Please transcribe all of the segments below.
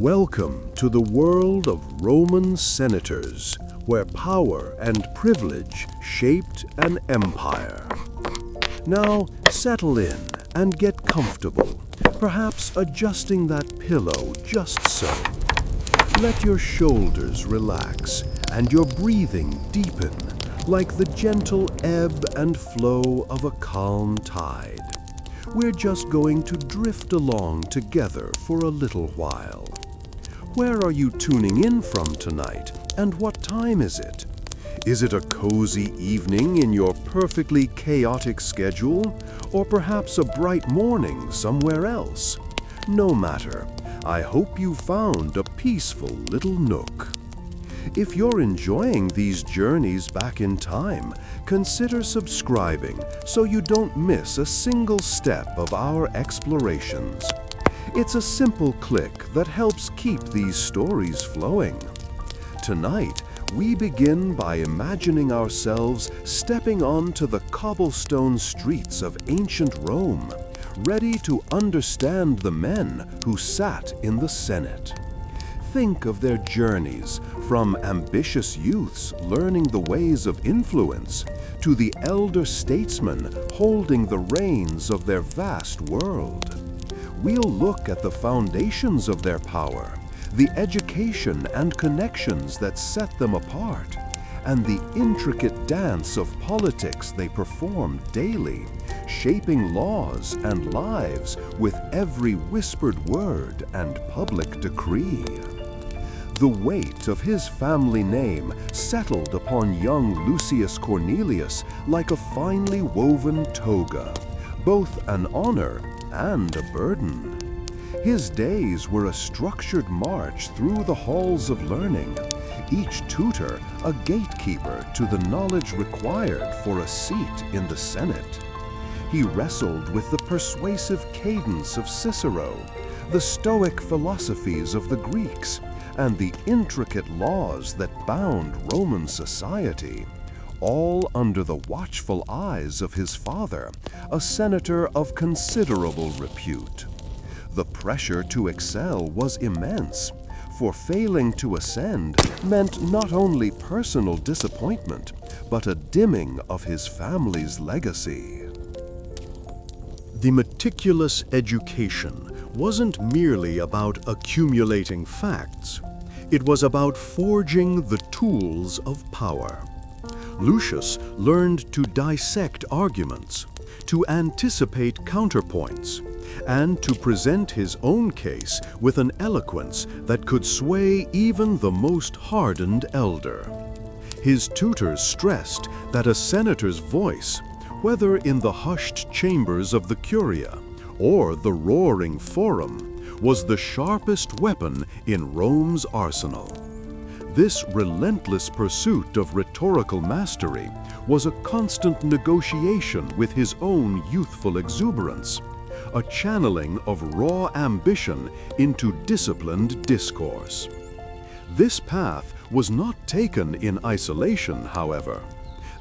Welcome to the world of Roman senators, where power and privilege shaped an empire. Now, settle in and get comfortable, perhaps adjusting that pillow just so. Let your shoulders relax and your breathing deepen, like the gentle ebb and flow of a calm tide. We're just going to drift along together for a little while. Where are you tuning in from tonight, and what time is it? Is it a cozy evening in your perfectly chaotic schedule, or perhaps a bright morning somewhere else? No matter, I hope you found a peaceful little nook. If you're enjoying these journeys back in time, consider subscribing so you don't miss a single step of our explorations. It's a simple click that helps keep these stories flowing. Tonight, we begin by imagining ourselves stepping onto the cobblestone streets of ancient Rome, ready to understand the men who sat in the Senate. Think of their journeys, from ambitious youths learning the ways of influence, to the elder statesmen holding the reins of their vast world. We'll look at the foundations of their power, the education and connections that set them apart, and the intricate dance of politics they performed daily, shaping laws and lives with every whispered word and public decree. The weight of his family name settled upon young Lucius Cornelius like a finely woven toga, both an honor and a burden. His days were a structured march through the halls of learning, each tutor a gatekeeper to the knowledge required for a seat in the Senate. He wrestled with the persuasive cadence of Cicero, the Stoic philosophies of the Greeks, and the intricate laws that bound Roman society, all under the watchful eyes of his father, a senator of considerable repute. The pressure to excel was immense, for failing to ascend meant not only personal disappointment, but a dimming of his family's legacy. The meticulous education wasn't merely about accumulating facts. It was about forging the tools of power. Lucius learned to dissect arguments, to anticipate counterpoints, and to present his own case with an eloquence that could sway even the most hardened elder. His tutors stressed that a senator's voice, whether in the hushed chambers of the Curia or the roaring Forum, was the sharpest weapon in Rome's arsenal. This relentless pursuit of rhetorical mastery was a constant negotiation with his own youthful exuberance, a channeling of raw ambition into disciplined discourse. This path was not taken in isolation, however.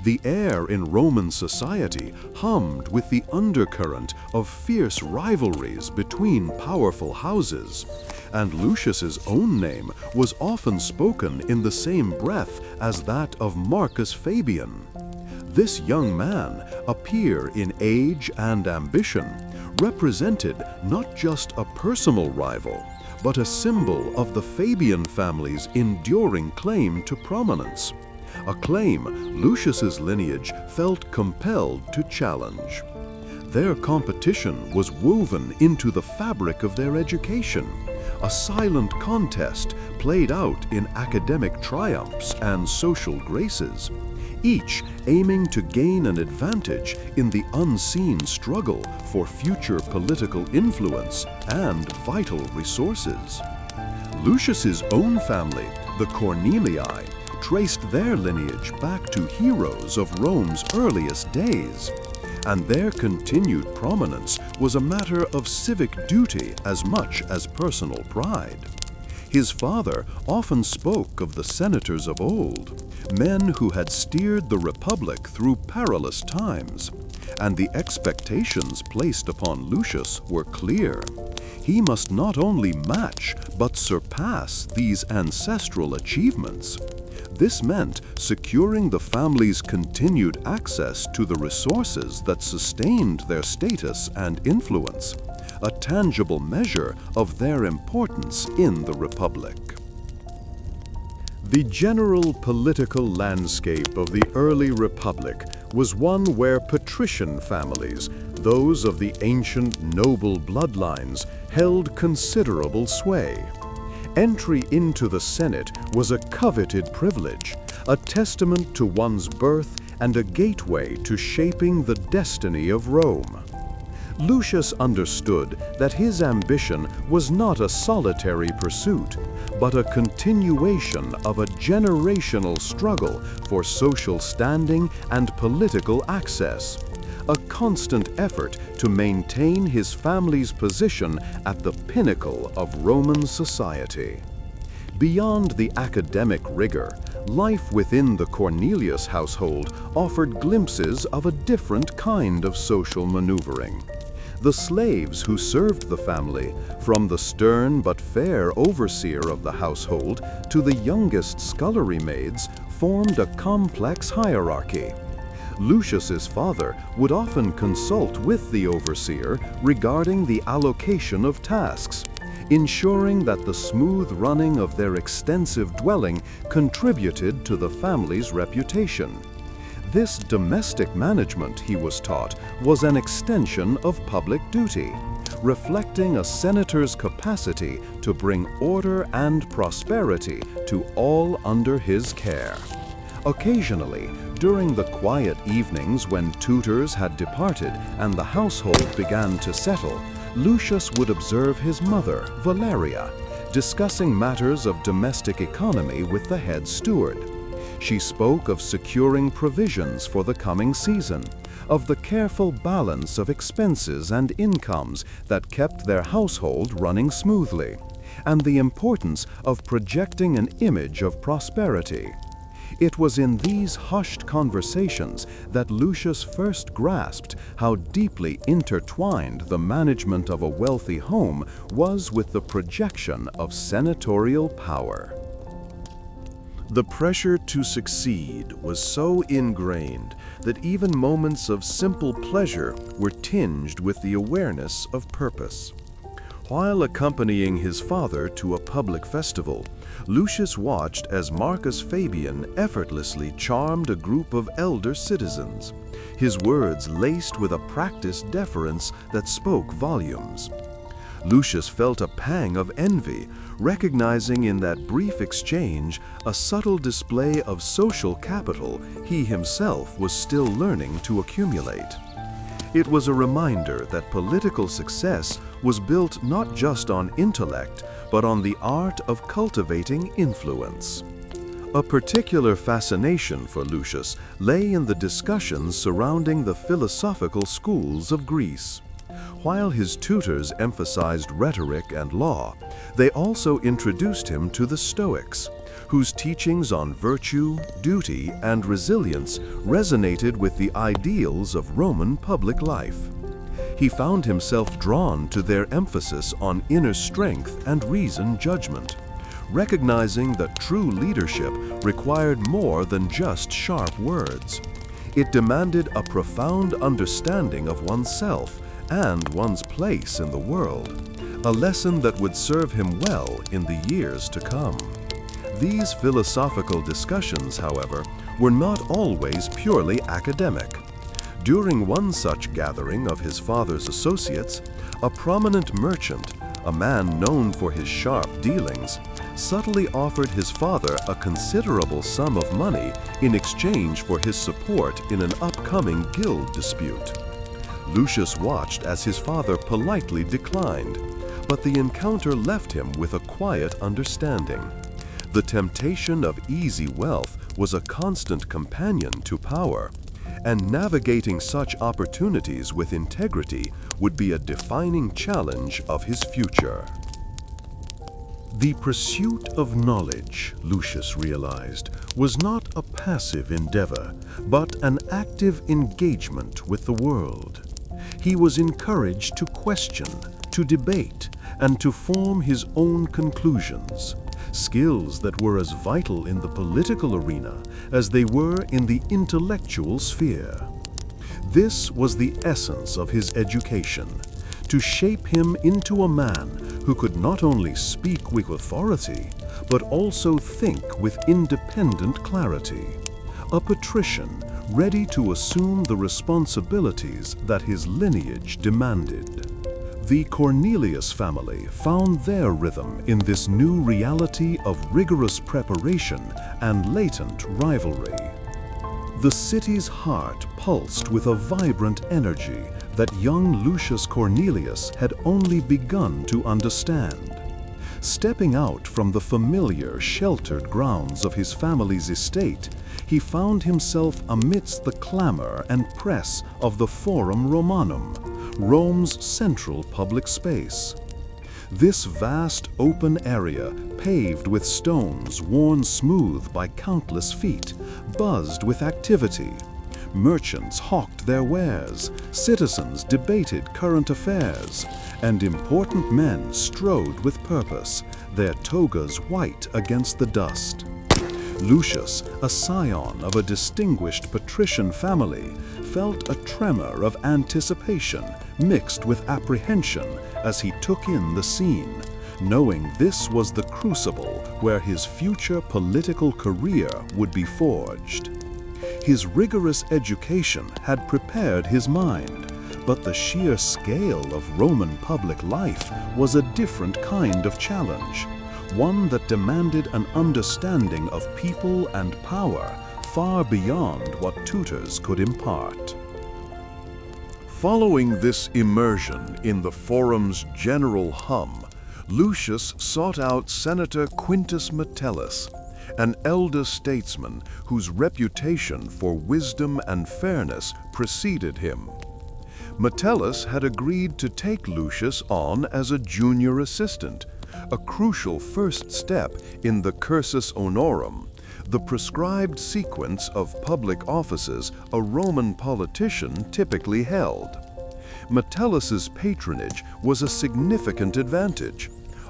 The air in Roman society hummed with the undercurrent of fierce rivalries between powerful houses, and Lucius's own name was often spoken in the same breath as that of Marcus Fabian. This young man, a peer in age and ambition, represented not just a personal rival, but a symbol of the Fabian family's enduring claim to prominence, a claim Lucius's lineage felt compelled to challenge. Their competition was woven into the fabric of their education, a silent contest played out in academic triumphs and social graces, each aiming to gain an advantage in the unseen struggle for future political influence and vital resources. Lucius's own family, the Cornelii, traced their lineage back to heroes of Rome's earliest days, and their continued prominence was a matter of civic duty as much as personal pride. His father often spoke of the senators of old, men who had steered the republic through perilous times, and the expectations placed upon Lucius were clear. He must not only match but surpass these ancestral achievements. This meant securing the family's continued access to the resources that sustained their status and influence, a tangible measure of their importance in the Republic. The general political landscape of the early Republic was one where patrician families, those of the ancient noble bloodlines, held considerable sway. Entry into the Senate was a coveted privilege, a testament to one's birth and a gateway to shaping the destiny of Rome. Lucius understood that his ambition was not a solitary pursuit, but a continuation of a generational struggle for social standing and political access, a constant effort to maintain his family's position at the pinnacle of Roman society. Beyond the academic rigor, life within the Cornelius household offered glimpses of a different kind of social maneuvering. The slaves who served the family, from the stern but fair overseer of the household to the youngest scullery maids, formed a complex hierarchy. Lucius's father would often consult with the overseer regarding the allocation of tasks, ensuring that the smooth running of their extensive dwelling contributed to the family's reputation. This domestic management, he was taught, was an extension of public duty, reflecting a senator's capacity to bring order and prosperity to all under his care. Occasionally, during the quiet evenings when tutors had departed and the household began to settle, Lucius would observe his mother, Valeria, discussing matters of domestic economy with the head steward. She spoke of securing provisions for the coming season, of the careful balance of expenses and incomes that kept their household running smoothly, and the importance of projecting an image of prosperity. It was in these hushed conversations that Lucius first grasped how deeply intertwined the management of a wealthy home was with the projection of senatorial power. The pressure to succeed was so ingrained that even moments of simple pleasure were tinged with the awareness of purpose. While accompanying his father to a public festival, Lucius watched as Marcus Fabian effortlessly charmed a group of elder citizens, his words laced with a practiced deference that spoke volumes. Lucius felt a pang of envy, recognizing in that brief exchange a subtle display of social capital he himself was still learning to accumulate. It was a reminder that political success was built not just on intellect, but on the art of cultivating influence. A particular fascination for Lucius lay in the discussions surrounding the philosophical schools of Greece. While his tutors emphasized rhetoric and law, they also introduced him to the Stoics, whose teachings on virtue, duty, and resilience resonated with the ideals of Roman public life. He found himself drawn to their emphasis on inner strength and reasoned judgment, recognizing that true leadership required more than just sharp words. It demanded a profound understanding of oneself and one's place in the world, a lesson that would serve him well in the years to come. These philosophical discussions, however, were not always purely academic. During one such gathering of his father's associates, a prominent merchant, a man known for his sharp dealings, subtly offered his father a considerable sum of money in exchange for his support in an upcoming guild dispute. Lucius watched as his father politely declined, but the encounter left him with a quiet understanding. The temptation of easy wealth was a constant companion to power, and navigating such opportunities with integrity would be a defining challenge of his future. The pursuit of knowledge, Lucius realized, was not a passive endeavor, but an active engagement with the world. He was encouraged to question, to debate, and to form his own conclusions, skills that were as vital in the political arena as they were in the intellectual sphere. This was the essence of his education, to shape him into a man who could not only speak with authority, but also think with independent clarity, a patrician ready to assume the responsibilities that his lineage demanded. The Cornelius family found their rhythm in this new reality of rigorous preparation and latent rivalry. The city's heart pulsed with a vibrant energy that young Lucius Cornelius had only begun to understand. Stepping out from the familiar, sheltered grounds of his family's estate, he found himself amidst the clamor and press of the Forum Romanum, Rome's central public space. This vast open area, paved with stones worn smooth by countless feet, buzzed with activity. Merchants hawked their wares, citizens debated current affairs, and important men strode with purpose, their togas white against the dust. Lucius, a scion of a distinguished patrician family, felt a tremor of anticipation mixed with apprehension as he took in the scene, knowing this was the crucible where his future political career would be forged. His rigorous education had prepared his mind, but the sheer scale of Roman public life was a different kind of challenge, one that demanded an understanding of people and power far beyond what tutors could impart. Following this immersion in the forum's general hum, Lucius sought out Senator Quintus Metellus, an elder statesman whose reputation for wisdom and fairness preceded him. Metellus had agreed to take Lucius on as a junior assistant, a crucial first step in the cursus honorum, the prescribed sequence of public offices a Roman politician typically held. Metellus's patronage was a significant advantage,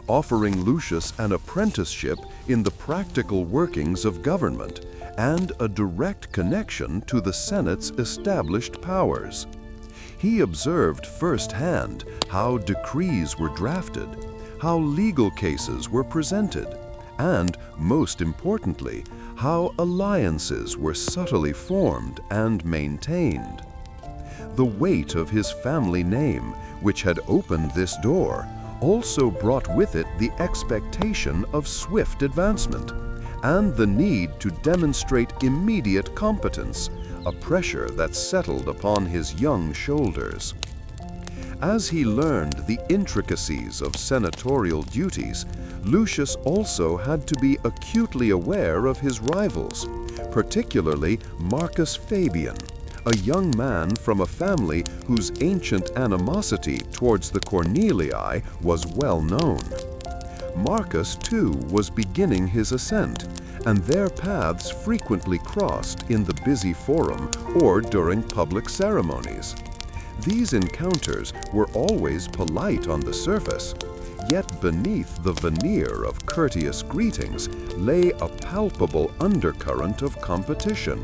offering Lucius an apprenticeship in the practical workings of government and a direct connection to the Senate's established powers. He observed firsthand how decrees were drafted, how legal cases were presented, and, most importantly, how alliances were subtly formed and maintained. The weight of his family name, which had opened this door, also brought with it the expectation of swift advancement and the need to demonstrate immediate competence, a pressure that settled upon his young shoulders. As he learned the intricacies of senatorial duties, Lucius also had to be acutely aware of his rivals, particularly Marcus Fabian, a young man from a family whose ancient animosity towards the Cornelii was well known. Marcus, too, was beginning his ascent, and their paths frequently crossed in the busy forum or during public ceremonies. These encounters were always polite on the surface, yet beneath the veneer of courteous greetings lay a palpable undercurrent of competition.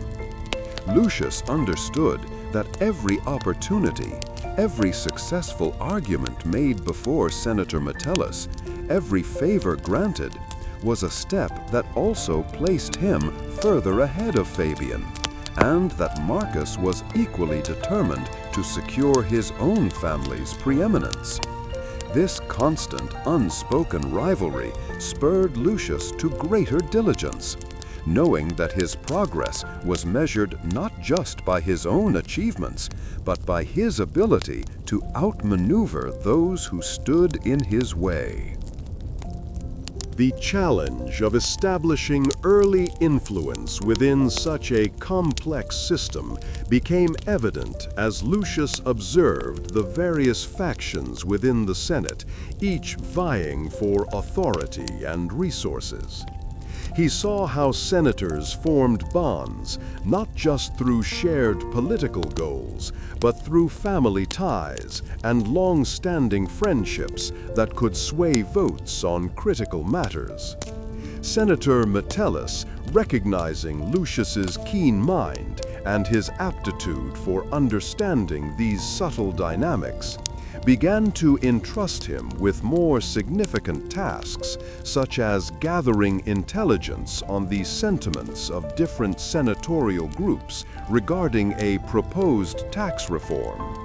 Lucius understood that every opportunity, every successful argument made before Senator Metellus, every favor granted, was a step that also placed him further ahead of Fabian, and that Marcus was equally determined to secure his own family's preeminence. This constant, unspoken rivalry spurred Lucius to greater diligence, knowing that his progress was measured not just by his own achievements, but by his ability to outmaneuver those who stood in his way. The challenge of establishing early influence within such a complex system became evident as Lucius observed the various factions within the Senate, each vying for authority and resources. He saw how senators formed bonds, not just through shared political goals, but through family ties and long-standing friendships that could sway votes on critical matters. Senator Metellus, recognizing Lucius's keen mind and his aptitude for understanding these subtle dynamics, began to entrust him with more significant tasks, such as gathering intelligence on the sentiments of different senatorial groups regarding a proposed tax reform.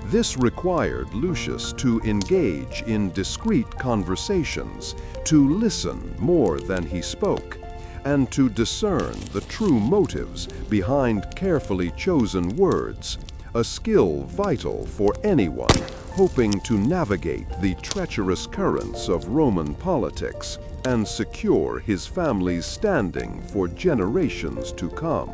This required Lucius to engage in discreet conversations, to listen more than he spoke, and to discern the true motives behind carefully chosen words, a skill vital for anyone hoping to navigate the treacherous currents of Roman politics and secure his family's standing for generations to come.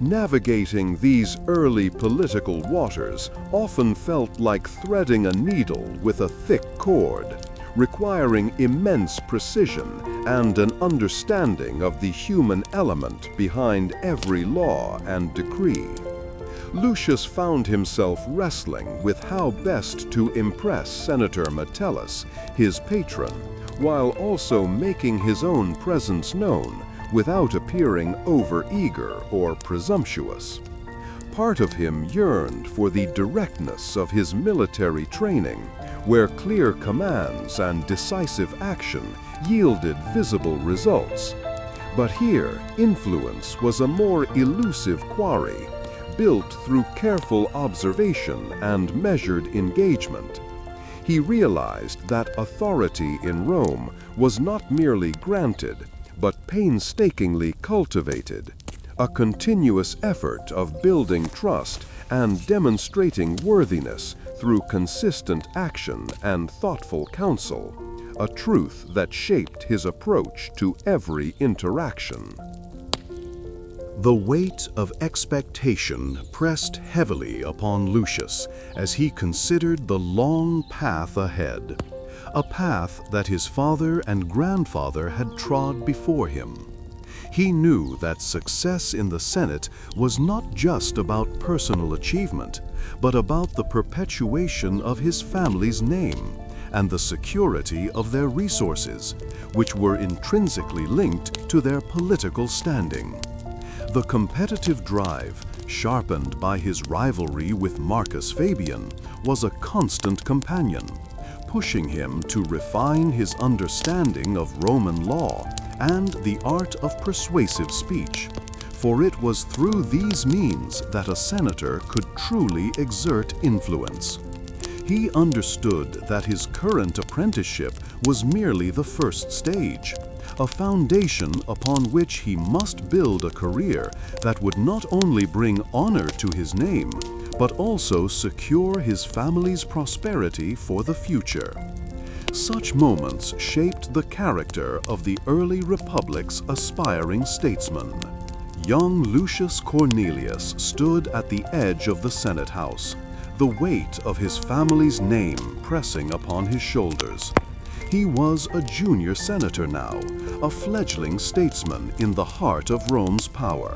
Navigating these early political waters often felt like threading a needle with a thick cord, requiring immense precision and an understanding of the human element behind every law and decree. Lucius found himself wrestling with how best to impress Senator Metellus, his patron, while also making his own presence known without appearing over-eager or presumptuous. Part of him yearned for the directness of his military training, where clear commands and decisive action yielded visible results. But here, influence was a more elusive quarry, built through careful observation and measured engagement. He realized that authority in Rome was not merely granted, but painstakingly cultivated, a continuous effort of building trust and demonstrating worthiness through consistent action and thoughtful counsel, a truth that shaped his approach to every interaction. The weight of expectation pressed heavily upon Lucius as he considered the long path ahead, a path that his father and grandfather had trod before him. He knew that success in the Senate was not just about personal achievement, but about the perpetuation of his family's name and the security of their resources, which were intrinsically linked to their political standing. The competitive drive, sharpened by his rivalry with Marcus Fabian, was a constant companion, pushing him to refine his understanding of Roman law and the art of persuasive speech, for it was through these means that a senator could truly exert influence. He understood that his current apprenticeship was merely the first stage, a foundation upon which he must build a career that would not only bring honor to his name, but also secure his family's prosperity for the future. Such moments shaped the character of the early Republic's aspiring statesman. Young Lucius Cornelius stood at the edge of the Senate House, the weight of his family's name pressing upon his shoulders. He was a junior senator now, a fledgling statesman in the heart of Rome's power.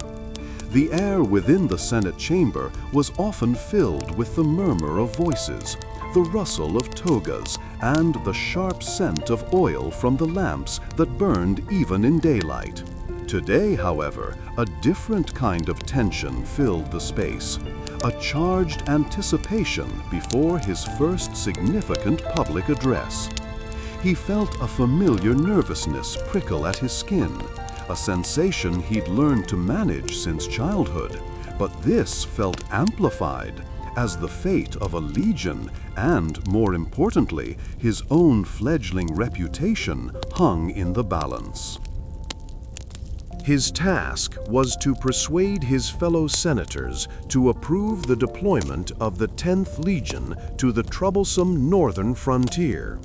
The air within the Senate chamber was often filled with the murmur of voices, the rustle of togas, and the sharp scent of oil from the lamps that burned even in daylight. Today, however, a different kind of tension filled the space, a charged anticipation before his first significant public address. He felt a familiar nervousness prickle at his skin, a sensation he'd learned to manage since childhood, but this felt amplified as the fate of a legion and, more importantly, his own fledgling reputation hung in the balance. His task was to persuade his fellow senators to approve the deployment of the 10th Legion to the troublesome northern frontier,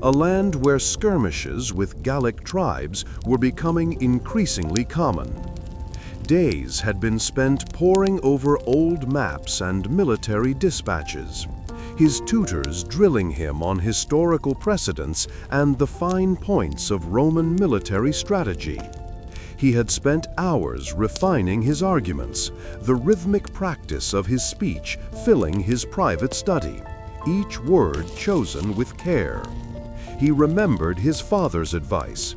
a land where skirmishes with Gallic tribes were becoming increasingly common. Days had been spent poring over old maps and military dispatches, his tutors drilling him on historical precedents and the fine points of Roman military strategy. He had spent hours refining his arguments, the rhythmic practice of his speech filling his private study, each word chosen with care. He remembered his father's advice.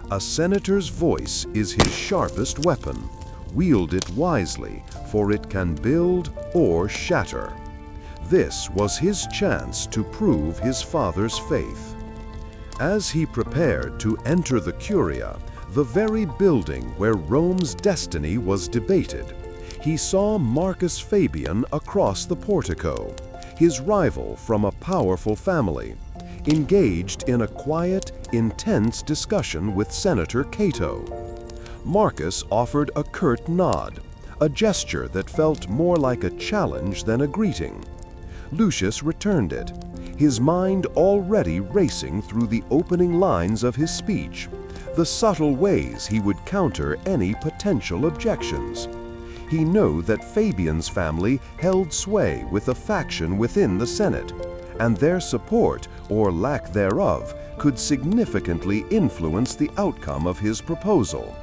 A senator's voice is his sharpest weapon. Wield it wisely, for it can build or shatter. This was his chance to prove his father's faith. As he prepared to enter the Curia, the very building where Rome's destiny was debated, he saw Marcus Fabian across the portico, his rival from a powerful family, engaged in a quiet, intense discussion with Senator Cato. Marcus offered a curt nod, a gesture that felt more like a challenge than a greeting. Lucius returned it, his mind already racing through the opening lines of his speech, the subtle ways he would counter any potential objections. He knew that Fabian's family held sway with a faction within the Senate, and their support, or lack thereof, could significantly influence the outcome of his proposal.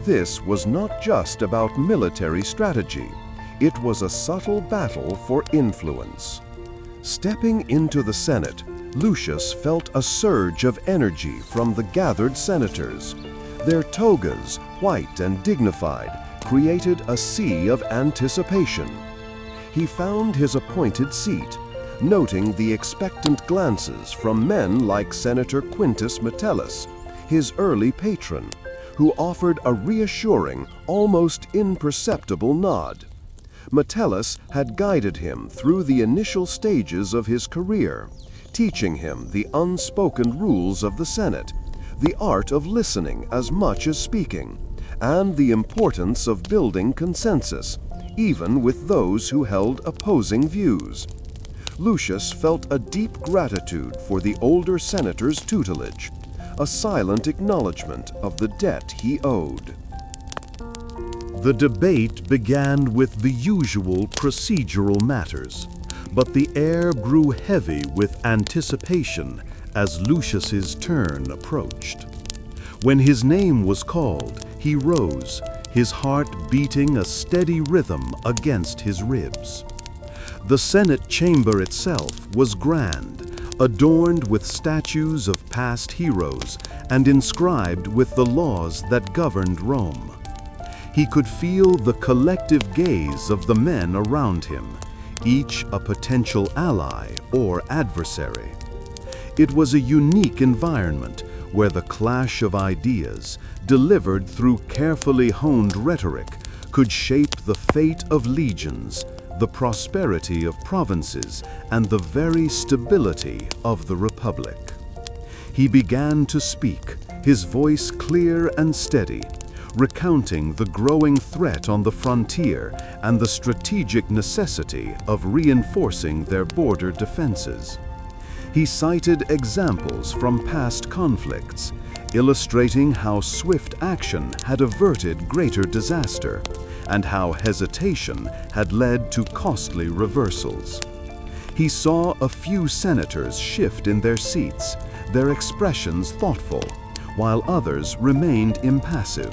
This was not just about military strategy. It was a subtle battle for influence. Stepping into the Senate, Lucius felt a surge of energy from the gathered senators. Their togas, white and dignified, created a sea of anticipation. He found his appointed seat, noting the expectant glances from men like Senator Quintus Metellus, his early patron, who offered a reassuring, almost imperceptible nod. Metellus had guided him through the initial stages of his career, teaching him the unspoken rules of the Senate, the art of listening as much as speaking, and the importance of building consensus, even with those who held opposing views. Lucius felt a deep gratitude for the older senator's tutelage, a silent acknowledgement of the debt he owed. The debate began with the usual procedural matters, but the air grew heavy with anticipation as Lucius's turn approached. When his name was called, he rose, his heart beating a steady rhythm against his ribs. The Senate chamber itself was grand, adorned with statues of past heroes and inscribed with the laws that governed Rome. He could feel the collective gaze of the men around him, each a potential ally or adversary. It was a unique environment where the clash of ideas, delivered through carefully honed rhetoric, could shape the fate of legions, the prosperity of provinces, and the very stability of the Republic. He began to speak, his voice clear and steady, recounting the growing threat on the frontier and the strategic necessity of reinforcing their border defenses. He cited examples from past conflicts, illustrating how swift action had averted greater disaster and how hesitation had led to costly reversals. He saw a few senators shift in their seats, their expressions thoughtful, while others remained impassive,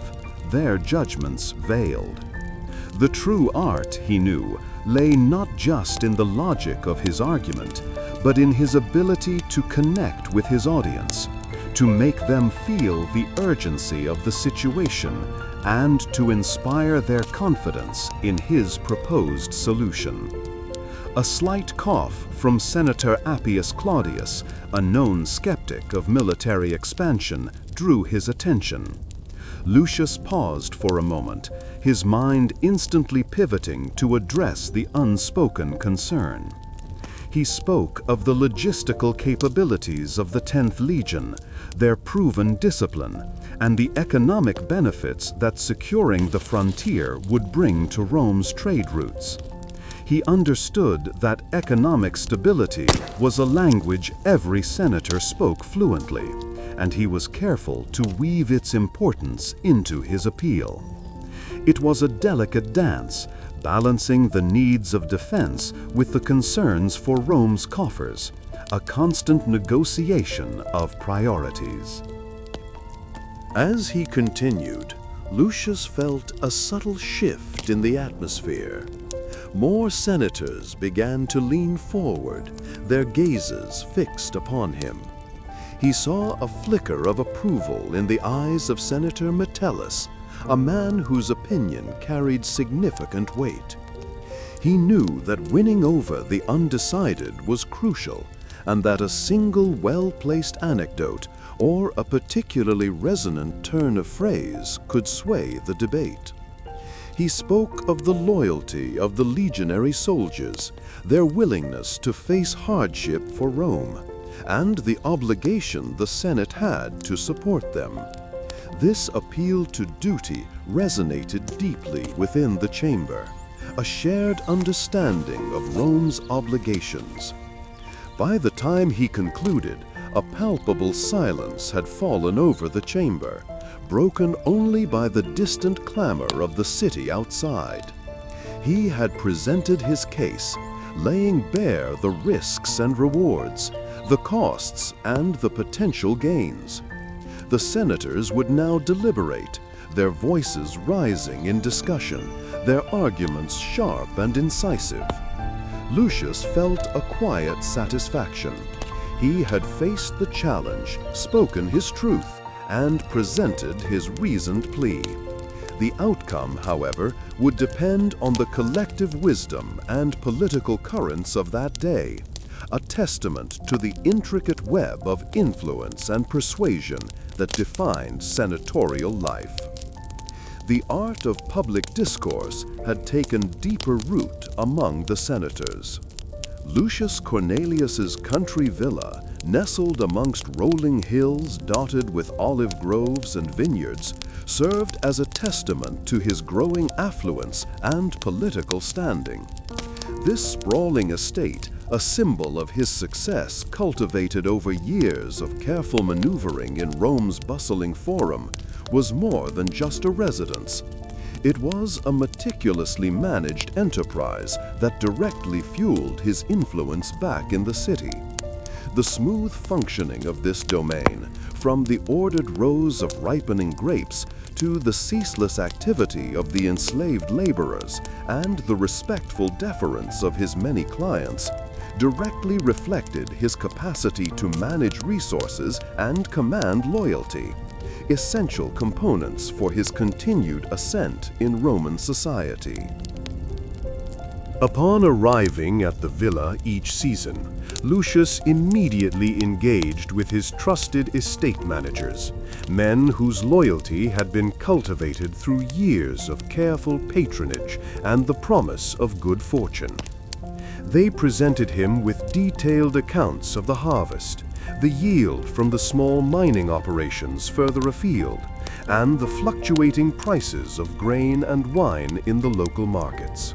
their judgments veiled. The true art, he knew, lay not just in the logic of his argument, but in his ability to connect with his audience, to make them feel the urgency of the situation, and to inspire their confidence in his proposed solution. A slight cough from Senator Appius Claudius, a known skeptic of military expansion, drew his attention. Lucius paused for a moment, his mind instantly pivoting to address the unspoken concern. He spoke of the logistical capabilities of the 10th Legion, their proven discipline, and the economic benefits that securing the frontier would bring to Rome's trade routes. He understood that economic stability was a language every senator spoke fluently, and he was careful to weave its importance into his appeal. It was a delicate dance, balancing the needs of defense with the concerns for Rome's coffers, a constant negotiation of priorities. As he continued, Lucius felt a subtle shift in the atmosphere. More senators began to lean forward, their gazes fixed upon him. He saw a flicker of approval in the eyes of Senator Metellus, a man whose opinion carried significant weight. He knew that winning over the undecided was crucial, and that a single well-placed anecdote or a particularly resonant turn of phrase could sway the debate. He spoke of the loyalty of the legionary soldiers, their willingness to face hardship for Rome, and the obligation the Senate had to support them. This appeal to duty resonated deeply within the chamber, a shared understanding of Rome's obligations. By the time he concluded, a palpable silence had fallen over the chamber, broken only by the distant clamor of the city outside. He had presented his case, laying bare the risks and rewards, the costs and the potential gains. The senators would now deliberate, their voices rising in discussion, their arguments sharp and incisive. Lucius felt a quiet satisfaction. He had faced the challenge, spoken his truth, and presented his reasoned plea. The outcome, however, would depend on the collective wisdom and political currents of that day, a testament to the intricate web of influence and persuasion that defined senatorial life. The art of public discourse had taken deeper root among the senators. Lucius Cornelius's country villa, nestled amongst rolling hills dotted with olive groves and vineyards, served as a testament to his growing affluence and political standing. This sprawling estate, a symbol of his success cultivated over years of careful maneuvering in Rome's bustling forum, was more than just a residence. It was a meticulously managed enterprise that directly fueled his influence back in the city. The smooth functioning of this domain, from the ordered rows of ripening grapes to the ceaseless activity of the enslaved laborers and the respectful deference of his many clients, directly reflected his capacity to manage resources and command loyalty, essential components for his continued ascent in Roman society. Upon arriving at the villa each season, Lucius immediately engaged with his trusted estate managers, men whose loyalty had been cultivated through years of careful patronage and the promise of good fortune. They presented him with detailed accounts of the harvest, the yield from the small mining operations further afield, and the fluctuating prices of grain and wine in the local markets.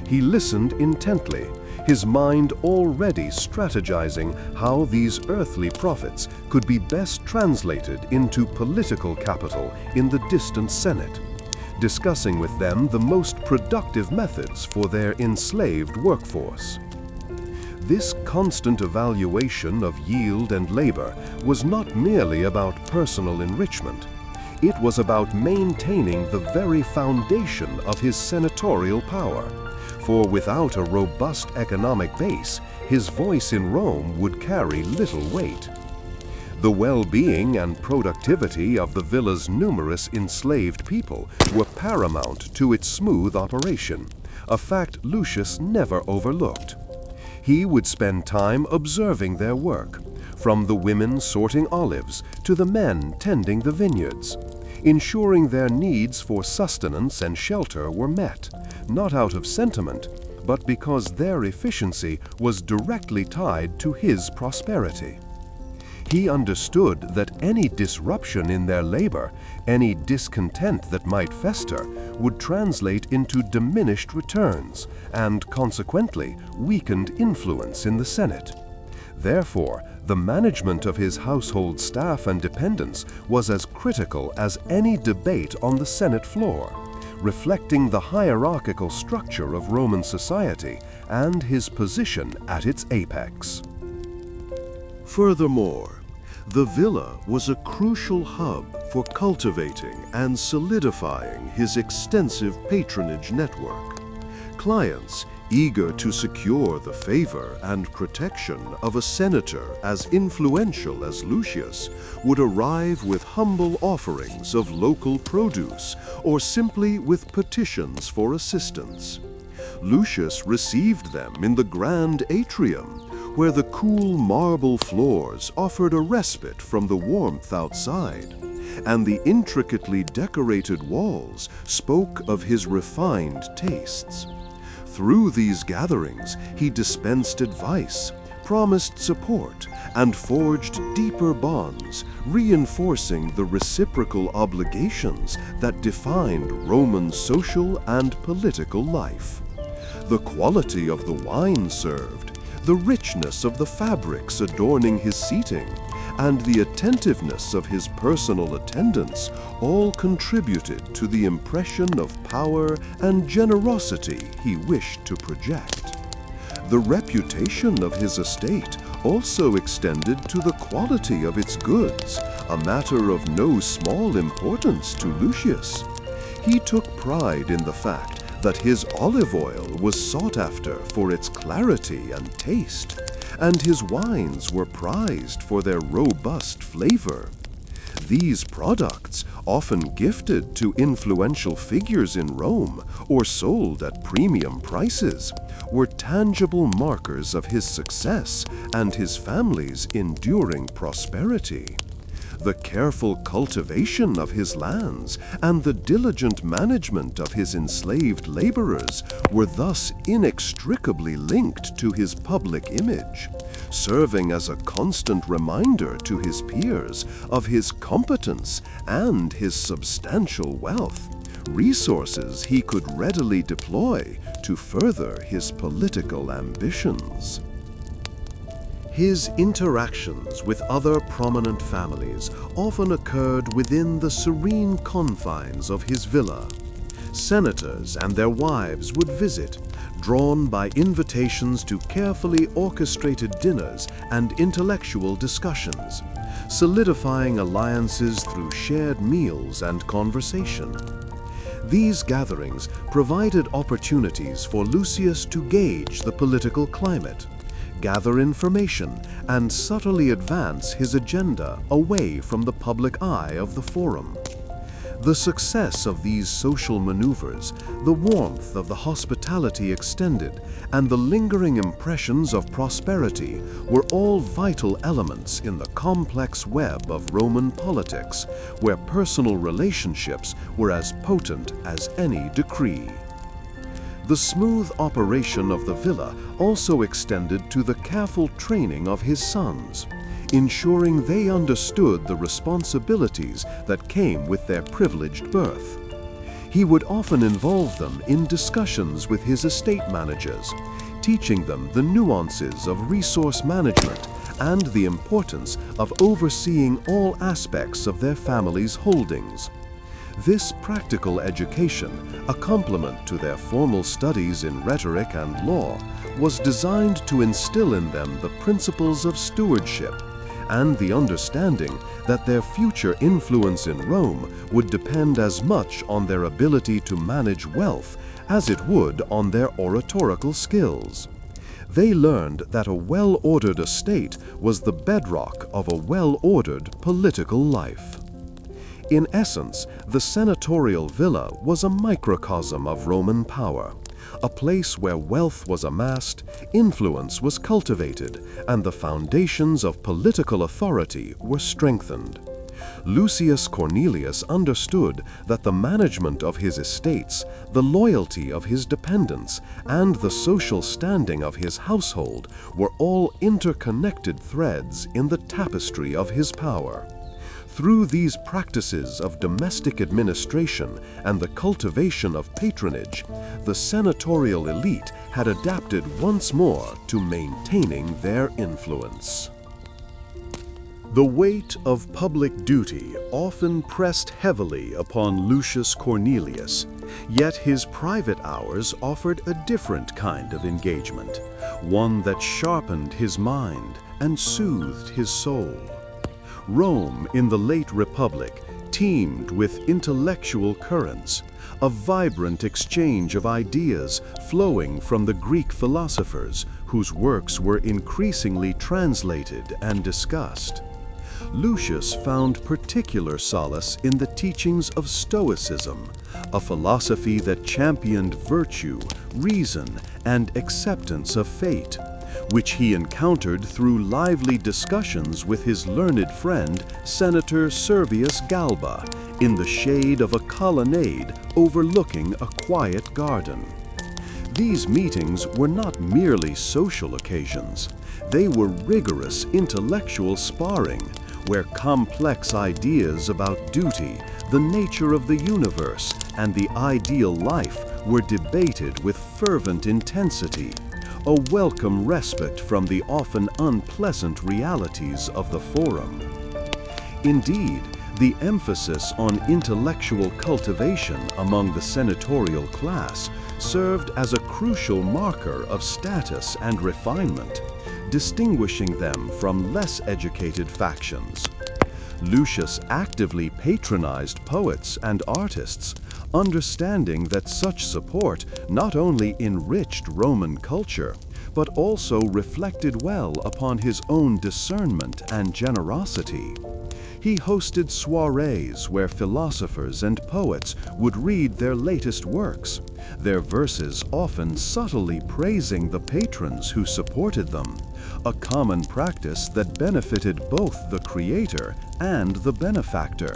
He listened intently, his mind already strategizing how these earthly profits could be best translated into political capital in the distant Senate, discussing with them the most productive methods for their enslaved workforce. This constant evaluation of yield and labor was not merely about personal enrichment. It was about maintaining the very foundation of his senatorial power. For without a robust economic base, his voice in Rome would carry little weight. The well-being and productivity of the villa's numerous enslaved people were paramount to its smooth operation, a fact Lucius never overlooked. He would spend time observing their work, from the women sorting olives to the men tending the vineyards, ensuring their needs for sustenance and shelter were met, not out of sentiment, but because their efficiency was directly tied to his prosperity. He understood that any disruption in their labor, any discontent that might fester, would translate into diminished returns and, consequently, weakened influence in the Senate. Therefore, the management of his household staff and dependents was as critical as any debate on the Senate floor, reflecting the hierarchical structure of Roman society and his position at its apex. Furthermore, the villa was a crucial hub for cultivating and solidifying his extensive patronage network. Clients, eager to secure the favor and protection of a senator as influential as Lucius, would arrive with humble offerings of local produce or simply with petitions for assistance. Lucius received them in the grand atrium, where the cool marble floors offered a respite from the warmth outside, and the intricately decorated walls spoke of his refined tastes. Through these gatherings, he dispensed advice, promised support, and forged deeper bonds, reinforcing the reciprocal obligations that defined Roman social and political life. The quality of the wine served, the richness of the fabrics adorning his seating, and the attentiveness of his personal attendants all contributed to the impression of power and generosity he wished to project. The reputation of his estate also extended to the quality of its goods, a matter of no small importance to Lucius. He took pride in the fact that his olive oil was sought after for its clarity and taste, and his wines were prized for their robust flavor. These products, often gifted to influential figures in Rome or sold at premium prices, were tangible markers of his success and his family's enduring prosperity. The careful cultivation of his lands and the diligent management of his enslaved laborers were thus inextricably linked to his public image, serving as a constant reminder to his peers of his competence and his substantial wealth, resources he could readily deploy to further his political ambitions. His interactions with other prominent families often occurred within the serene confines of his villa. Senators and their wives would visit, drawn by invitations to carefully orchestrated dinners and intellectual discussions, solidifying alliances through shared meals and conversation. These gatherings provided opportunities for Lucius to gauge the political climate, gather information, and subtly advance his agenda away from the public eye of the forum. The success of these social maneuvers, the warmth of the hospitality extended, and the lingering impressions of prosperity were all vital elements in the complex web of Roman politics, where personal relationships were as potent as any decree. The smooth operation of the villa also extended to the careful training of his sons, ensuring they understood the responsibilities that came with their privileged birth. He would often involve them in discussions with his estate managers, teaching them the nuances of resource management and the importance of overseeing all aspects of their family's holdings. This practical education, a complement to their formal studies in rhetoric and law, was designed to instill in them the principles of stewardship and the understanding that their future influence in Rome would depend as much on their ability to manage wealth as it would on their oratorical skills. They learned that a well-ordered estate was the bedrock of a well-ordered political life. In essence, the senatorial villa was a microcosm of Roman power, a place where wealth was amassed, influence was cultivated, and the foundations of political authority were strengthened. Lucius Cornelius understood that the management of his estates, the loyalty of his dependents, and the social standing of his household were all interconnected threads in the tapestry of his power. Through these practices of domestic administration and the cultivation of patronage, the senatorial elite had adapted once more to maintaining their influence. The weight of public duty often pressed heavily upon Lucius Cornelius, yet his private hours offered a different kind of engagement, one that sharpened his mind and soothed his soul. Rome in the late Republic teemed with intellectual currents, a vibrant exchange of ideas flowing from the Greek philosophers whose works were increasingly translated and discussed. Lucius found particular solace in the teachings of Stoicism, a philosophy that championed virtue, reason, and acceptance of fate, which he encountered through lively discussions with his learned friend, Senator Servius Galba, in the shade of a colonnade overlooking a quiet garden. These meetings were not merely social occasions. They were rigorous intellectual sparring, where complex ideas about duty, the nature of the universe, and the ideal life were debated with fervent intensity, a welcome respite from the often unpleasant realities of the forum. Indeed, the emphasis on intellectual cultivation among the senatorial class served as a crucial marker of status and refinement, distinguishing them from less educated factions. Lucius actively patronized poets and artists, understanding that such support not only enriched Roman culture, but also reflected well upon his own discernment and generosity. He hosted soirees where philosophers and poets would read their latest works, their verses often subtly praising the patrons who supported them, a common practice that benefited both the creator and the benefactor.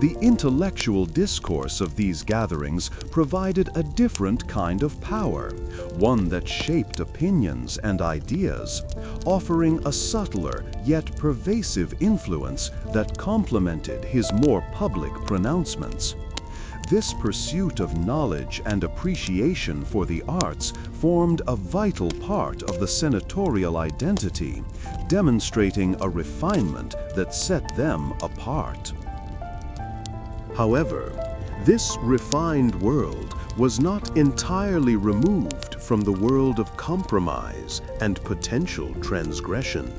The intellectual discourse of these gatherings provided a different kind of power, one that shaped opinions and ideas, offering a subtler yet pervasive influence that complemented his more public pronouncements. This pursuit of knowledge and appreciation for the arts formed a vital part of the senatorial identity, demonstrating a refinement that set them apart. However, this refined world was not entirely removed from the world of compromise and potential transgression.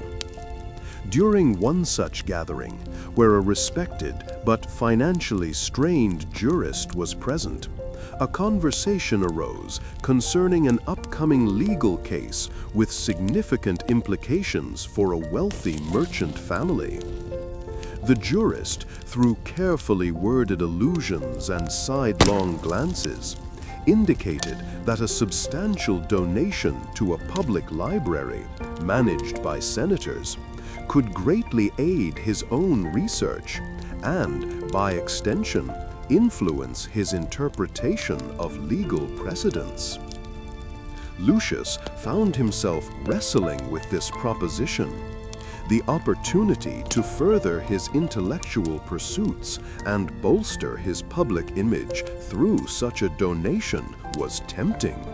During one such gathering, where a respected but financially strained jurist was present, a conversation arose concerning an upcoming legal case with significant implications for a wealthy merchant family. The jurist, through carefully worded allusions and sidelong glances, indicated that a substantial donation to a public library, managed by senators, could greatly aid his own research and, by extension, influence his interpretation of legal precedents. Lucius found himself wrestling with this proposition. The opportunity to further his intellectual pursuits and bolster his public image through such a donation was tempting.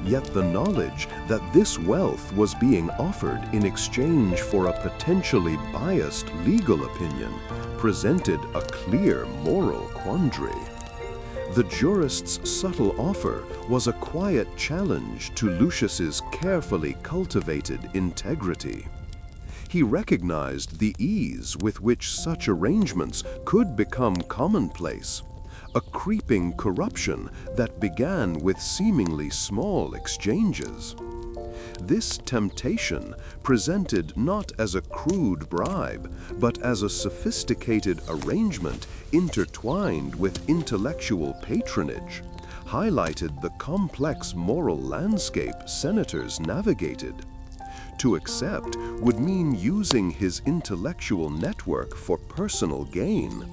Yet the knowledge that this wealth was being offered in exchange for a potentially biased legal opinion presented a clear moral quandary. The jurist's subtle offer was a quiet challenge to Lucius's carefully cultivated integrity. He recognized the ease with which such arrangements could become commonplace, a creeping corruption that began with seemingly small exchanges. This temptation, presented not as a crude bribe, but as a sophisticated arrangement intertwined with intellectual patronage, highlighted the complex moral landscape senators navigated. To accept would mean using his intellectual network for personal gain,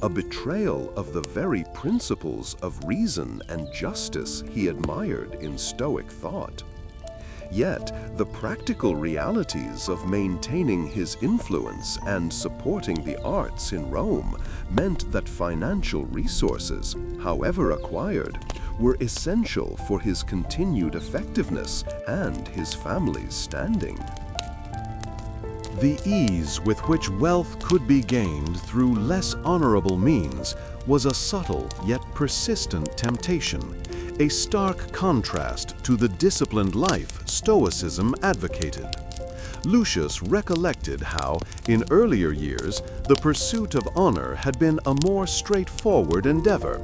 a betrayal of the very principles of reason and justice he admired in Stoic thought. Yet, the practical realities of maintaining his influence and supporting the arts in Rome meant that financial resources, however acquired, were essential for his continued effectiveness and his family's standing. The ease with which wealth could be gained through less honorable means was a subtle yet persistent temptation, a stark contrast to the disciplined life Stoicism advocated. Lucius recollected how, in earlier years, the pursuit of honor had been a more straightforward endeavor.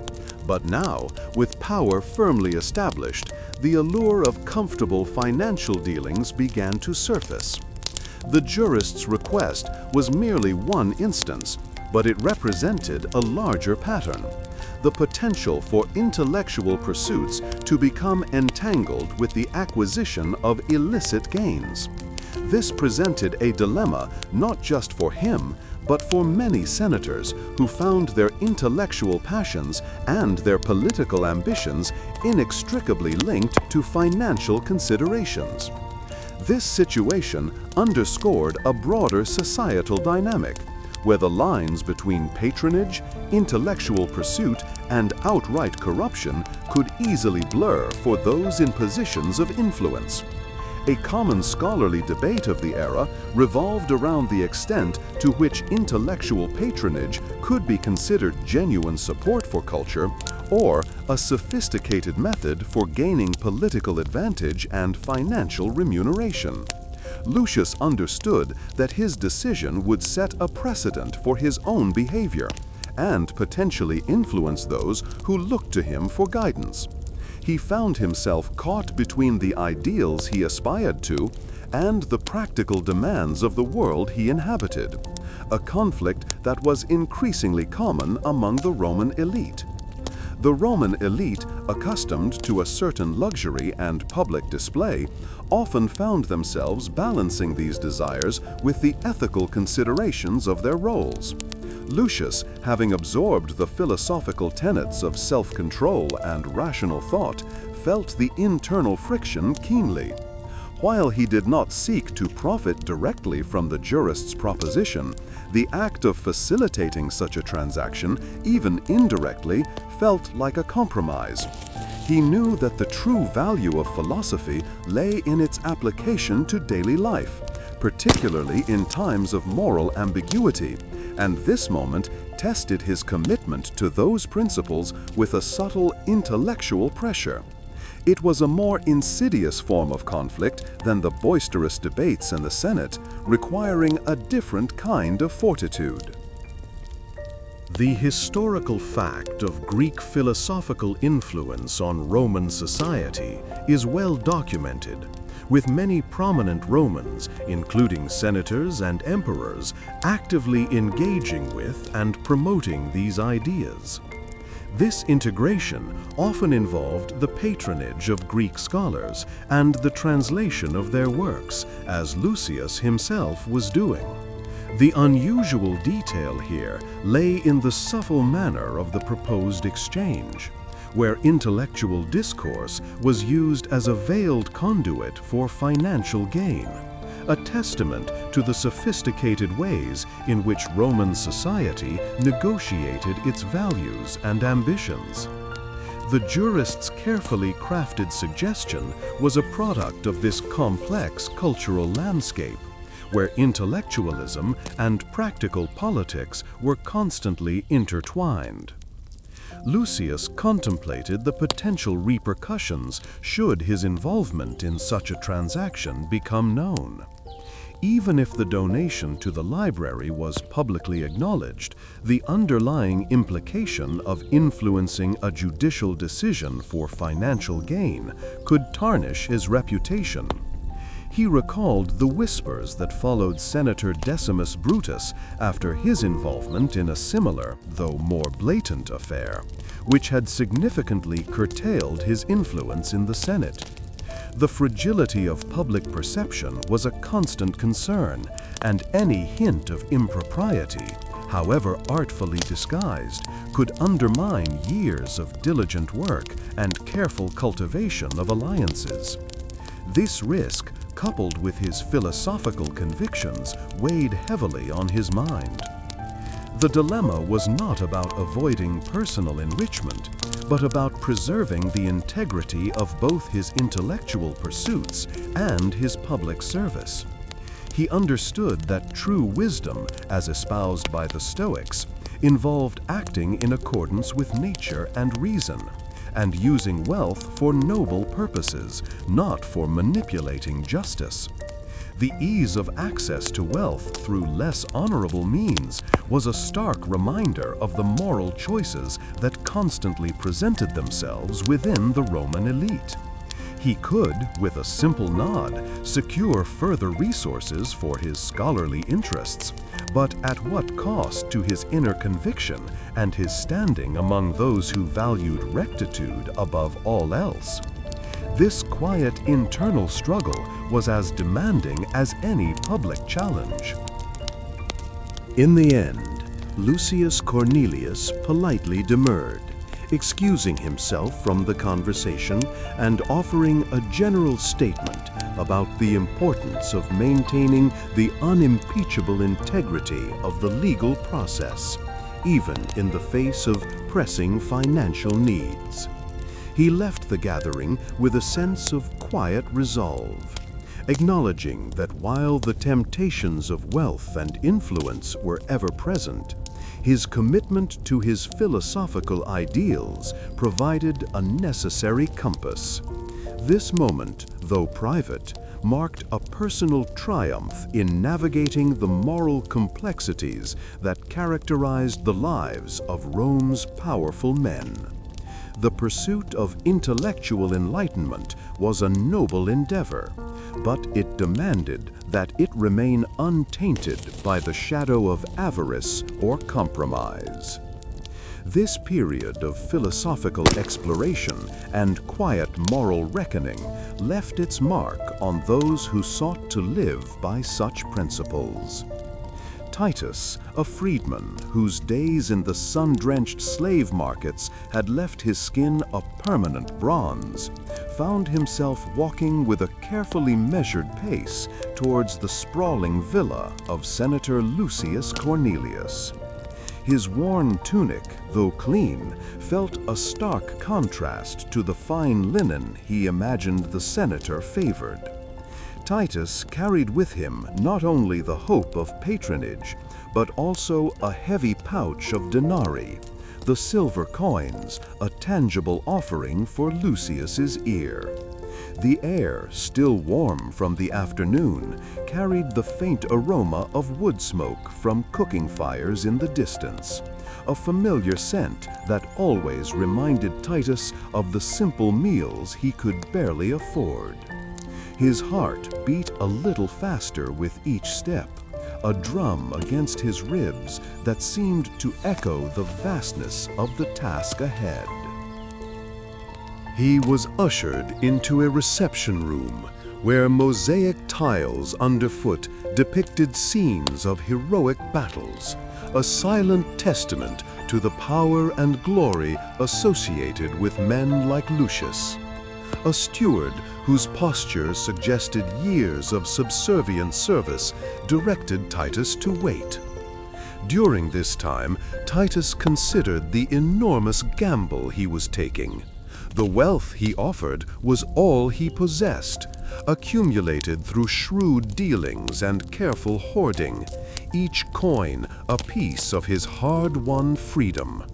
But now, with power firmly established, the allure of comfortable financial dealings began to surface. The jurist's request was merely one instance, but it represented a larger pattern: the potential for intellectual pursuits to become entangled with the acquisition of illicit gains. This presented a dilemma not just for him, but for many senators who found their intellectual passions and their political ambitions inextricably linked to financial considerations. This situation underscored a broader societal dynamic, where the lines between patronage, intellectual pursuit, and outright corruption could easily blur for those in positions of influence. A common scholarly debate of the era revolved around the extent to which intellectual patronage could be considered genuine support for culture or a sophisticated method for gaining political advantage and financial remuneration. Lucius understood that his decision would set a precedent for his own behavior and potentially influence those who looked to him for guidance. He found himself caught between the ideals he aspired to and the practical demands of the world he inhabited, a conflict that was increasingly common among the Roman elite. The Roman elite, accustomed to a certain luxury and public display, often found themselves balancing these desires with the ethical considerations of their roles. Lucius, having absorbed the philosophical tenets of self-control and rational thought, felt the internal friction keenly. While he did not seek to profit directly from the jurist's proposition, the act of facilitating such a transaction, even indirectly, felt like a compromise. He knew that the true value of philosophy lay in its application to daily life, particularly in times of moral ambiguity, and this moment tested his commitment to those principles with a subtle intellectual pressure. It was a more insidious form of conflict than the boisterous debates in the Senate, requiring a different kind of fortitude. The historical fact of Greek philosophical influence on Roman society is well documented, with many prominent Romans, including senators and emperors, actively engaging with and promoting these ideas. This integration often involved the patronage of Greek scholars and the translation of their works, as Lucius himself was doing. The unusual detail here lay in the subtle manner of the proposed exchange, where intellectual discourse was used as a veiled conduit for financial gain, a testament to the sophisticated ways in which Roman society negotiated its values and ambitions. The jurist's carefully crafted suggestion was a product of this complex cultural landscape, where intellectualism and practical politics were constantly intertwined. Lucius contemplated the potential repercussions should his involvement in such a transaction become known. Even if the donation to the library was publicly acknowledged, the underlying implication of influencing a judicial decision for financial gain could tarnish his reputation. He recalled the whispers that followed Senator Decimus Brutus after his involvement in a similar, though more blatant affair, which had significantly curtailed his influence in the Senate. The fragility of public perception was a constant concern, and any hint of impropriety, however artfully disguised, could undermine years of diligent work and careful cultivation of alliances. This risk, coupled with his philosophical convictions, weighed heavily on his mind. The dilemma was not about avoiding personal enrichment, but about preserving the integrity of both his intellectual pursuits and his public service. He understood that true wisdom, as espoused by the Stoics, involved acting in accordance with nature and reason, and using wealth for noble purposes, not for manipulating justice. The ease of access to wealth through less honorable means was a stark reminder of the moral choices that constantly presented themselves within the Roman elite. He could, with a simple nod, secure further resources for his scholarly interests, but at what cost to his inner conviction and his standing among those who valued rectitude above all else? This quiet internal struggle was as demanding as any public challenge. In the end, Lucius Cornelius politely demurred, excusing himself from the conversation and offering a general statement about the importance of maintaining the unimpeachable integrity of the legal process, even in the face of pressing financial needs. He left the gathering with a sense of quiet resolve, acknowledging that while the temptations of wealth and influence were ever present, his commitment to his philosophical ideals provided a necessary compass. This moment, though private, marked a personal triumph in navigating the moral complexities that characterized the lives of Rome's powerful men. The pursuit of intellectual enlightenment was a noble endeavor, but it demanded that it remain untainted by the shadow of avarice or compromise. This period of philosophical exploration and quiet moral reckoning left its mark on those who sought to live by such principles. Titus, a freedman whose days in the sun-drenched slave markets had left his skin a permanent bronze, found himself walking with a carefully measured pace towards the sprawling villa of Senator Lucius Cornelius. His worn tunic, though clean, felt a stark contrast to the fine linen he imagined the senator favored. Titus carried with him not only the hope of patronage, but also a heavy pouch of denarii, the silver coins, a tangible offering for Lucius's ear. The air, still warm from the afternoon, carried the faint aroma of wood smoke from cooking fires in the distance, a familiar scent that always reminded Titus of the simple meals he could barely afford. His heart beat a little faster with each step, a drum against his ribs that seemed to echo the vastness of the task ahead. He was ushered into a reception room where mosaic tiles underfoot depicted scenes of heroic battles, a silent testament to the power and glory associated with men like Lucius. A steward whose posture suggested years of subservient service directed Titus to wait. During this time, Titus considered the enormous gamble he was taking. The wealth he offered was all he possessed, accumulated through shrewd dealings and careful hoarding, each coin a piece of his hard-won freedom.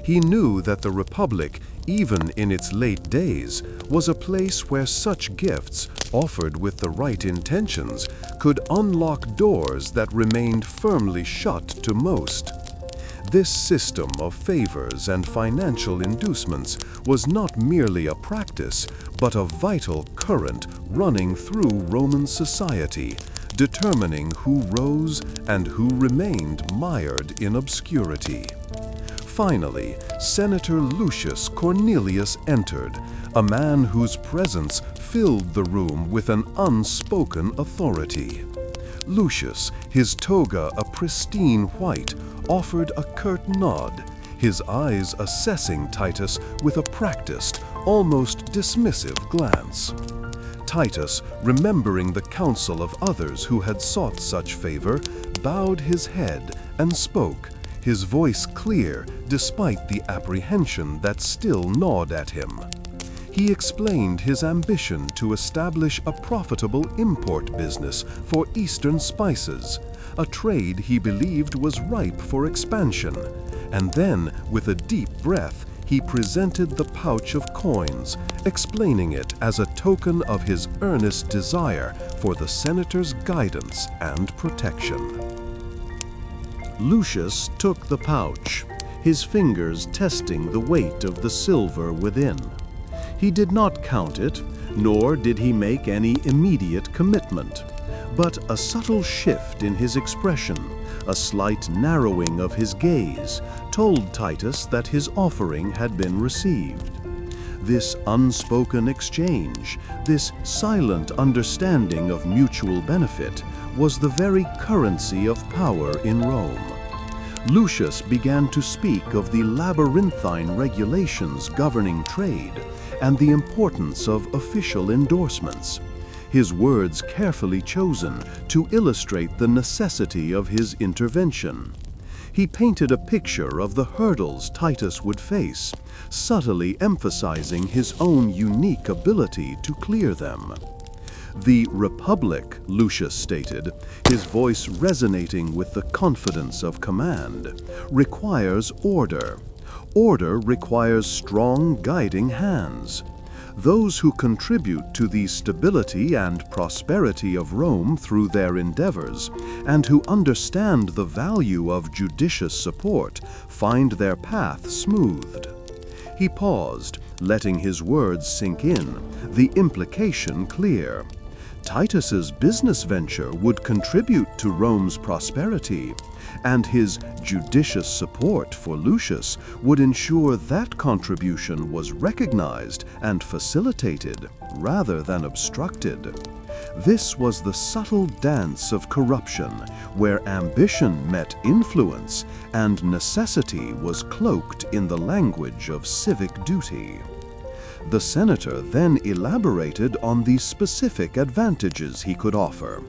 He knew that the Republic, even in its late days, was a place where such gifts, offered with the right intentions, could unlock doors that remained firmly shut to most. This system of favors and financial inducements was not merely a practice, but a vital current running through Roman society, determining who rose and who remained mired in obscurity. Finally, Senator Lucius Cornelius entered, a man whose presence filled the room with an unspoken authority. Lucius, his toga a pristine white, offered a curt nod, his eyes assessing Titus with a practiced, almost dismissive glance. Titus, remembering the counsel of others who had sought such favor, bowed his head and spoke, his voice clear despite the apprehension that still gnawed at him. He explained his ambition to establish a profitable import business for Eastern spices, a trade he believed was ripe for expansion. And then, with a deep breath, he presented the pouch of coins, explaining it as a token of his earnest desire for the senator's guidance and protection. Lucius took the pouch, his fingers testing the weight of the silver within. He did not count it, nor did he make any immediate commitment, but a subtle shift in his expression, a slight narrowing of his gaze, told Titus that his offering had been received. This unspoken exchange, this silent understanding of mutual benefit, was the very currency of power in Rome. Lucius began to speak of the labyrinthine regulations governing trade and the importance of official endorsements, his words carefully chosen to illustrate the necessity of his intervention. He painted a picture of the hurdles Titus would face, subtly emphasizing his own unique ability to clear them. "The Republic," Lucius stated, his voice resonating with the confidence of command, "requires order. Order requires strong guiding hands. Those who contribute to the stability and prosperity of Rome through their endeavors, and who understand the value of judicious support, find their path smoothed." He paused, letting his words sink in, the implication clear. Titus's business venture would contribute to Rome's prosperity, and his judicious support for Lucius would ensure that contribution was recognized and facilitated rather than obstructed. This was the subtle dance of corruption, where ambition met influence and necessity was cloaked in the language of civic duty. The senator then elaborated on the specific advantages he could offer,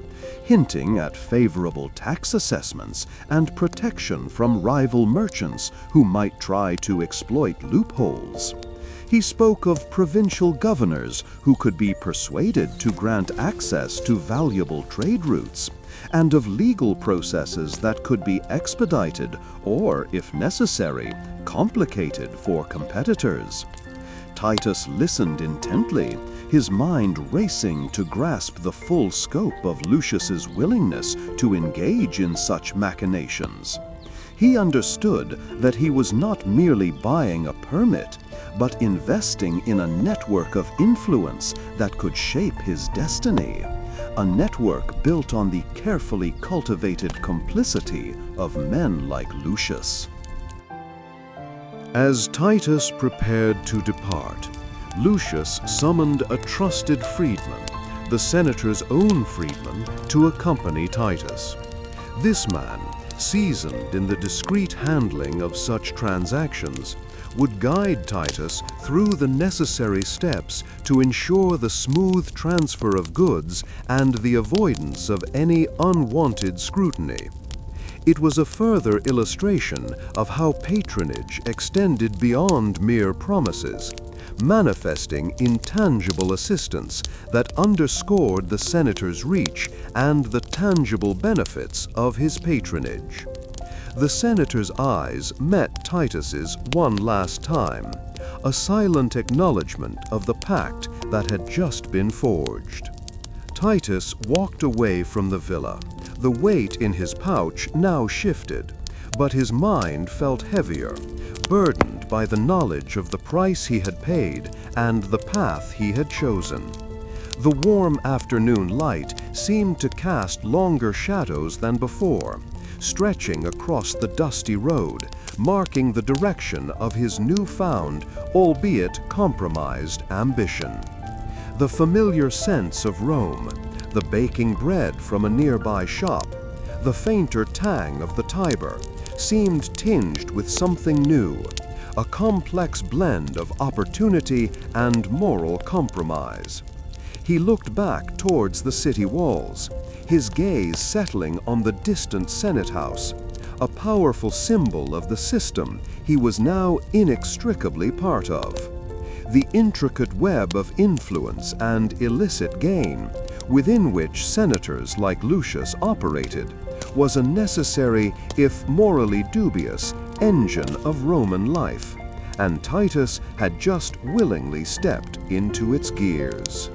hinting at favorable tax assessments and protection from rival merchants who might try to exploit loopholes. He spoke of provincial governors who could be persuaded to grant access to valuable trade routes, and of legal processes that could be expedited or, if necessary, complicated for competitors. Titus listened intently, his mind racing to grasp the full scope of Lucius's willingness to engage in such machinations. He understood that he was not merely buying a permit, but investing in a network of influence that could shape his destiny, a network built on the carefully cultivated complicity of men like Lucius. As Titus prepared to depart, Lucius summoned a trusted freedman, the senator's own freedman, to accompany Titus. This man, seasoned in the discreet handling of such transactions, would guide Titus through the necessary steps to ensure the smooth transfer of goods and the avoidance of any unwanted scrutiny. It was a further illustration of how patronage extended beyond mere promises, manifesting intangible assistance that underscored the senator's reach and the tangible benefits of his patronage. The senator's eyes met Titus's one last time, a silent acknowledgement of the pact that had just been forged. Titus walked away from the villa. The weight in his pouch now shifted, but his mind felt heavier, burdened by the knowledge of the price he had paid and the path he had chosen. The warm afternoon light seemed to cast longer shadows than before, stretching across the dusty road, marking the direction of his newfound, albeit compromised, ambition. The familiar scents of Rome, the baking bread from a nearby shop, the fainter tang of the Tiber, seemed tinged with something new, a complex blend of opportunity and moral compromise. He looked back towards the city walls, his gaze settling on the distant Senate House, a powerful symbol of the system he was now inextricably part of. the intricate web of influence and illicit gain, within which senators like Lucius operated, was a necessary, if morally dubious, engine of Roman life, and Titus had just willingly stepped into its gears.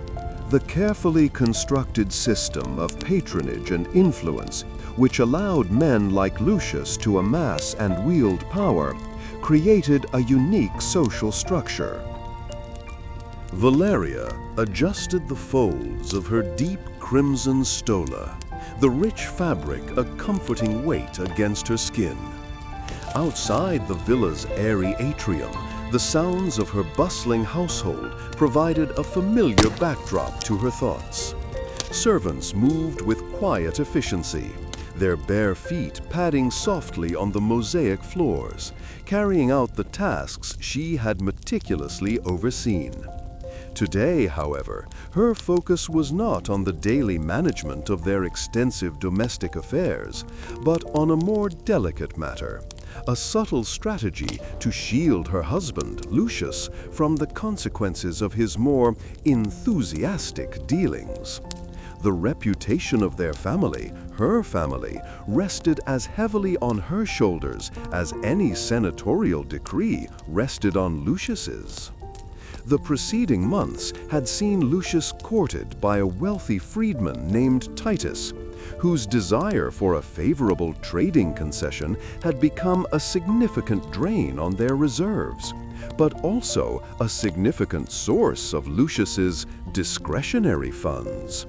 The carefully constructed system of patronage and influence, which allowed men like Lucius to amass and wield power, created a unique social structure. Valeria adjusted the folds of her deep crimson stola, the rich fabric a comforting weight against her skin. Outside the villa's airy atrium, the sounds of her bustling household provided a familiar backdrop to her thoughts. Servants moved with quiet efficiency, their bare feet padding softly on the mosaic floors, carrying out the tasks she had meticulously overseen. Today, however, her focus was not on the daily management of their extensive domestic affairs, but on a more delicate matter, a subtle strategy to shield her husband, Lucius, from the consequences of his more enthusiastic dealings. The reputation of their family, her family, rested as heavily on her shoulders as any senatorial decree rested on Lucius's. The preceding months had seen Lucius courted by a wealthy freedman named Titus, whose desire for a favorable trading concession had become a significant drain on their reserves, but also a significant source of Lucius's discretionary funds.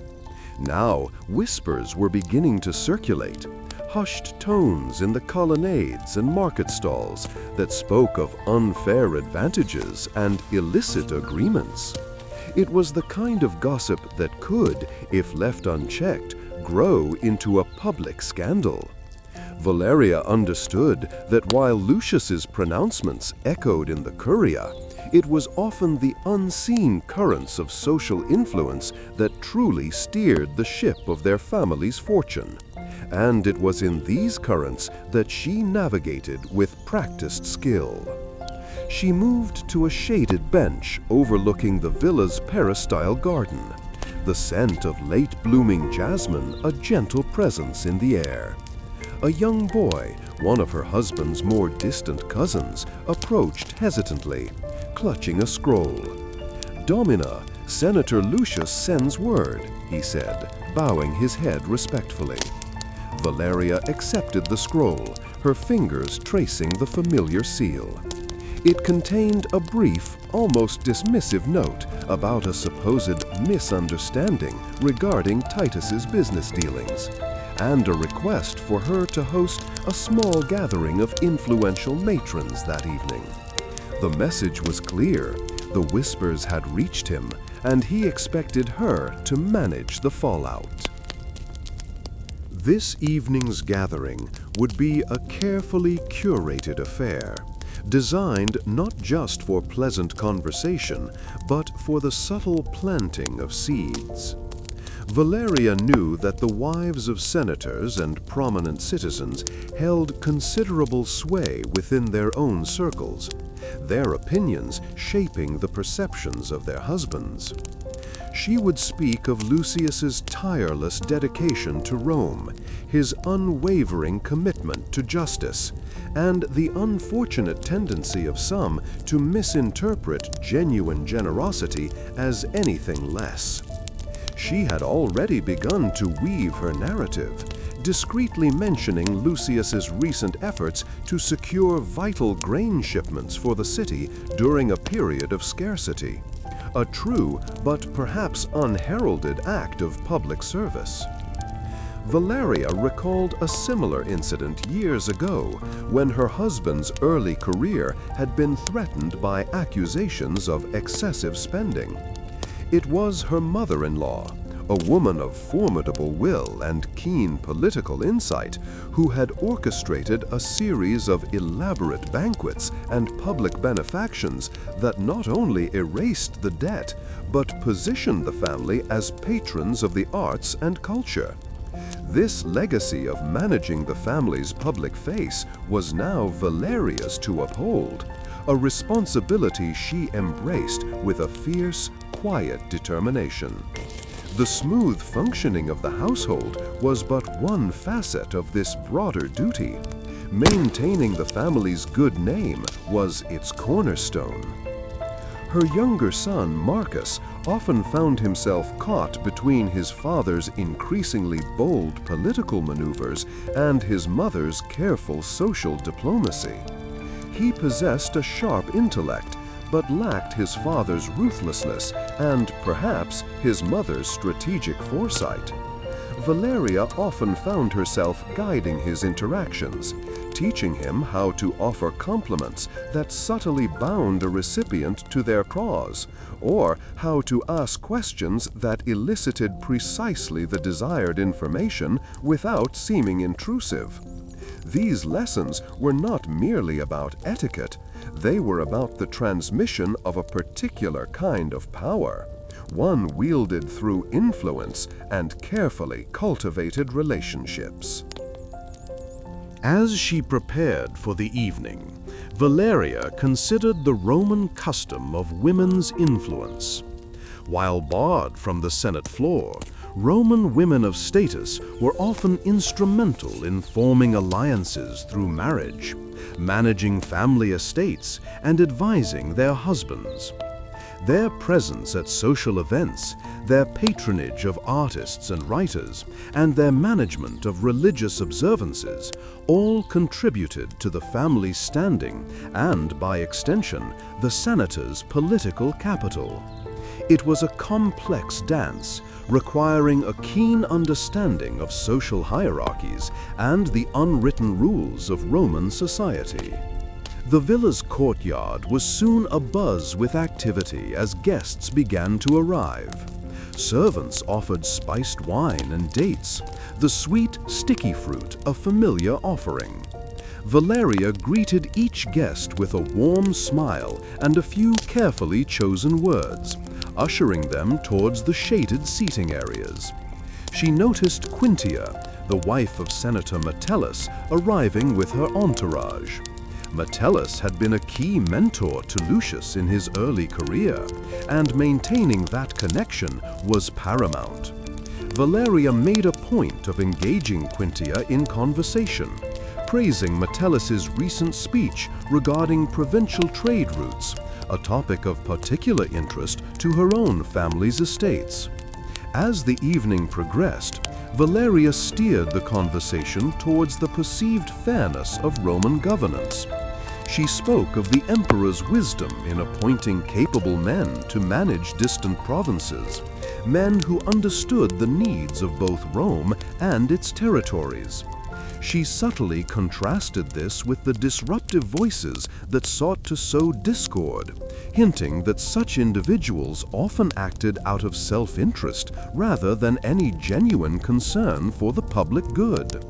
Now, whispers were beginning to circulate, hushed tones in the colonnades and market stalls that spoke of unfair advantages and illicit agreements. It was the kind of gossip that could, if left unchecked, grow into a public scandal. Valeria understood that while Lucius's pronouncements echoed in the curia, it was often the unseen currents of social influence that truly steered the ship of their family's fortune. And it was in these currents that she navigated with practiced skill. She moved to a shaded bench overlooking the villa's peristyle garden, the scent of late-blooming jasmine a gentle presence in the air. A young boy, one of her husband's more distant cousins, approached hesitantly, clutching a scroll. "Domina, Senator Lucius sends word," he said, bowing his head respectfully. Valeria accepted the scroll, her fingers tracing the familiar seal. It contained a brief, almost dismissive note about a supposed misunderstanding regarding Titus's business dealings, and a request for her to host a small gathering of influential matrons that evening. The message was clear. The whispers had reached him, and he expected her to manage the fallout. This evening's gathering would be a carefully curated affair, designed not just for pleasant conversation, but for the subtle planting of seeds. Valeria knew that the wives of senators and prominent citizens held considerable sway within their own circles, their opinions shaping the perceptions of their husbands. She would speak of Lucius's tireless dedication to Rome, his unwavering commitment to justice, and the unfortunate tendency of some to misinterpret genuine generosity as anything less. She had already begun to weave her narrative, discreetly mentioning Lucius's recent efforts to secure vital grain shipments for the city during a period of scarcity, a true but perhaps unheralded act of public service. Valeria recalled a similar incident years ago when her husband's early career had been threatened by accusations of excessive spending. It was her mother-in-law, a woman of formidable will and keen political insight, who had orchestrated a series of elaborate banquets and public benefactions that not only erased the debt, but positioned the family as patrons of the arts and culture. This legacy of managing the family's public face was now Valeria's to uphold, a responsibility she embraced with a fierce, quiet determination. The smooth functioning of the household was but one facet of this broader duty. Maintaining the family's good name was its cornerstone. Her younger son, Marcus, often found himself caught between his father's increasingly bold political maneuvers and his mother's careful social diplomacy. He possessed a sharp intellect, but lacked his father's ruthlessness and, perhaps, his mother's strategic foresight. Valeria often found herself guiding his interactions, teaching him how to offer compliments that subtly bound the recipient to their cause, or how to ask questions that elicited precisely the desired information without seeming intrusive. These lessons were not merely about etiquette, they were about the transmission of a particular kind of power, one wielded through influence and carefully cultivated relationships. As she prepared for the evening, Valeria considered the Roman custom of women's influence. While barred from the Senate floor, Roman women of status were often instrumental in forming alliances through marriage, managing family estates, and advising their husbands. Their presence at social events, their patronage of artists and writers, and their management of religious observances all contributed to the family's standing and, by extension, the senator's political capital. It was a complex dance, requiring a keen understanding of social hierarchies and the unwritten rules of Roman society. The villa's courtyard was soon abuzz with activity as guests began to arrive. Servants offered spiced wine and dates, the sweet, sticky fruit a familiar offering. Valeria greeted each guest with a warm smile and a few carefully chosen words, ushering them towards the shaded seating areas. She noticed Quintia, the wife of Senator Metellus, arriving with her entourage. Metellus had been a key mentor to Lucius in his early career, and maintaining that connection was paramount. Valeria made a point of engaging Quintia in conversation, praising Metellus's recent speech regarding provincial trade routes, a topic of particular interest to her own family's estates. As the evening progressed, Valeria steered the conversation towards the perceived fairness of Roman governance. She spoke of the emperor's wisdom in appointing capable men to manage distant provinces, men who understood the needs of both Rome and its territories. She subtly contrasted this with the disruptive voices that sought to sow discord, hinting that such individuals often acted out of self-interest rather than any genuine concern for the public good.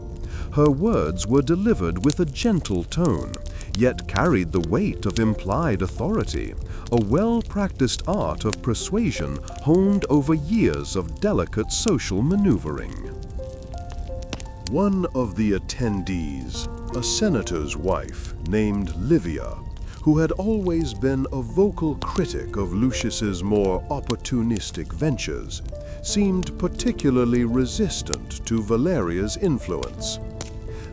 Her words were delivered with a gentle tone, yet carried the weight of implied authority, a well-practiced art of persuasion honed over years of delicate social maneuvering. One of the attendees, a senator's wife named Livia, who had always been a vocal critic of Lucius's more opportunistic ventures, seemed particularly resistant to Valeria's influence.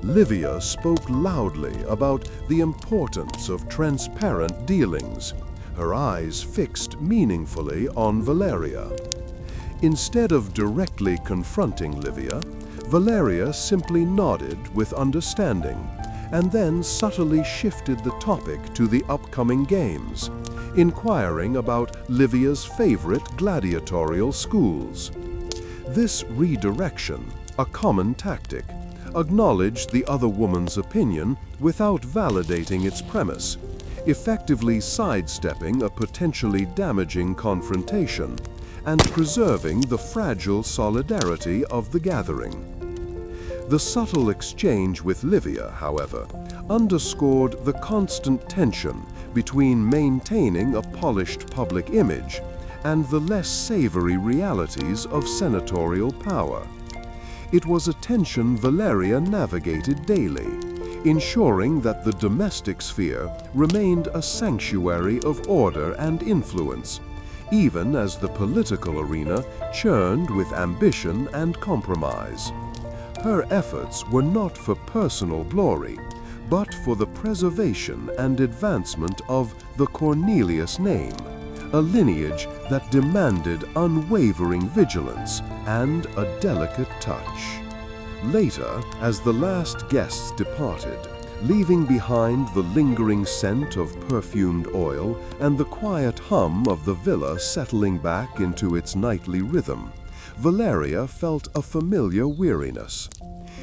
Livia spoke loudly about the importance of transparent dealings, her eyes fixed meaningfully on Valeria. Instead of directly confronting Livia, Valeria simply nodded with understanding, and then subtly shifted the topic to the upcoming games, inquiring about Livia's favorite gladiatorial schools. This redirection, a common tactic, acknowledged the other woman's opinion without validating its premise, effectively sidestepping a potentially damaging confrontation and preserving the fragile solidarity of the gathering. The subtle exchange with Livia, however, underscored the constant tension between maintaining a polished public image and the less savory realities of senatorial power. It was a tension Valeria navigated daily, ensuring that the domestic sphere remained a sanctuary of order and influence, even as the political arena churned with ambition and compromise. Her efforts were not for personal glory, but for the preservation and advancement of the Cornelius name, a lineage that demanded unwavering vigilance and a delicate touch. Later, as the last guests departed, leaving behind the lingering scent of perfumed oil and the quiet hum of the villa settling back into its nightly rhythm, Valeria felt a familiar weariness.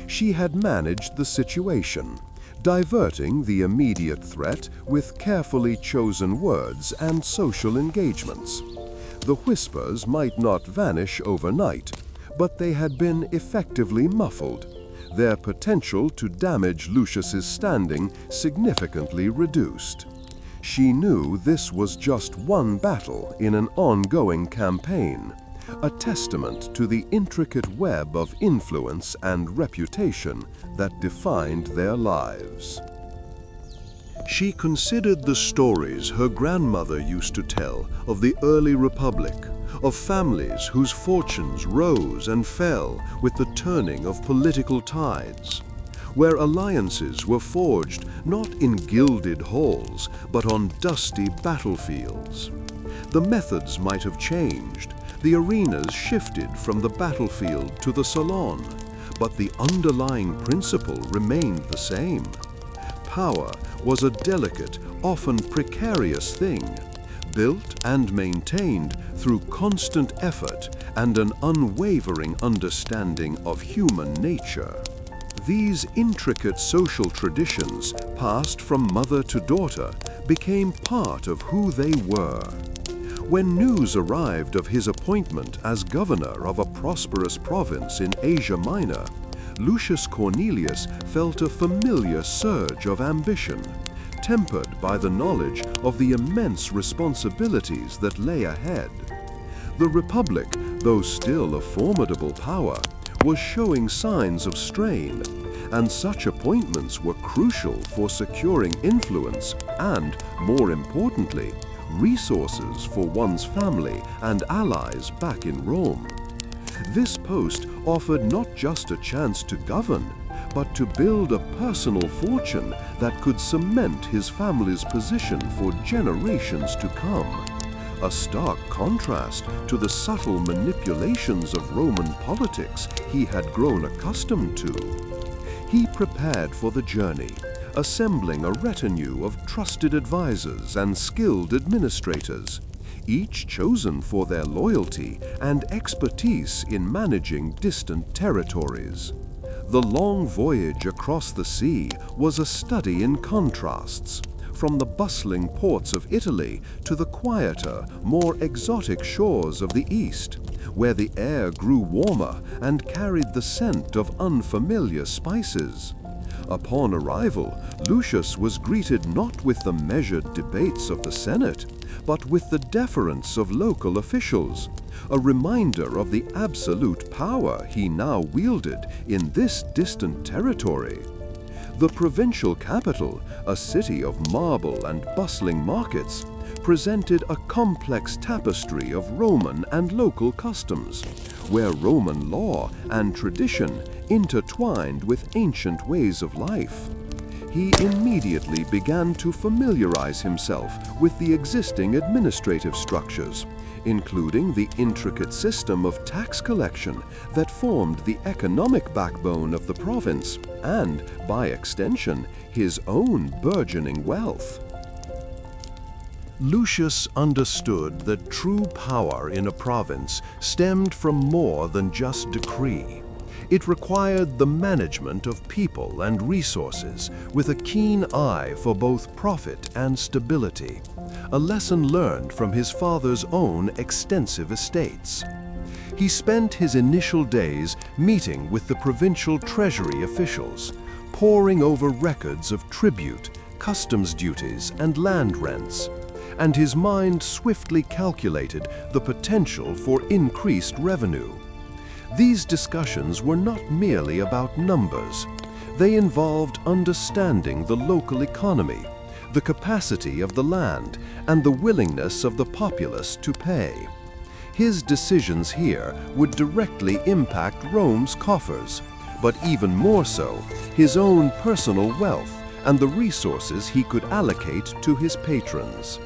She had managed the situation, diverting the immediate threat with carefully chosen words and social engagements. The whispers might not vanish overnight, but they had been effectively muffled, their potential to damage Lucius's standing significantly reduced. She knew this was just one battle in an ongoing campaign, a testament to the intricate web of influence and reputation that defined their lives. She considered the stories her grandmother used to tell of the early republic, of families whose fortunes rose and fell with the turning of political tides, where alliances were forged not in gilded halls but on dusty battlefields. The methods might have changed, the arenas shifted from the battlefield to the salon, but the underlying principle remained the same. Power was a delicate, often precarious thing, built and maintained through constant effort and an unwavering understanding of human nature. These intricate social traditions, passed from mother to daughter, became part of who they were. When news arrived of his appointment as governor of a prosperous province in Asia Minor, Lucius Cornelius felt a familiar surge of ambition, tempered by the knowledge of the immense responsibilities that lay ahead. The Republic, though still a formidable power, was showing signs of strain, and such appointments were crucial for securing influence and, more importantly, resources for one's family and allies back in Rome. This post offered not just a chance to govern, but to build a personal fortune that could cement his family's position for generations to come. A stark contrast to the subtle manipulations of Roman politics he had grown accustomed to. He prepared for the journey, assembling a retinue of trusted advisors and skilled administrators, each chosen for their loyalty and expertise in managing distant territories. The long voyage across the sea was a study in contrasts, from the bustling ports of Italy to the quieter, more exotic shores of the East, where the air grew warmer and carried the scent of unfamiliar spices. Upon arrival, Lucius was greeted not with the measured debates of the Senate, but with the deference of local officials, a reminder of the absolute power he now wielded in this distant territory. The provincial capital, a city of marble and bustling markets, presented a complex tapestry of Roman and local customs, where Roman law and tradition intertwined with ancient ways of life. He immediately began to familiarize himself with the existing administrative structures, including the intricate system of tax collection that formed the economic backbone of the province and, by extension, his own burgeoning wealth. Lucius understood that true power in a province stemmed from more than just decree. It required the management of people and resources with a keen eye for both profit and stability, a lesson learned from his father's own extensive estates. He spent his initial days meeting with the provincial treasury officials, poring over records of tribute, customs duties, and land rents, and his mind swiftly calculated the potential for increased revenue. These discussions were not merely about numbers. They involved understanding the local economy, the capacity of the land, and the willingness of the populace to pay. His decisions here would directly impact Rome's coffers, but even more so, his own personal wealth and the resources he could allocate to his patrons.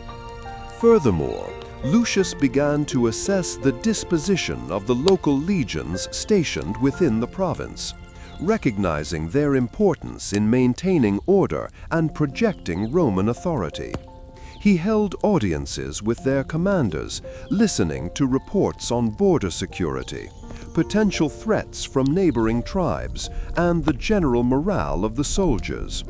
Furthermore, Lucius began to assess the disposition of the local legions stationed within the province, recognizing their importance in maintaining order and projecting Roman authority. He held audiences with their commanders, listening to reports on border security, potential threats from neighboring tribes, and the general morale of the soldiers.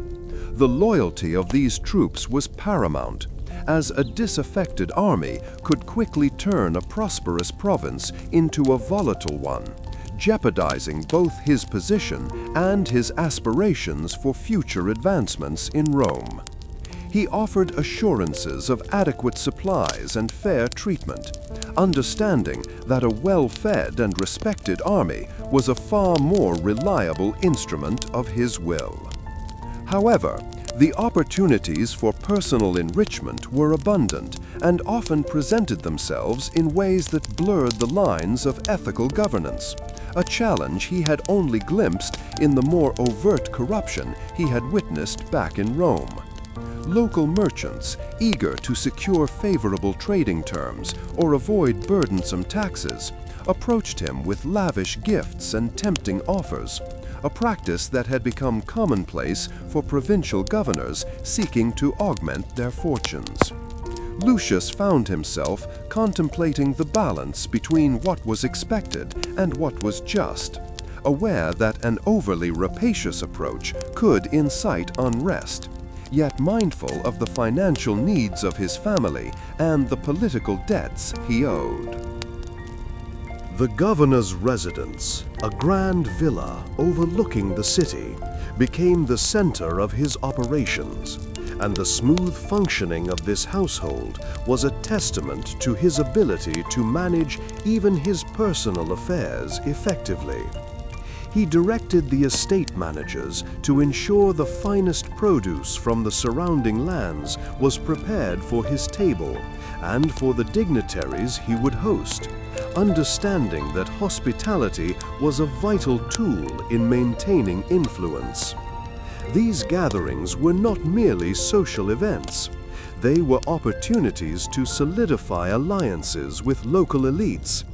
The loyalty of these troops was paramount, as a disaffected army could quickly turn a prosperous province into a volatile one, jeopardizing both his position and his aspirations for future advancements in Rome. He offered assurances of adequate supplies and fair treatment, understanding that a well-fed and respected army was a far more reliable instrument of his will. However, the opportunities for personal enrichment were abundant and often presented themselves in ways that blurred the lines of ethical governance, a challenge he had only glimpsed in the more overt corruption he had witnessed back in Rome. Local merchants, eager to secure favorable trading terms or avoid burdensome taxes, approached him with lavish gifts and tempting offers, a practice that had become commonplace for provincial governors seeking to augment their fortunes. Lucius found himself contemplating the balance between what was expected and what was just, aware that an overly rapacious approach could incite unrest, yet mindful of the financial needs of his family and the political debts he owed. The governor's residence, a grand villa overlooking the city, became the center of his operations, and the smooth functioning of this household was a testament to his ability to manage even his personal affairs effectively. He directed the estate managers to ensure the finest produce from the surrounding lands was prepared for his table and for the dignitaries he would host, understanding that hospitality was a vital tool in maintaining influence. These gatherings were not merely social events. They were opportunities to solidify alliances with local elites,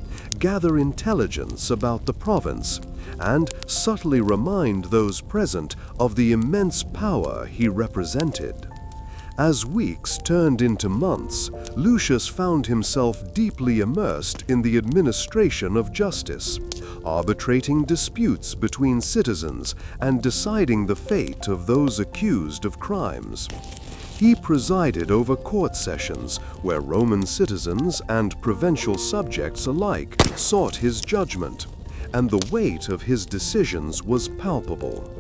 gather intelligence about the province, and subtly remind those present of the immense power he represented. As weeks turned into months, Lucius found himself deeply immersed in the administration of justice, arbitrating disputes between citizens and deciding the fate of those accused of crimes. He presided over court sessions where Roman citizens and provincial subjects alike sought his judgment, and the weight of his decisions was palpable.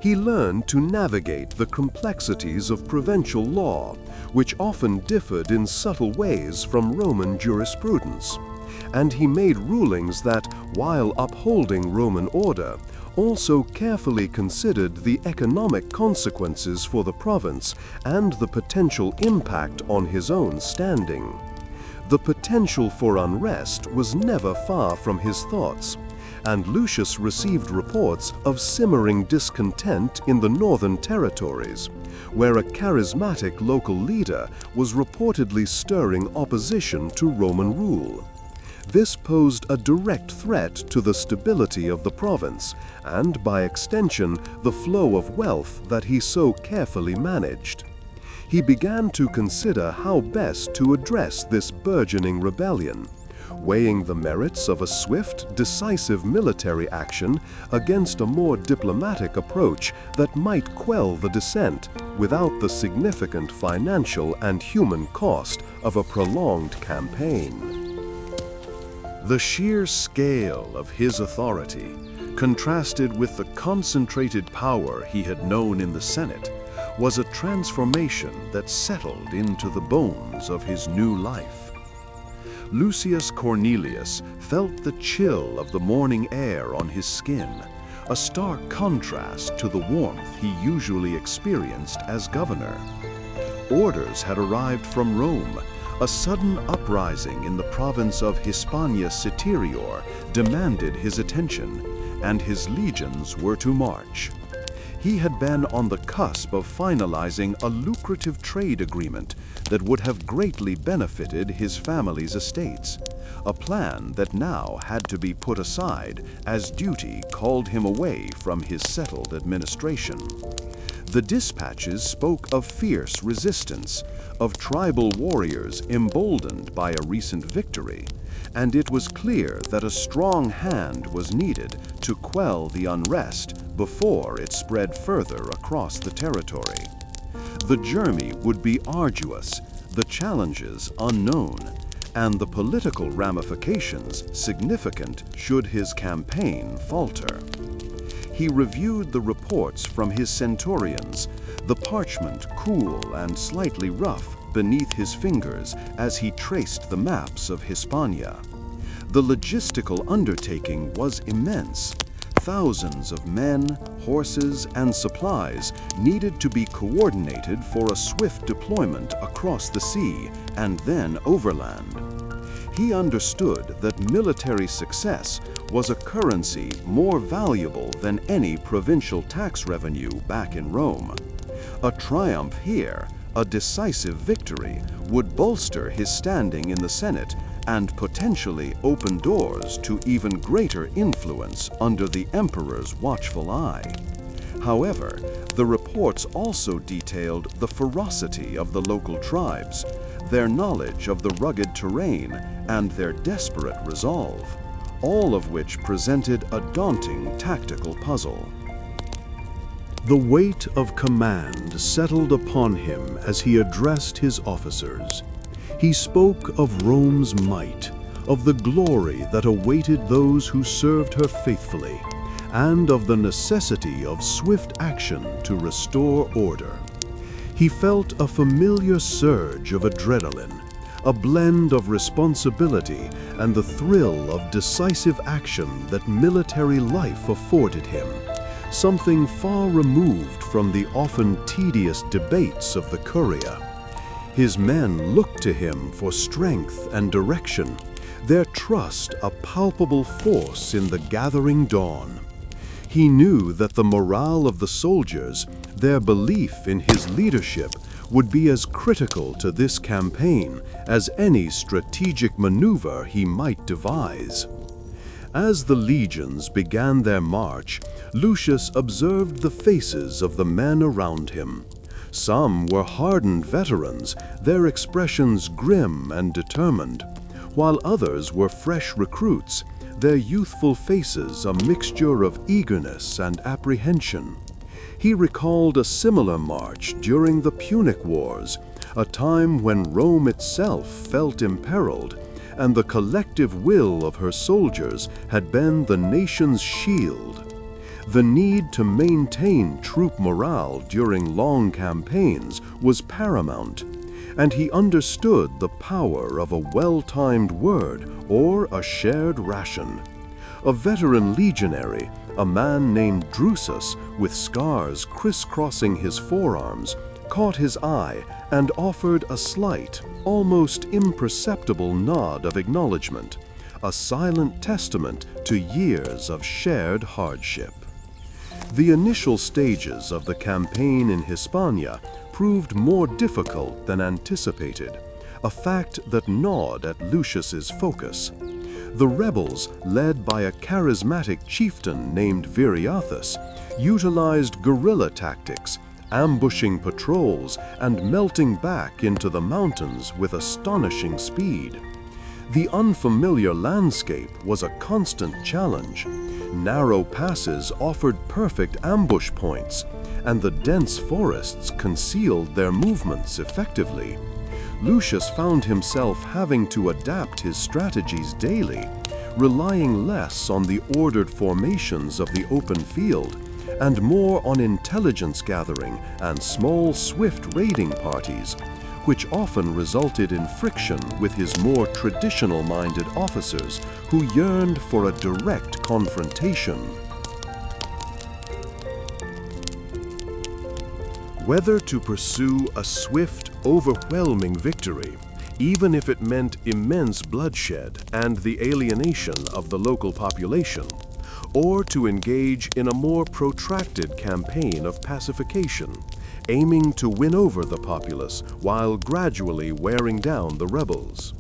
He learned to navigate the complexities of provincial law, which often differed in subtle ways from Roman jurisprudence, and he made rulings that, while upholding Roman order, also carefully considered the economic consequences for the province and the potential impact on his own standing. The potential for unrest was never far from his thoughts, and Lucius received reports of simmering discontent in the northern territories, where a charismatic local leader was reportedly stirring opposition to Roman rule. This posed a direct threat to the stability of the province and, by extension, the flow of wealth that he so carefully managed. He began to consider how best to address this burgeoning rebellion, weighing the merits of a swift, decisive military action against a more diplomatic approach that might quell the dissent without the significant financial and human cost of a prolonged campaign. The sheer scale of his authority, contrasted with the concentrated power he had known in the Senate, was a transformation that settled into the bones of his new life. Lucius Cornelius felt the chill of the morning air on his skin, a stark contrast to the warmth he usually experienced as governor. Orders had arrived from Rome. A sudden uprising in the province of Hispania Citerior demanded his attention, and his legions were to march. He had been on the cusp of finalizing a lucrative trade agreement that would have greatly benefited his family's estates, a plan that now had to be put aside as duty called him away from his settled administration. The dispatches spoke of fierce resistance, of tribal warriors emboldened by a recent victory, and it was clear that a strong hand was needed to quell the unrest before it spread further across the territory. The journey would be arduous, the challenges unknown, and the political ramifications significant should his campaign falter. He reviewed the reports from his centurions, the parchment cool and slightly rough beneath his fingers as he traced the maps of Hispania. The logistical undertaking was immense. Thousands of men, horses, and supplies needed to be coordinated for a swift deployment across the sea and then overland. He understood that military success was a currency more valuable than any provincial tax revenue back in Rome. A triumph here, a decisive victory, would bolster his standing in the Senate and potentially open doors to even greater influence under the emperor's watchful eye. However, the reports also detailed the ferocity of the local tribes, their knowledge of the rugged terrain, and their desperate resolve, all of which presented a daunting tactical puzzle. The weight of command settled upon him as he addressed his officers. He spoke of Rome's might, of the glory that awaited those who served her faithfully, and of the necessity of swift action to restore order. He felt a familiar surge of adrenaline, a blend of responsibility and the thrill of decisive action that military life afforded him, something far removed from the often tedious debates of the curia. His men looked to him for strength and direction, their trust a palpable force in the gathering dawn. He knew that the morale of the soldiers, their belief in his leadership, would be as critical to this campaign as any strategic maneuver he might devise. As the legions began their march, Lucius observed the faces of the men around him. Some were hardened veterans, their expressions grim and determined, while others were fresh recruits, their youthful faces a mixture of eagerness and apprehension. He recalled a similar march during the Punic Wars, a time when Rome itself felt imperiled, and the collective will of her soldiers had been the nation's shield. The need to maintain troop morale during long campaigns was paramount, and he understood the power of a well-timed word or a shared ration. A veteran legionary, a man named Drusus, with scars crisscrossing his forearms, caught his eye and offered a slight, almost imperceptible nod of acknowledgement, a silent testament to years of shared hardship. The initial stages of the campaign in Hispania proved more difficult than anticipated, a fact that gnawed at Lucius's focus. The rebels, led by a charismatic chieftain named Viriathus, utilized guerrilla tactics, ambushing patrols and melting back into the mountains with astonishing speed. The unfamiliar landscape was a constant challenge. Narrow passes offered perfect ambush points, and the dense forests concealed their movements effectively. Lucius found himself having to adapt his strategies daily, relying less on the ordered formations of the open field and more on intelligence gathering and small, swift raiding parties, which often resulted in friction with his more traditional-minded officers who yearned for a direct confrontation. Whether to pursue a swift, overwhelming victory, even if it meant immense bloodshed and the alienation of the local population, or to engage in a more protracted campaign of pacification, aiming to win over the populace while gradually wearing down the rebels.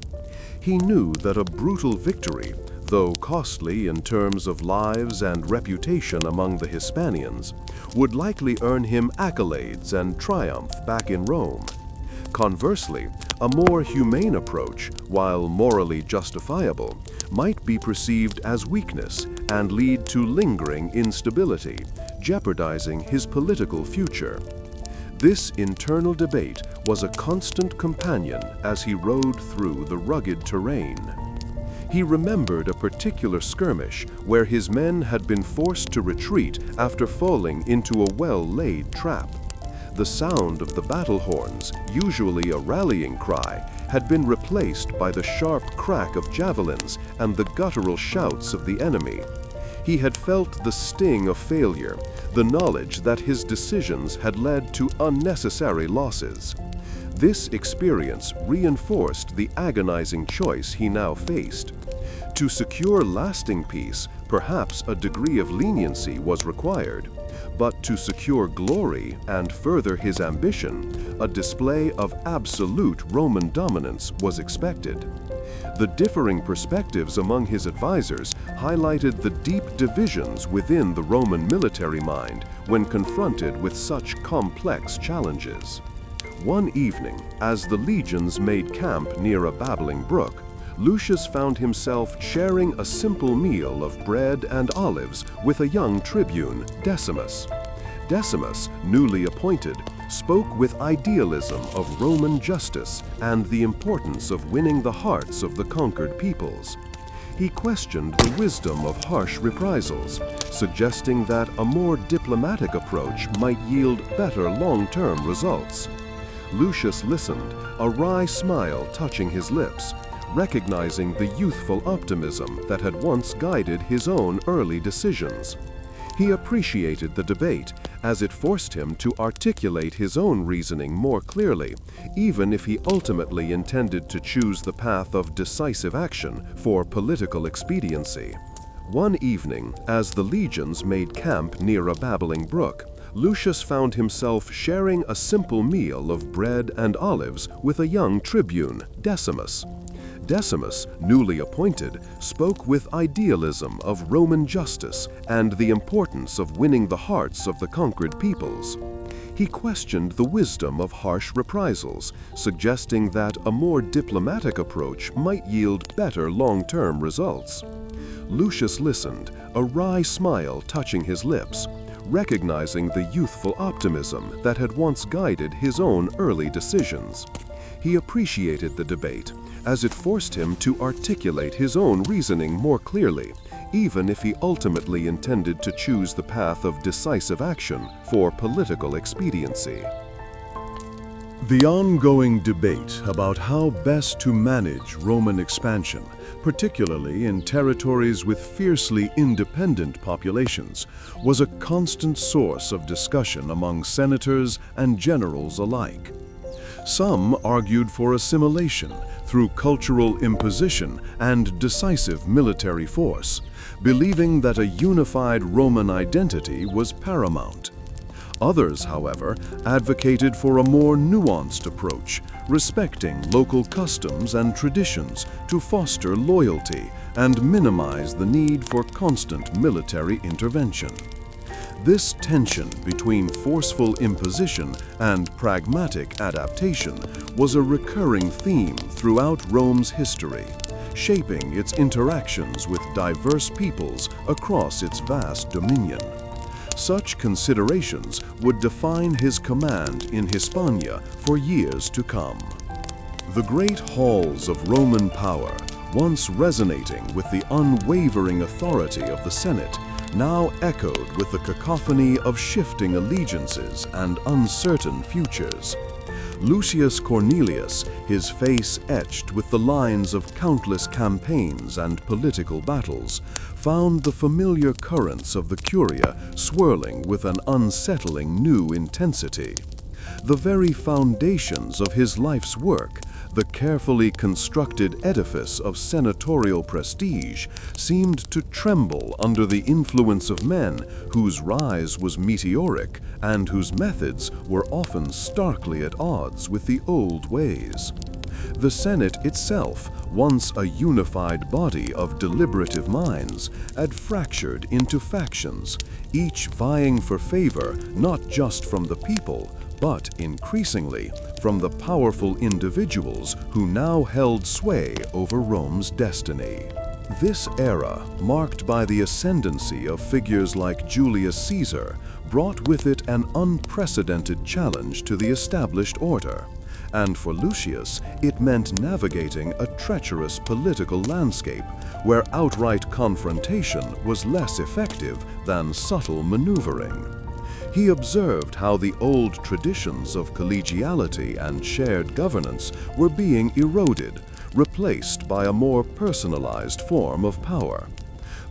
He knew that a brutal victory, though costly in terms of lives and reputation among the Hispanians, would likely earn him accolades and triumph back in Rome. Conversely, a more humane approach, while morally justifiable, might be perceived as weakness and lead to lingering instability, jeopardizing his political future. This internal debate was a constant companion as he rode through the rugged terrain. He remembered a particular skirmish where his men had been forced to retreat after falling into a well-laid trap. The sound of the battle horns, usually a rallying cry, had been replaced by the sharp crack of javelins and the guttural shouts of the enemy. He had felt the sting of failure, the knowledge that his decisions had led to unnecessary losses. This experience reinforced the agonizing choice he now faced. To secure lasting peace, perhaps a degree of leniency was required, but to secure glory and further his ambition, a display of absolute Roman dominance was expected. The differing perspectives among his advisors highlighted the deep divisions within the Roman military mind when confronted with such complex challenges. One evening, as the legions made camp near a babbling brook, Lucius found himself sharing a simple meal of bread and olives with a young tribune, Decimus. Decimus, newly appointed, spoke with idealism of Roman justice and the importance of winning the hearts of the conquered peoples. He questioned the wisdom of harsh reprisals, suggesting that a more diplomatic approach might yield better long-term results. Lucius listened, a wry smile touching his lips, recognizing the youthful optimism that had once guided his own early decisions. He appreciated the debate, as it forced him to articulate his own reasoning more clearly, even if he ultimately intended to choose the path of decisive action for political expediency. One evening, as the legions made camp near a babbling brook, Lucius found himself sharing a simple meal of bread and olives with a young tribune, Decimus. Decimus, newly appointed, spoke with idealism of Roman justice and the importance of winning the hearts of the conquered peoples. He questioned the wisdom of harsh reprisals, suggesting that a more diplomatic approach might yield better long-term results. Lucius listened, a wry smile touching his lips, recognizing the youthful optimism that had once guided his own early decisions. He appreciated the debate, as it forced him to articulate his own reasoning more clearly, even if he ultimately intended to choose the path of decisive action for political expediency. The ongoing debate about how best to manage Roman expansion, particularly in territories with fiercely independent populations, was a constant source of discussion among senators and generals alike. Some argued for assimilation through cultural imposition and decisive military force, believing that a unified Roman identity was paramount. Others, however, advocated for a more nuanced approach, respecting local customs and traditions to foster loyalty and minimize the need for constant military intervention. This tension between forceful imposition and pragmatic adaptation was a recurring theme throughout Rome's history, shaping its interactions with diverse peoples across its vast dominion. Such considerations would define his command in Hispania for years to come. The great halls of Roman power, once resonating with the unwavering authority of the Senate, now echoed with the cacophony of shifting allegiances and uncertain futures. Lucius Cornelius, his face etched with the lines of countless campaigns and political battles, found the familiar currents of the Curia swirling with an unsettling new intensity. The very foundations of his life's work, the carefully constructed edifice of senatorial prestige, seemed to tremble under the influence of men whose rise was meteoric and whose methods were often starkly at odds with the old ways. The Senate itself, once a unified body of deliberative minds, had fractured into factions, each vying for favor not just from the people, but increasingly from the powerful individuals who now held sway over Rome's destiny. This era, marked by the ascendancy of figures like Julius Caesar, brought with it an unprecedented challenge to the established order. And for Lucius, it meant navigating a treacherous political landscape where outright confrontation was less effective than subtle maneuvering. He observed how the old traditions of collegiality and shared governance were being eroded, replaced by a more personalized form of power.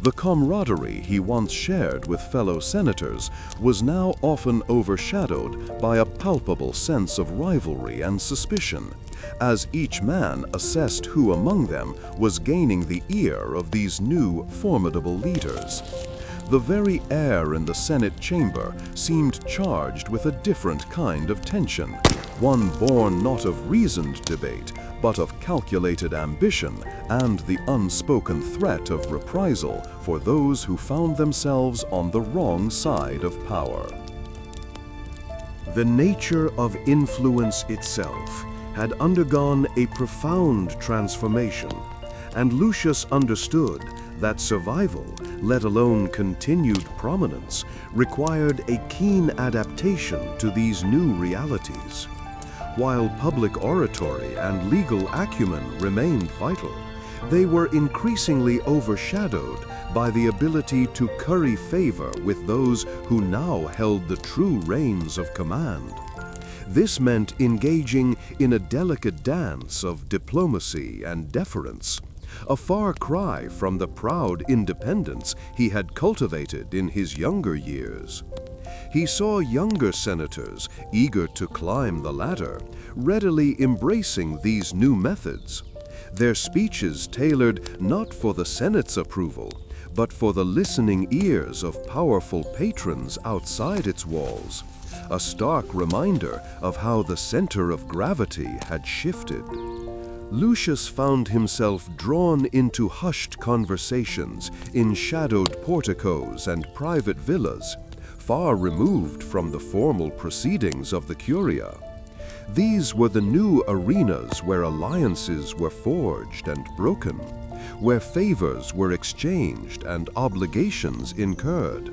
The camaraderie he once shared with fellow senators was now often overshadowed by a palpable sense of rivalry and suspicion, as each man assessed who among them was gaining the ear of these new, formidable leaders. The very air in the Senate chamber seemed charged with a different kind of tension, one born not of reasoned debate, but of calculated ambition and the unspoken threat of reprisal for those who found themselves on the wrong side of power. The nature of influence itself had undergone a profound transformation, and Lucius understood that survival, let alone continued prominence, required a keen adaptation to these new realities. While public oratory and legal acumen remained vital, they were increasingly overshadowed by the ability to curry favor with those who now held the true reins of command. This meant engaging in a delicate dance of diplomacy and deference, a far cry from the proud independence he had cultivated in his younger years. He saw younger senators, eager to climb the ladder, readily embracing these new methods, their speeches tailored not for the Senate's approval, but for the listening ears of powerful patrons outside its walls, a stark reminder of how the center of gravity had shifted. Lucius found himself drawn into hushed conversations in shadowed porticos and private villas, far removed from the formal proceedings of the Curia. These were the new arenas where alliances were forged and broken, where favors were exchanged and obligations incurred,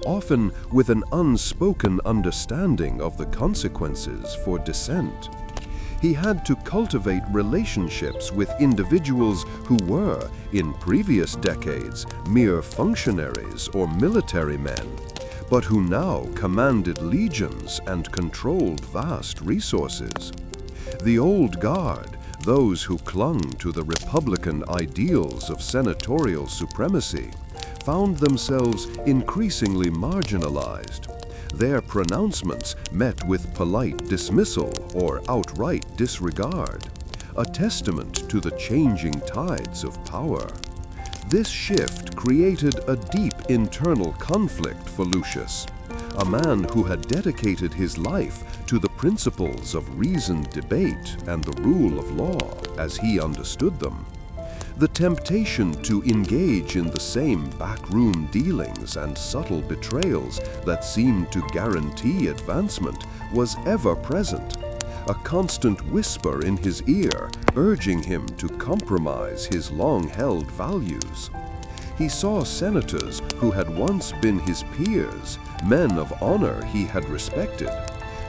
often with an unspoken understanding of the consequences for dissent. He had to cultivate relationships with individuals who were, in previous decades, mere functionaries or military men, but who now commanded legions and controlled vast resources. The old guard, those who clung to the republican ideals of senatorial supremacy, found themselves increasingly marginalized, their pronouncements met with polite dismissal or outright disregard, a testament to the changing tides of power. This shift created a deep internal conflict for Lucius, a man who had dedicated his life to the principles of reasoned debate and the rule of law as he understood them. The temptation to engage in the same backroom dealings and subtle betrayals that seemed to guarantee advancement was ever present, a constant whisper in his ear urging him to compromise his long-held values. He saw senators who had once been his peers, men of honor he had respected,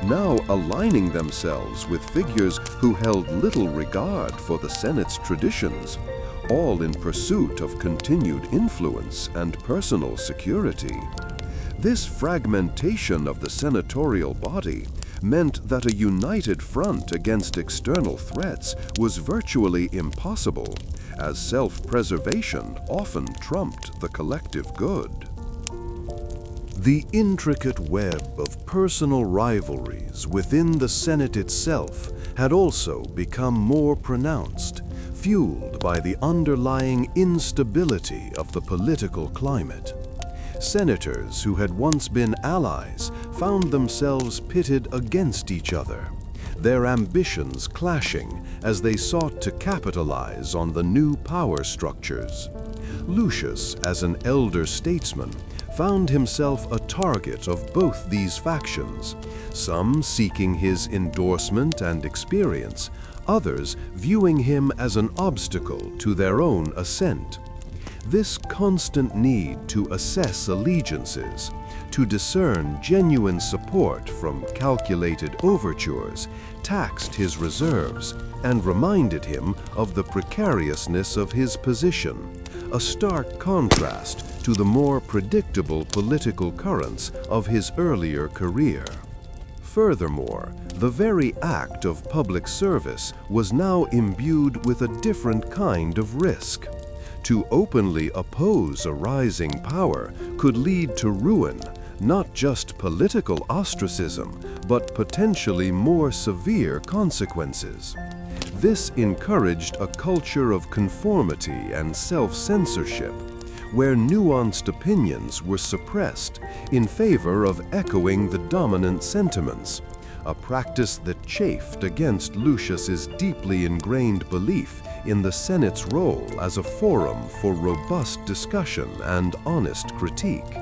now aligning themselves with figures who held little regard for the Senate's traditions, all in pursuit of continued influence and personal security. This fragmentation of the senatorial body meant that a united front against external threats was virtually impossible, as self-preservation often trumped the collective good. The intricate web of personal rivalries within the Senate itself had also become more pronounced, fueled by the underlying instability of the political climate. Senators who had once been allies found themselves pitted against each other, their ambitions clashing as they sought to capitalize on the new power structures. Lucius, as an elder statesman, found himself a target of both these factions, some seeking his endorsement and experience, others viewing him as an obstacle to their own ascent. This constant need to assess allegiances, to discern genuine support from calculated overtures, taxed his reserves and reminded him of the precariousness of his position, a stark contrast to the more predictable political currents of his earlier career. Furthermore, the very act of public service was now imbued with a different kind of risk. To openly oppose a rising power could lead to ruin, not just political ostracism, but potentially more severe consequences. This encouraged a culture of conformity and self-censorship, where nuanced opinions were suppressed in favor of echoing the dominant sentiments, a practice that chafed against Lucius's deeply ingrained belief in the Senate's role as a forum for robust discussion and honest critique.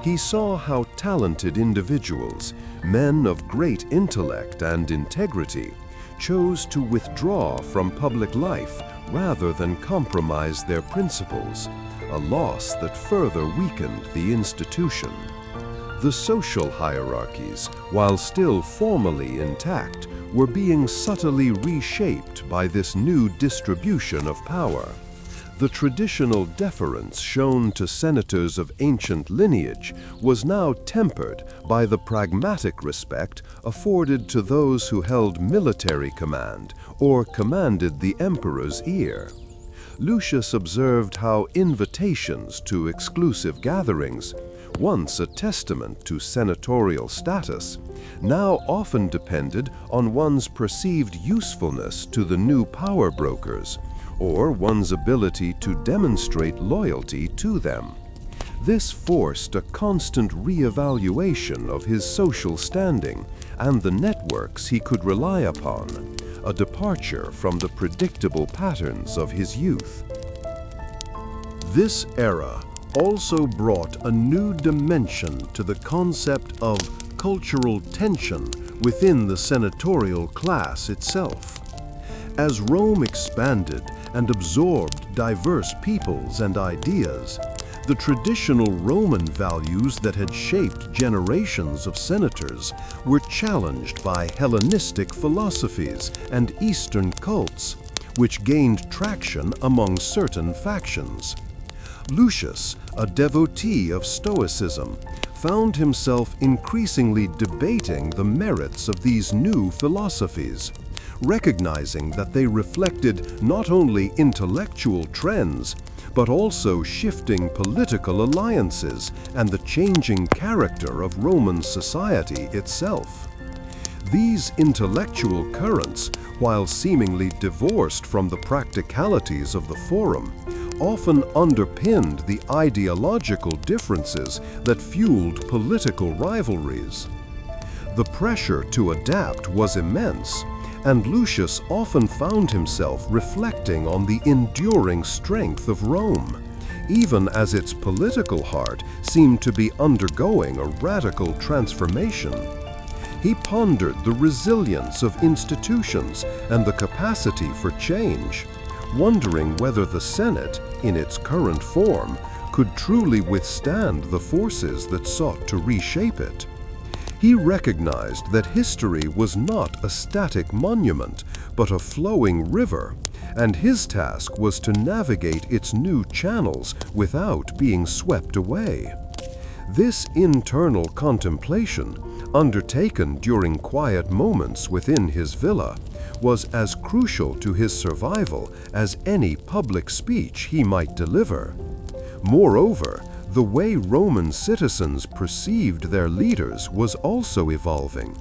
He saw how talented individuals, men of great intellect and integrity, chose to withdraw from public life rather than compromise their principles, a loss that further weakened the institution. The social hierarchies, while still formally intact, were being subtly reshaped by this new distribution of power. The traditional deference shown to senators of ancient lineage was now tempered by the pragmatic respect afforded to those who held military command or commanded the emperor's ear. Lucius observed how invitations to exclusive gatherings, once a testament to senatorial status, now often depended on one's perceived usefulness to the new power brokers, or one's ability to demonstrate loyalty to them. This forced a constant re-evaluation of his social standing and the networks he could rely upon, a departure from the predictable patterns of his youth. This era also brought a new dimension to the concept of cultural tension within the senatorial class itself. As Rome expanded and absorbed diverse peoples and ideas, the traditional Roman values that had shaped generations of senators were challenged by Hellenistic philosophies and Eastern cults, which gained traction among certain factions. Lucius, a devotee of Stoicism, found himself increasingly debating the merits of these new philosophies, recognizing that they reflected not only intellectual trends, but also shifting political alliances and the changing character of Roman society itself. These intellectual currents, while seemingly divorced from the practicalities of the forum, often underpinned the ideological differences that fueled political rivalries. The pressure to adapt was immense, and Lucius often found himself reflecting on the enduring strength of Rome, even as its political heart seemed to be undergoing a radical transformation. He pondered the resilience of institutions and the capacity for change, wondering whether the Senate, in its current form, could truly withstand the forces that sought to reshape it. He recognized that history was not a static monument, but a flowing river, and his task was to navigate its new channels without being swept away. This internal contemplation, undertaken during quiet moments within his villa, was as crucial to his survival as any public speech he might deliver. Moreover, The way Roman citizens perceived their leaders was also evolving.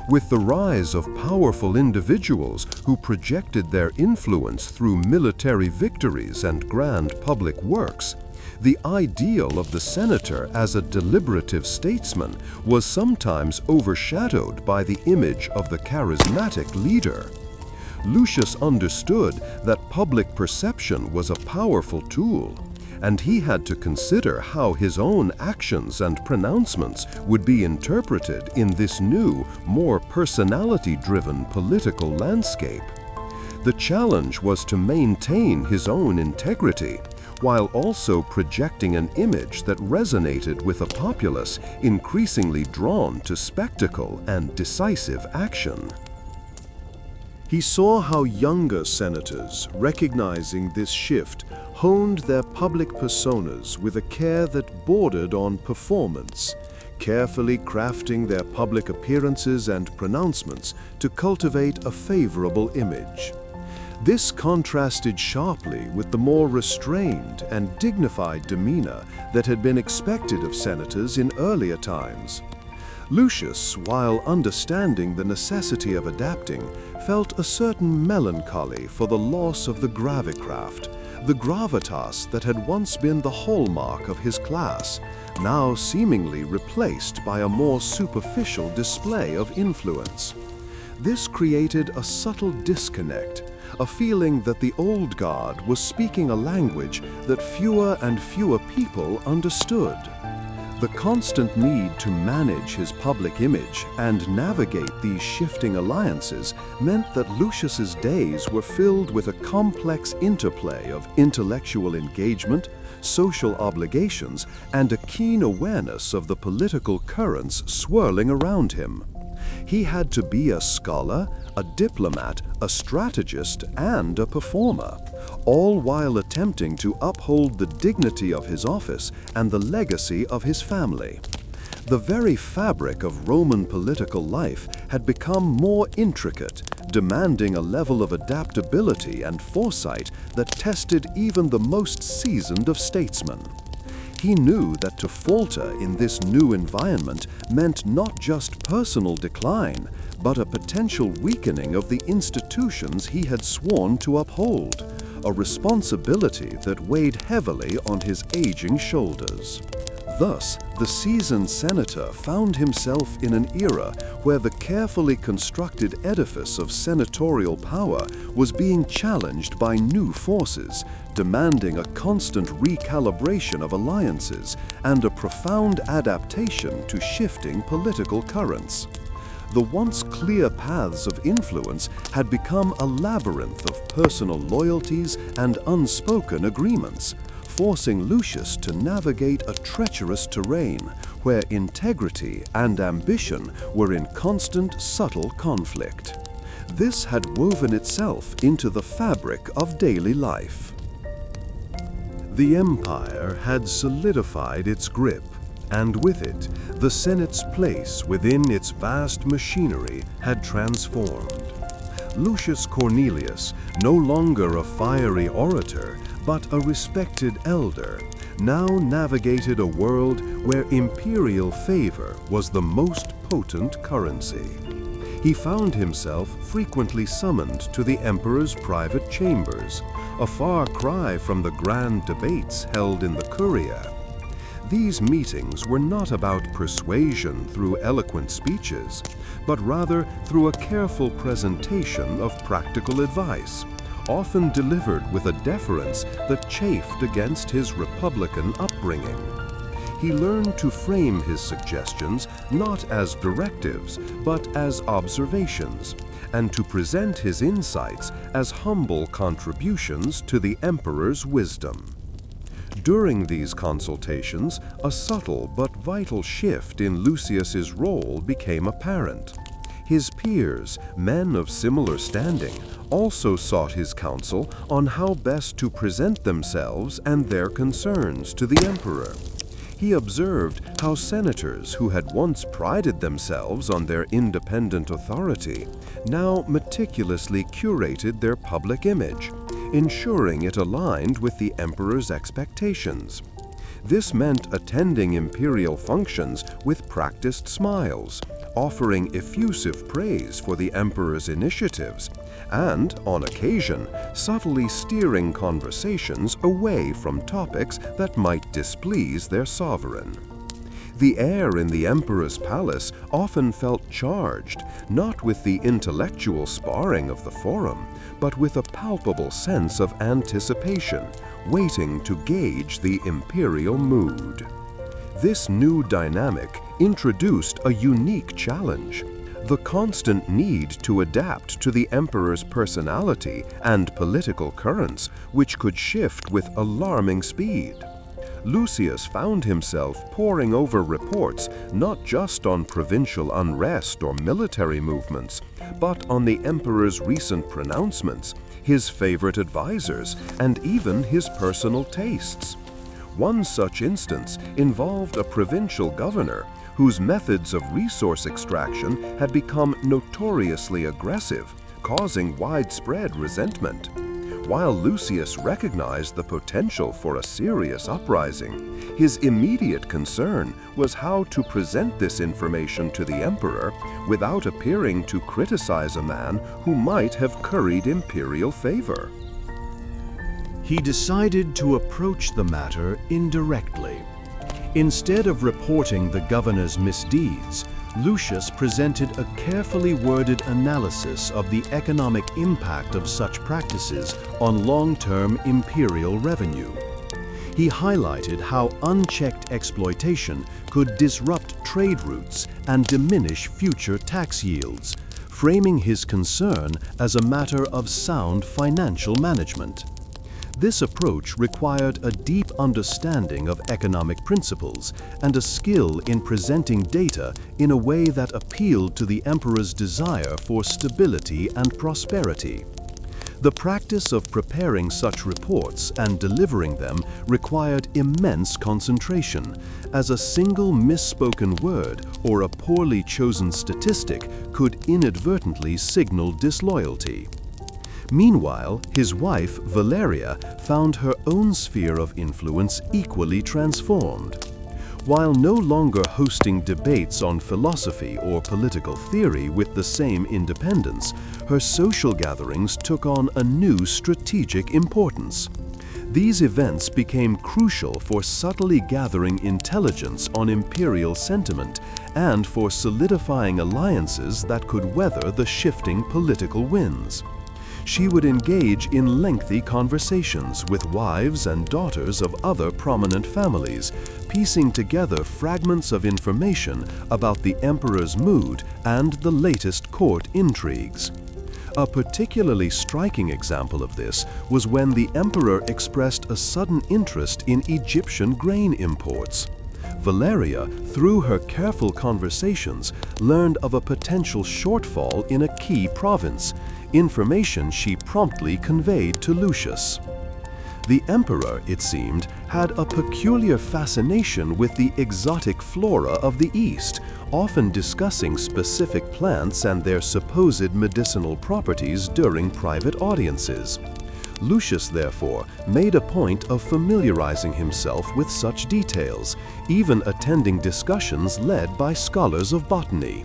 With the rise of powerful individuals who projected their influence through military victories and grand public works, the ideal of the senator as a deliberative statesman was sometimes overshadowed by the image of the charismatic leader. Lucius understood that public perception was a powerful tool, and he had to consider how his own actions and pronouncements would be interpreted in this new, more personality-driven political landscape. The challenge was to maintain his own integrity, while also projecting an image that resonated with a populace increasingly drawn to spectacle and decisive action. He saw how younger senators, recognizing this shift, honed their public personas with a care that bordered on performance, carefully crafting their public appearances and pronouncements to cultivate a favorable image. This contrasted sharply with the more restrained and dignified demeanor that had been expected of senators in earlier times. Lucius, while understanding the necessity of adapting, felt a certain melancholy for the loss of the gravicraft, the gravitas that had once been the hallmark of his class, now seemingly replaced by a more superficial display of influence. This created a subtle disconnect, a feeling that the old guard was speaking a language that fewer and fewer people understood. The constant need to manage his public image and navigate these shifting alliances meant that Lucius's days were filled with a complex interplay of intellectual engagement, social obligations, and a keen awareness of the political currents swirling around him. He had to be a scholar, a diplomat, a strategist, and a performer, all while attempting to uphold the dignity of his office and the legacy of his family. The very fabric of Roman political life had become more intricate, demanding a level of adaptability and foresight that tested even the most seasoned of statesmen. He knew that to falter in this new environment meant not just personal decline, but a potential weakening of the institutions he had sworn to uphold, a responsibility that weighed heavily on his aging shoulders. Thus, the seasoned senator found himself in an era where the carefully constructed edifice of senatorial power was being challenged by new forces, demanding a constant recalibration of alliances and a profound adaptation to shifting political currents. The once clear paths of influence had become a labyrinth of personal loyalties and unspoken agreements, forcing Lucius to navigate a treacherous terrain where integrity and ambition were in constant, subtle conflict. This had woven itself into the fabric of daily life. The empire had solidified its grip, and with it, the Senate's place within its vast machinery had transformed. Lucius Cornelius, no longer a fiery orator, but a respected elder, now navigated a world where imperial favor was the most potent currency. He found himself frequently summoned to the emperor's private chambers, a far cry from the grand debates held in the curia. These meetings were not about persuasion through eloquent speeches, but rather through a careful presentation of practical advice, often delivered with a deference that chafed against his republican upbringing. He learned to frame his suggestions not as directives, but as observations, and to present his insights as humble contributions to the emperor's wisdom. During these consultations, a subtle but vital shift in Lucius's role became apparent. His peers, men of similar standing, also sought his counsel on how best to present themselves and their concerns to the emperor. He observed how senators who had once prided themselves on their independent authority now meticulously curated their public image, ensuring it aligned with the emperor's expectations. This meant attending imperial functions with practiced smiles, offering effusive praise for the emperor's initiatives, and, on occasion, subtly steering conversations away from topics that might displease their sovereign. The air in the emperor's palace often felt charged, not with the intellectual sparring of the forum, but with a palpable sense of anticipation, waiting to gauge the imperial mood. This new dynamic introduced a unique challenge: the constant need to adapt to the emperor's personality and political currents, which could shift with alarming speed. Lucius found himself poring over reports not just on provincial unrest or military movements, but on the emperor's recent pronouncements, his favorite advisors, and even his personal tastes. One such instance involved a provincial governor whose methods of resource extraction had become notoriously aggressive, causing widespread resentment. While Lucius recognized the potential for a serious uprising, his immediate concern was how to present this information to the emperor without appearing to criticize a man who might have curried imperial favor. He decided to approach the matter indirectly. Instead of reporting the governor's misdeeds, Lucius presented a carefully worded analysis of the economic impact of such practices on long-term imperial revenue. He highlighted how unchecked exploitation could disrupt trade routes and diminish future tax yields, framing his concern as a matter of sound financial management. This approach required a deep understanding of economic principles and a skill in presenting data in a way that appealed to the emperor's desire for stability and prosperity. The practice of preparing such reports and delivering them required immense concentration, as a single misspoken word or a poorly chosen statistic could inadvertently signal disloyalty. Meanwhile, his wife, Valeria, found her own sphere of influence equally transformed. While no longer hosting debates on philosophy or political theory with the same independence, her social gatherings took on a new strategic importance. These events became crucial for subtly gathering intelligence on imperial sentiment and for solidifying alliances that could weather the shifting political winds. She would engage in lengthy conversations with wives and daughters of other prominent families, piecing together fragments of information about the emperor's mood and the latest court intrigues. A particularly striking example of this was when the emperor expressed a sudden interest in Egyptian grain imports. Valeria, through her careful conversations, learned of a potential shortfall in a key province, information she promptly conveyed to Lucius. The emperor, it seemed, had a peculiar fascination with the exotic flora of the East, often discussing specific plants and their supposed medicinal properties during private audiences. Lucius, therefore, made a point of familiarizing himself with such details, even attending discussions led by scholars of botany.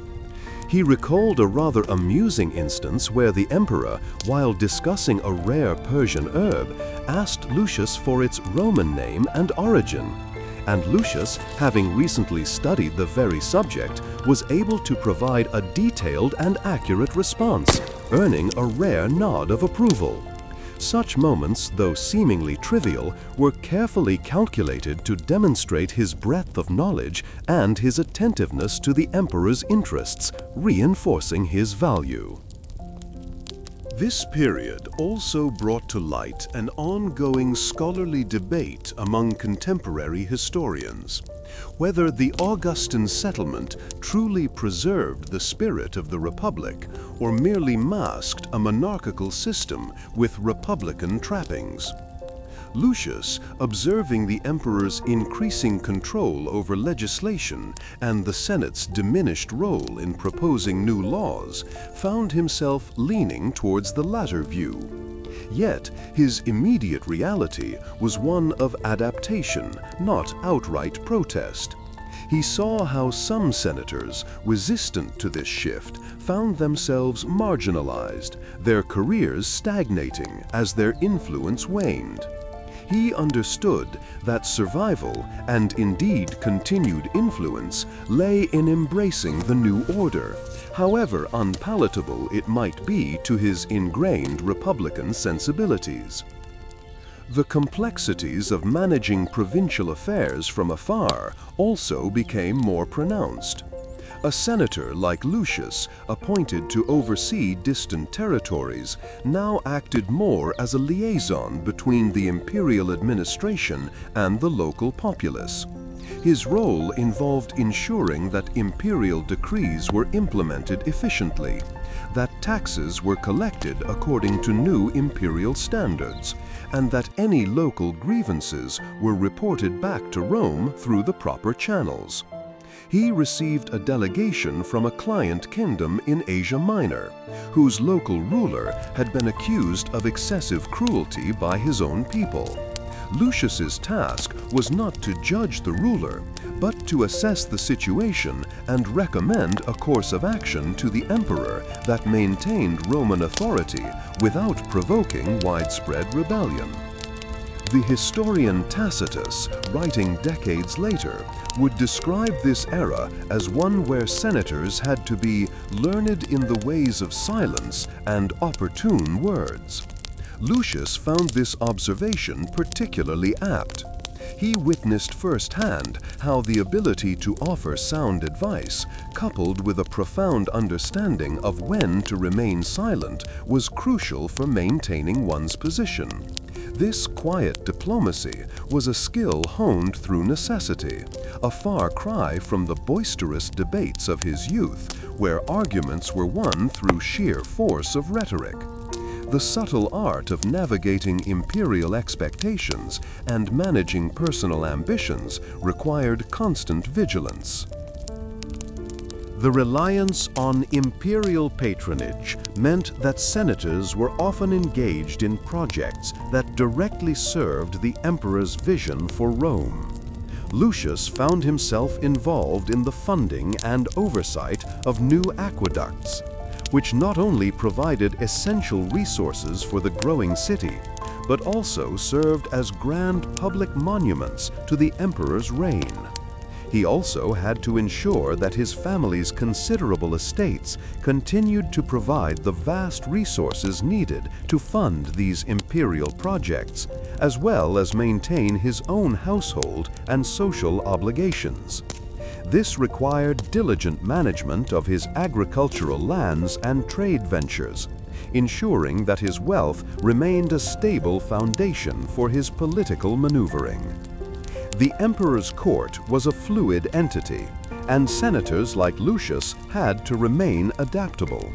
He recalled a rather amusing instance where the emperor, while discussing a rare Persian herb, asked Lucius for its Roman name and origin. And Lucius, having recently studied the very subject, was able to provide a detailed and accurate response, earning a rare nod of approval. Such moments, though seemingly trivial, were carefully calculated to demonstrate his breadth of knowledge and his attentiveness to the emperor's interests, reinforcing his value. This period also brought to light an ongoing scholarly debate among contemporary historians, whether the Augustan settlement truly preserved the spirit of the Republic or merely masked a monarchical system with republican trappings. Lucius, observing the emperor's increasing control over legislation and the Senate's diminished role in proposing new laws, found himself leaning towards the latter view. Yet, his immediate reality was one of adaptation, not outright protest. He saw how some senators, resistant to this shift, found themselves marginalized, their careers stagnating as their influence waned. He understood that survival, and indeed continued influence, lay in embracing the new order, however unpalatable it might be to his ingrained Republican sensibilities. The complexities of managing provincial affairs from afar also became more pronounced. A senator like Lucius, appointed to oversee distant territories, now acted more as a liaison between the imperial administration and the local populace. His role involved ensuring that imperial decrees were implemented efficiently, that taxes were collected according to new imperial standards, and that any local grievances were reported back to Rome through the proper channels. He received a delegation from a client kingdom in Asia Minor, whose local ruler had been accused of excessive cruelty by his own people. Lucius's task was not to judge the ruler, but to assess the situation and recommend a course of action to the emperor that maintained Roman authority without provoking widespread rebellion. The historian Tacitus, writing decades later, would describe this era as one where senators had to be learned in the ways of silence and opportune words. Lucius found this observation particularly apt. He witnessed firsthand how the ability to offer sound advice, coupled with a profound understanding of when to remain silent, was crucial for maintaining one's position. This quiet diplomacy was a skill honed through necessity, a far cry from the boisterous debates of his youth, where arguments were won through sheer force of rhetoric. The subtle art of navigating imperial expectations and managing personal ambitions required constant vigilance. The reliance on imperial patronage meant that senators were often engaged in projects that directly served the emperor's vision for Rome. Lucius found himself involved in the funding and oversight of new aqueducts, which not only provided essential resources for the growing city, but also served as grand public monuments to the emperor's reign. He also had to ensure that his family's considerable estates continued to provide the vast resources needed to fund these imperial projects, as well as maintain his own household and social obligations. This required diligent management of his agricultural lands and trade ventures, ensuring that his wealth remained a stable foundation for his political maneuvering. The emperor's court was a fluid entity, and senators like Lucius had to remain adaptable.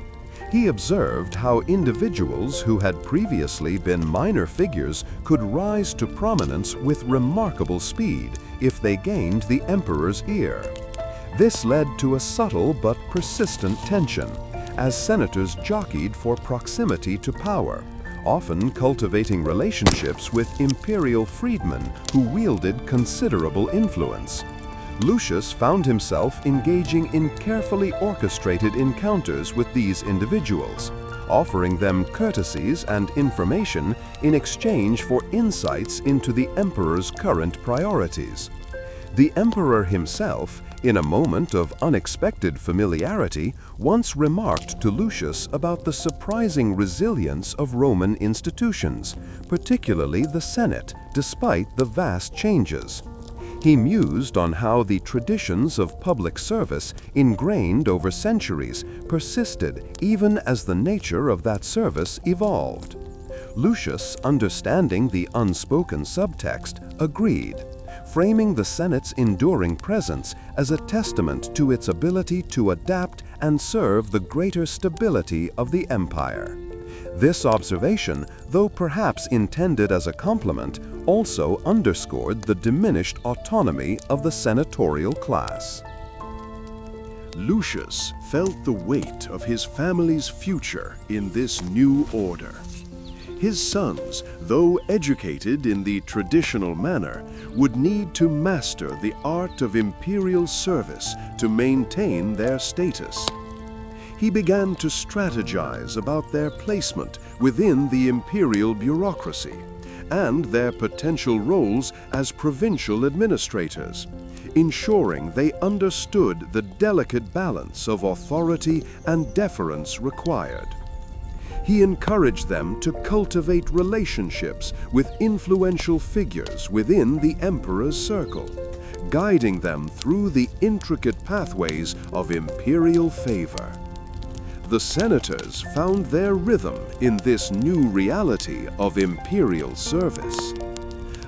He observed how individuals who had previously been minor figures could rise to prominence with remarkable speed if they gained the emperor's ear. This led to a subtle but persistent tension, as senators jockeyed for proximity to power, often cultivating relationships with imperial freedmen who wielded considerable influence. Lucius found himself engaging in carefully orchestrated encounters with these individuals, offering them courtesies and information in exchange for insights into the emperor's current priorities. The emperor himself, in a moment of unexpected familiarity, once remarked to Lucius about the surprising resilience of Roman institutions, particularly the Senate, despite the vast changes. He mused on how the traditions of public service, ingrained over centuries, persisted even as the nature of that service evolved. Lucius, understanding the unspoken subtext, agreed, framing the Senate's enduring presence as a testament to its ability to adapt and serve the greater stability of the empire. This observation, though perhaps intended as a compliment, also underscored the diminished autonomy of the senatorial class. Lucius felt the weight of his family's future in this new order. His sons, though educated in the traditional manner, would need to master the art of imperial service to maintain their status. He began to strategize about their placement within the imperial bureaucracy and their potential roles as provincial administrators, ensuring they understood the delicate balance of authority and deference required. He encouraged them to cultivate relationships with influential figures within the emperor's circle, guiding them through the intricate pathways of imperial favor. The senators found their rhythm in this new reality of imperial service.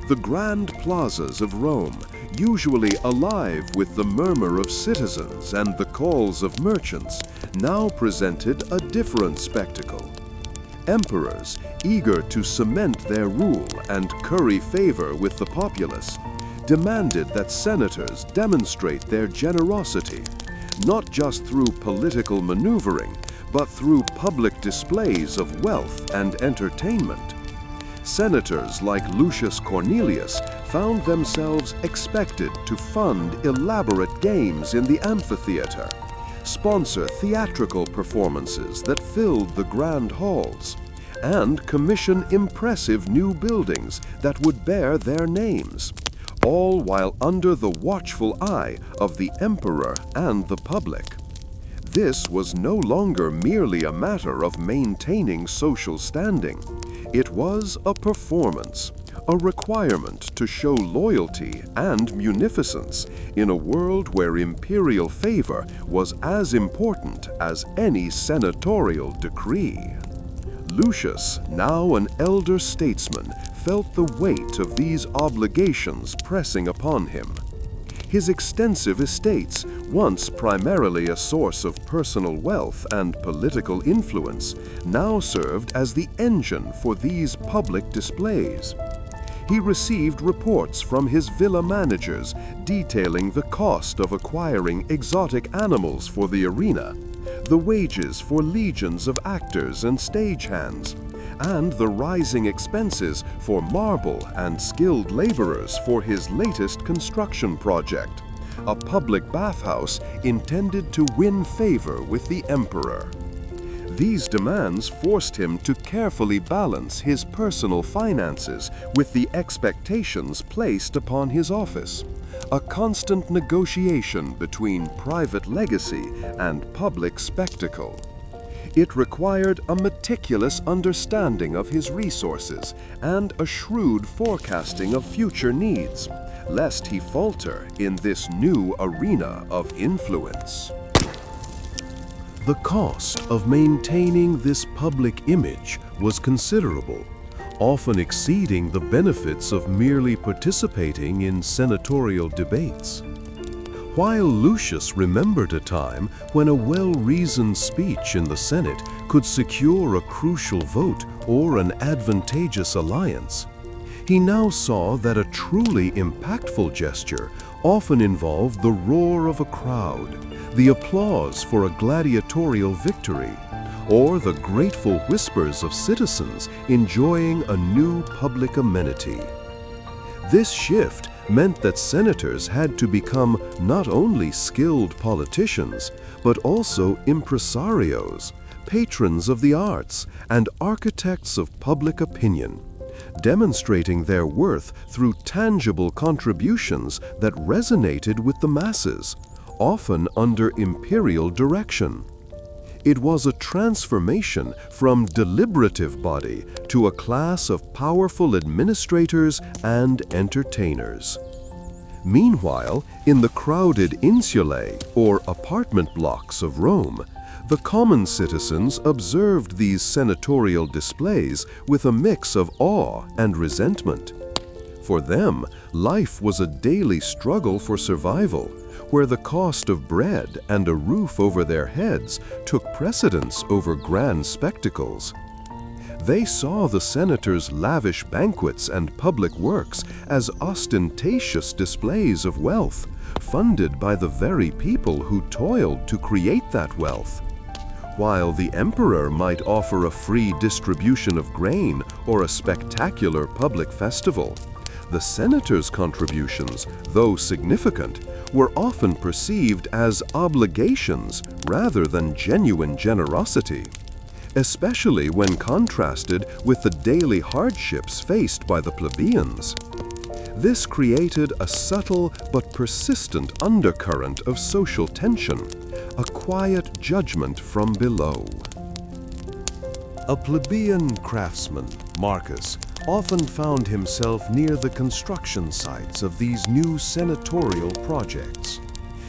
The grand plazas of Rome, usually alive with the murmur of citizens and the calls of merchants, now presented a different spectacle. Emperors, eager to cement their rule and curry favor with the populace, demanded that senators demonstrate their generosity, not just through political maneuvering, but through public displays of wealth and entertainment. Senators like Lucius Cornelius found themselves expected to fund elaborate games in the amphitheater, sponsor theatrical performances that filled the grand halls, and commission impressive new buildings that would bear their names, all while under the watchful eye of the emperor and the public. This was no longer merely a matter of maintaining social standing. It was a performance, a requirement to show loyalty and munificence in a world where imperial favor was as important as any senatorial decree. Lucius, now an elder statesman, felt the weight of these obligations pressing upon him. His extensive estates, once primarily a source of personal wealth and political influence, now served as the engine for these public displays. He received reports from his villa managers detailing the cost of acquiring exotic animals for the arena, the wages for legions of actors and stagehands, and the rising expenses for marble and skilled laborers for his latest construction project, a public bathhouse intended to win favor with the emperor. These demands forced him to carefully balance his personal finances with the expectations placed upon his office, a constant negotiation between private legacy and public spectacle. It required a meticulous understanding of his resources and a shrewd forecasting of future needs, lest he falter in this new arena of influence. The cost of maintaining this public image was considerable, often exceeding the benefits of merely participating in senatorial debates. While Lucius remembered a time when a well-reasoned speech in the Senate could secure a crucial vote or an advantageous alliance, he now saw that a truly impactful gesture often involved the roar of a crowd, the applause for a gladiatorial victory, or the grateful whispers of citizens enjoying a new public amenity. This shift meant that senators had to become not only skilled politicians, but also impresarios, patrons of the arts, and architects of public opinion, demonstrating their worth through tangible contributions that resonated with the masses, often under imperial direction. It was a transformation from deliberative body to a class of powerful administrators and entertainers. Meanwhile, in the crowded insulae, or apartment blocks of Rome, the common citizens observed these senatorial displays with a mix of awe and resentment. For them, life was a daily struggle for survival, where the cost of bread and a roof over their heads took precedence over grand spectacles. They saw the senators' lavish banquets and public works as ostentatious displays of wealth, funded by the very people who toiled to create that wealth. While the emperor might offer a free distribution of grain or a spectacular public festival, the senators' contributions, though significant, were often perceived as obligations rather than genuine generosity, especially when contrasted with the daily hardships faced by the plebeians. This created a subtle but persistent undercurrent of social tension, a quiet judgment from below. A plebeian craftsman, Marcus, often found himself near the construction sites of these new senatorial projects.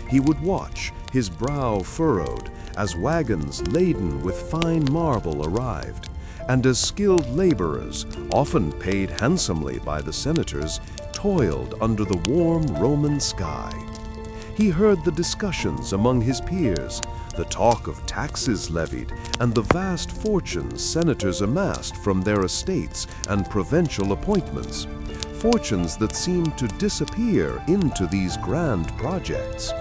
He would watch, his brow furrowed, as wagons laden with fine marble arrived, and as skilled laborers, often paid handsomely by the senators, toiled under the warm Roman sky. He heard the discussions among his peers, the talk of taxes levied, and the vast fortunes senators amassed from their estates and provincial appointments, fortunes that seemed to disappear into these grand projects.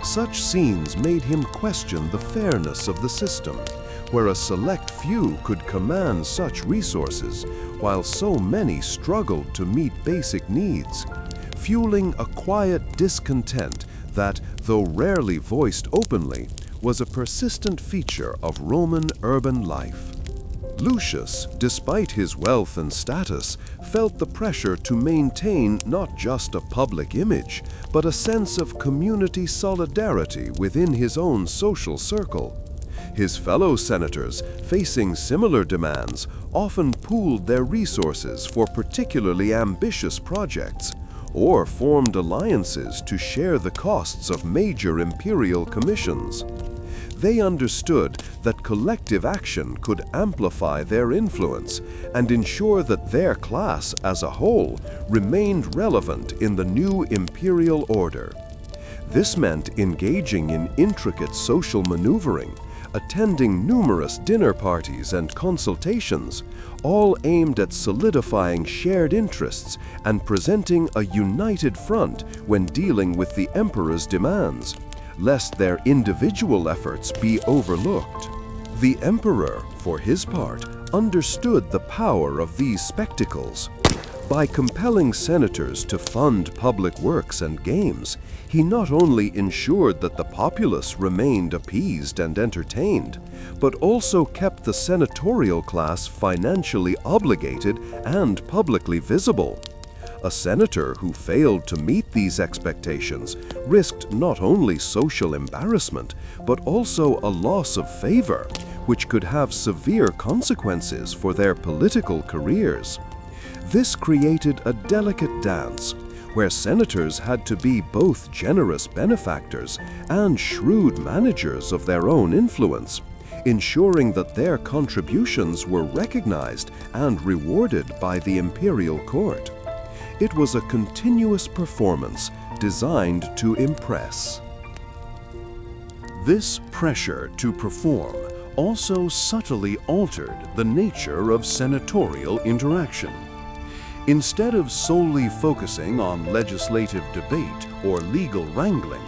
Such scenes made him question the fairness of the system, where a select few could command such resources, while so many struggled to meet basic needs, fueling a quiet discontent that, though rarely voiced openly, was a persistent feature of Roman urban life. Lucius, despite his wealth and status, felt the pressure to maintain not just a public image, but a sense of community solidarity within his own social circle. His fellow senators, facing similar demands, often pooled their resources for particularly ambitious projects, or formed alliances to share the costs of major imperial commissions. They understood that collective action could amplify their influence and ensure that their class as a whole remained relevant in the new imperial order. This meant engaging in intricate social maneuvering, attending numerous dinner parties and consultations, all aimed at solidifying shared interests and presenting a united front when dealing with the emperor's demands, lest their individual efforts be overlooked. The emperor, for his part, understood the power of these spectacles. By compelling senators to fund public works and games, he not only ensured that the populace remained appeased and entertained, but also kept the senatorial class financially obligated and publicly visible. A senator who failed to meet these expectations risked not only social embarrassment, but also a loss of favor, which could have severe consequences for their political careers. This created a delicate dance, where senators had to be both generous benefactors and shrewd managers of their own influence, ensuring that their contributions were recognized and rewarded by the imperial court. It was a continuous performance designed to impress. This pressure to perform also subtly altered the nature of senatorial interaction. Instead of solely focusing on legislative debate or legal wrangling,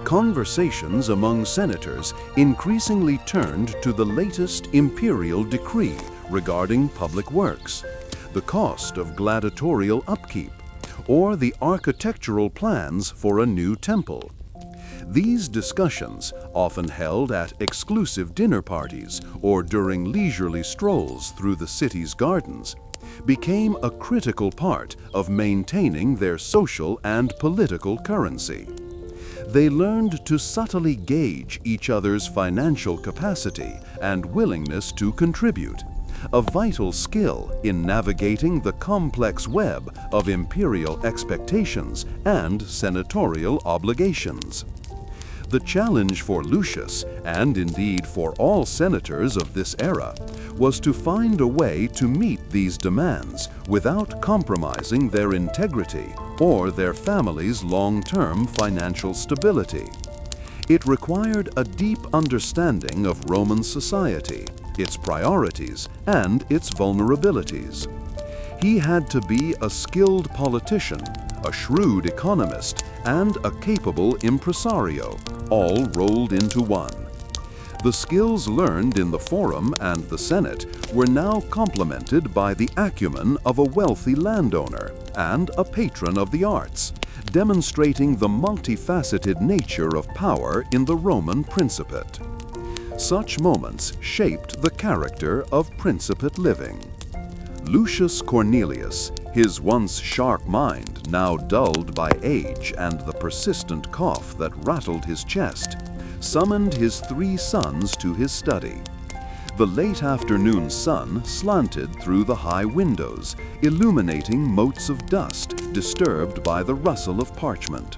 conversations among senators increasingly turned to the latest imperial decree regarding public works, the cost of gladiatorial upkeep, or the architectural plans for a new temple. These discussions, often held at exclusive dinner parties or during leisurely strolls through the city's gardens, became a critical part of maintaining their social and political currency. They learned to subtly gauge each other's financial capacity and willingness to contribute, a vital skill in navigating the complex web of imperial expectations and senatorial obligations. The challenge for Lucius, and indeed for all senators of this era, was to find a way to meet these demands without compromising their integrity or their family's long-term financial stability. It required a deep understanding of Roman society, its priorities, and its vulnerabilities. He had to be a skilled politician, a shrewd economist, and a capable impresario, all rolled into one. The skills learned in the Forum and the Senate were now complemented by the acumen of a wealthy landowner and a patron of the arts, demonstrating the multifaceted nature of power in the Roman Principate. Such moments shaped the character of Principate living. Lucius Cornelius, his once sharp mind now dulled by age and the persistent cough that rattled his chest, summoned his 3 sons to his study. The late afternoon sun slanted through the high windows, illuminating motes of dust disturbed by the rustle of parchment.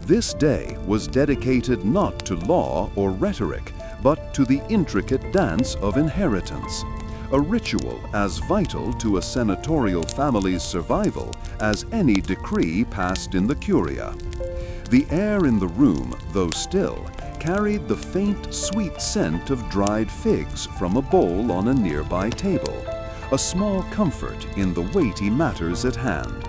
This day was dedicated not to law or rhetoric, but to the intricate dance of inheritance, a ritual as vital to a senatorial family's survival as any decree passed in the curia. The air in the room, though still, carried the faint, sweet scent of dried figs from a bowl on a nearby table, a small comfort in the weighty matters at hand.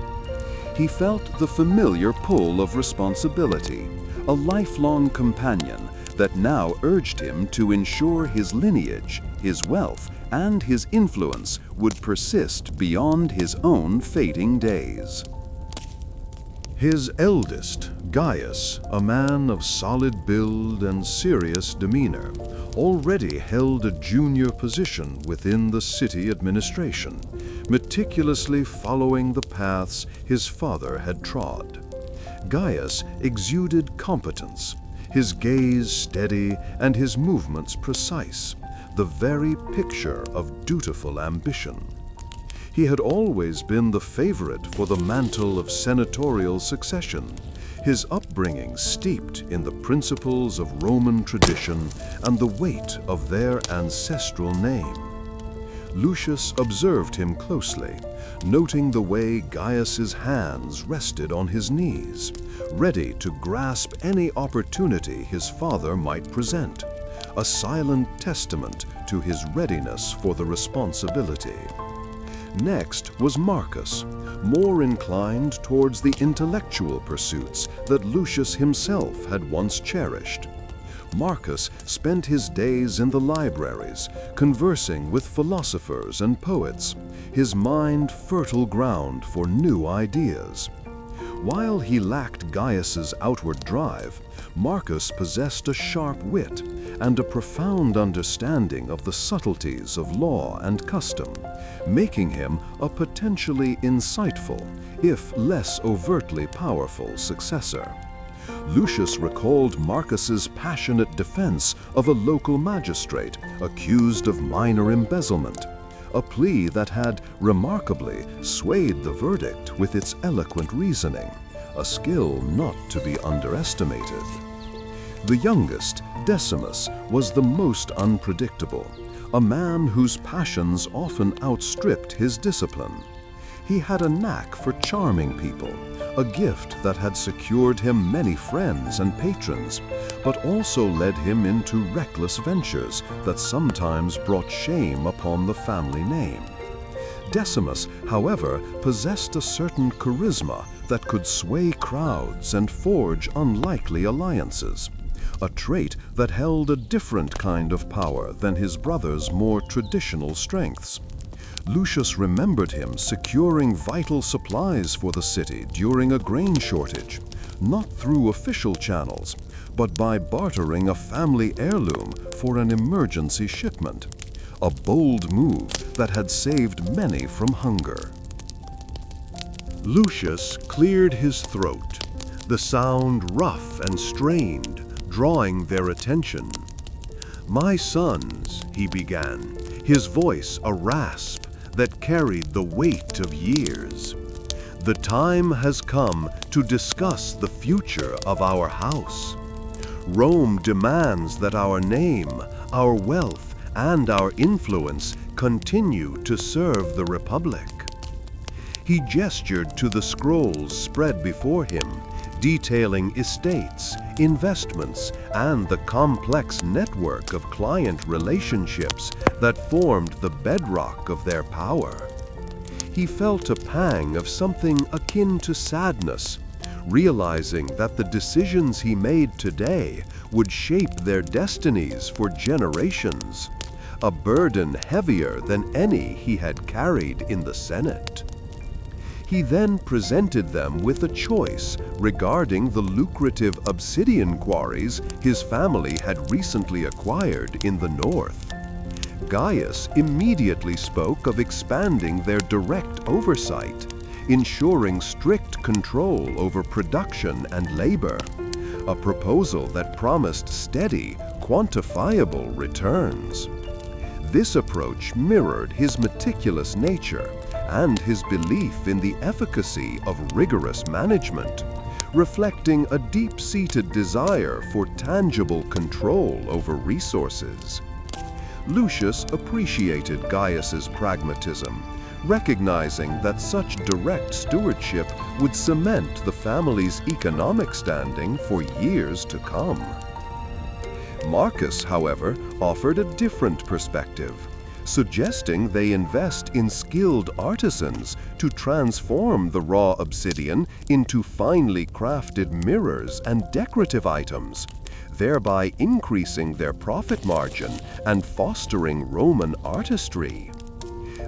He felt the familiar pull of responsibility, a lifelong companion that now urged him to ensure his lineage, his wealth, and his influence would persist beyond his own fading days. His eldest, Gaius, a man of solid build and serious demeanor, already held a junior position within the city administration, meticulously following the paths his father had trod. Gaius exuded competence, his gaze steady and his movements precise, the very picture of dutiful ambition. He had always been the favorite for the mantle of senatorial succession, his upbringing steeped in the principles of Roman tradition and the weight of their ancestral name. Lucius observed him closely, noting the way Gaius's hands rested on his knees, ready to grasp any opportunity his father might present, a silent testament to his readiness for the responsibility. Next was Marcus, more inclined towards the intellectual pursuits that Lucius himself had once cherished. Marcus spent his days in the libraries, conversing with philosophers and poets, his mind fertile ground for new ideas. While he lacked Gaius's outward drive, Marcus possessed a sharp wit and a profound understanding of the subtleties of law and custom, making him a potentially insightful, if less overtly powerful, successor. Lucius recalled Marcus's passionate defense of a local magistrate accused of minor embezzlement, a plea that had, remarkably, swayed the verdict with its eloquent reasoning, a skill not to be underestimated. The youngest, Decimus, was the most unpredictable, a man whose passions often outstripped his discipline. He had a knack for charming people, a gift that had secured him many friends and patrons, but also led him into reckless ventures that sometimes brought shame upon the family name. Decimus, however, possessed a certain charisma that could sway crowds and forge unlikely alliances, a trait that held a different kind of power than his brother's more traditional strengths. Lucius remembered him securing vital supplies for the city during a grain shortage, not through official channels, but by bartering a family heirloom for an emergency shipment, a bold move that had saved many from hunger. Lucius cleared his throat, the sound rough and strained, drawing their attention. "My sons," he began, his voice a rasp that carried the weight of years, "the time has come to discuss the future of our house. Rome demands that our name, our wealth, and our influence continue to serve the Republic." He gestured to the scrolls spread before him, detailing estates, investments, and the complex network of client relationships that formed the bedrock of their power. He felt a pang of something akin to sadness, realizing that the decisions he made today would shape their destinies for generations, a burden heavier than any he had carried in the Senate. He then presented them with a choice regarding the lucrative obsidian quarries his family had recently acquired in the north. Gaius immediately spoke of expanding their direct oversight, ensuring strict control over production and labor, a proposal that promised steady, quantifiable returns. This approach mirrored his meticulous nature and his belief in the efficacy of rigorous management, reflecting a deep-seated desire for tangible control over resources. Lucius appreciated Gaius's pragmatism, recognizing that such direct stewardship would cement the family's economic standing for years to come. Marcus, however, offered a different perspective, suggesting they invest in skilled artisans to transform the raw obsidian into finely crafted mirrors and decorative items, thereby increasing their profit margin and fostering Roman artistry.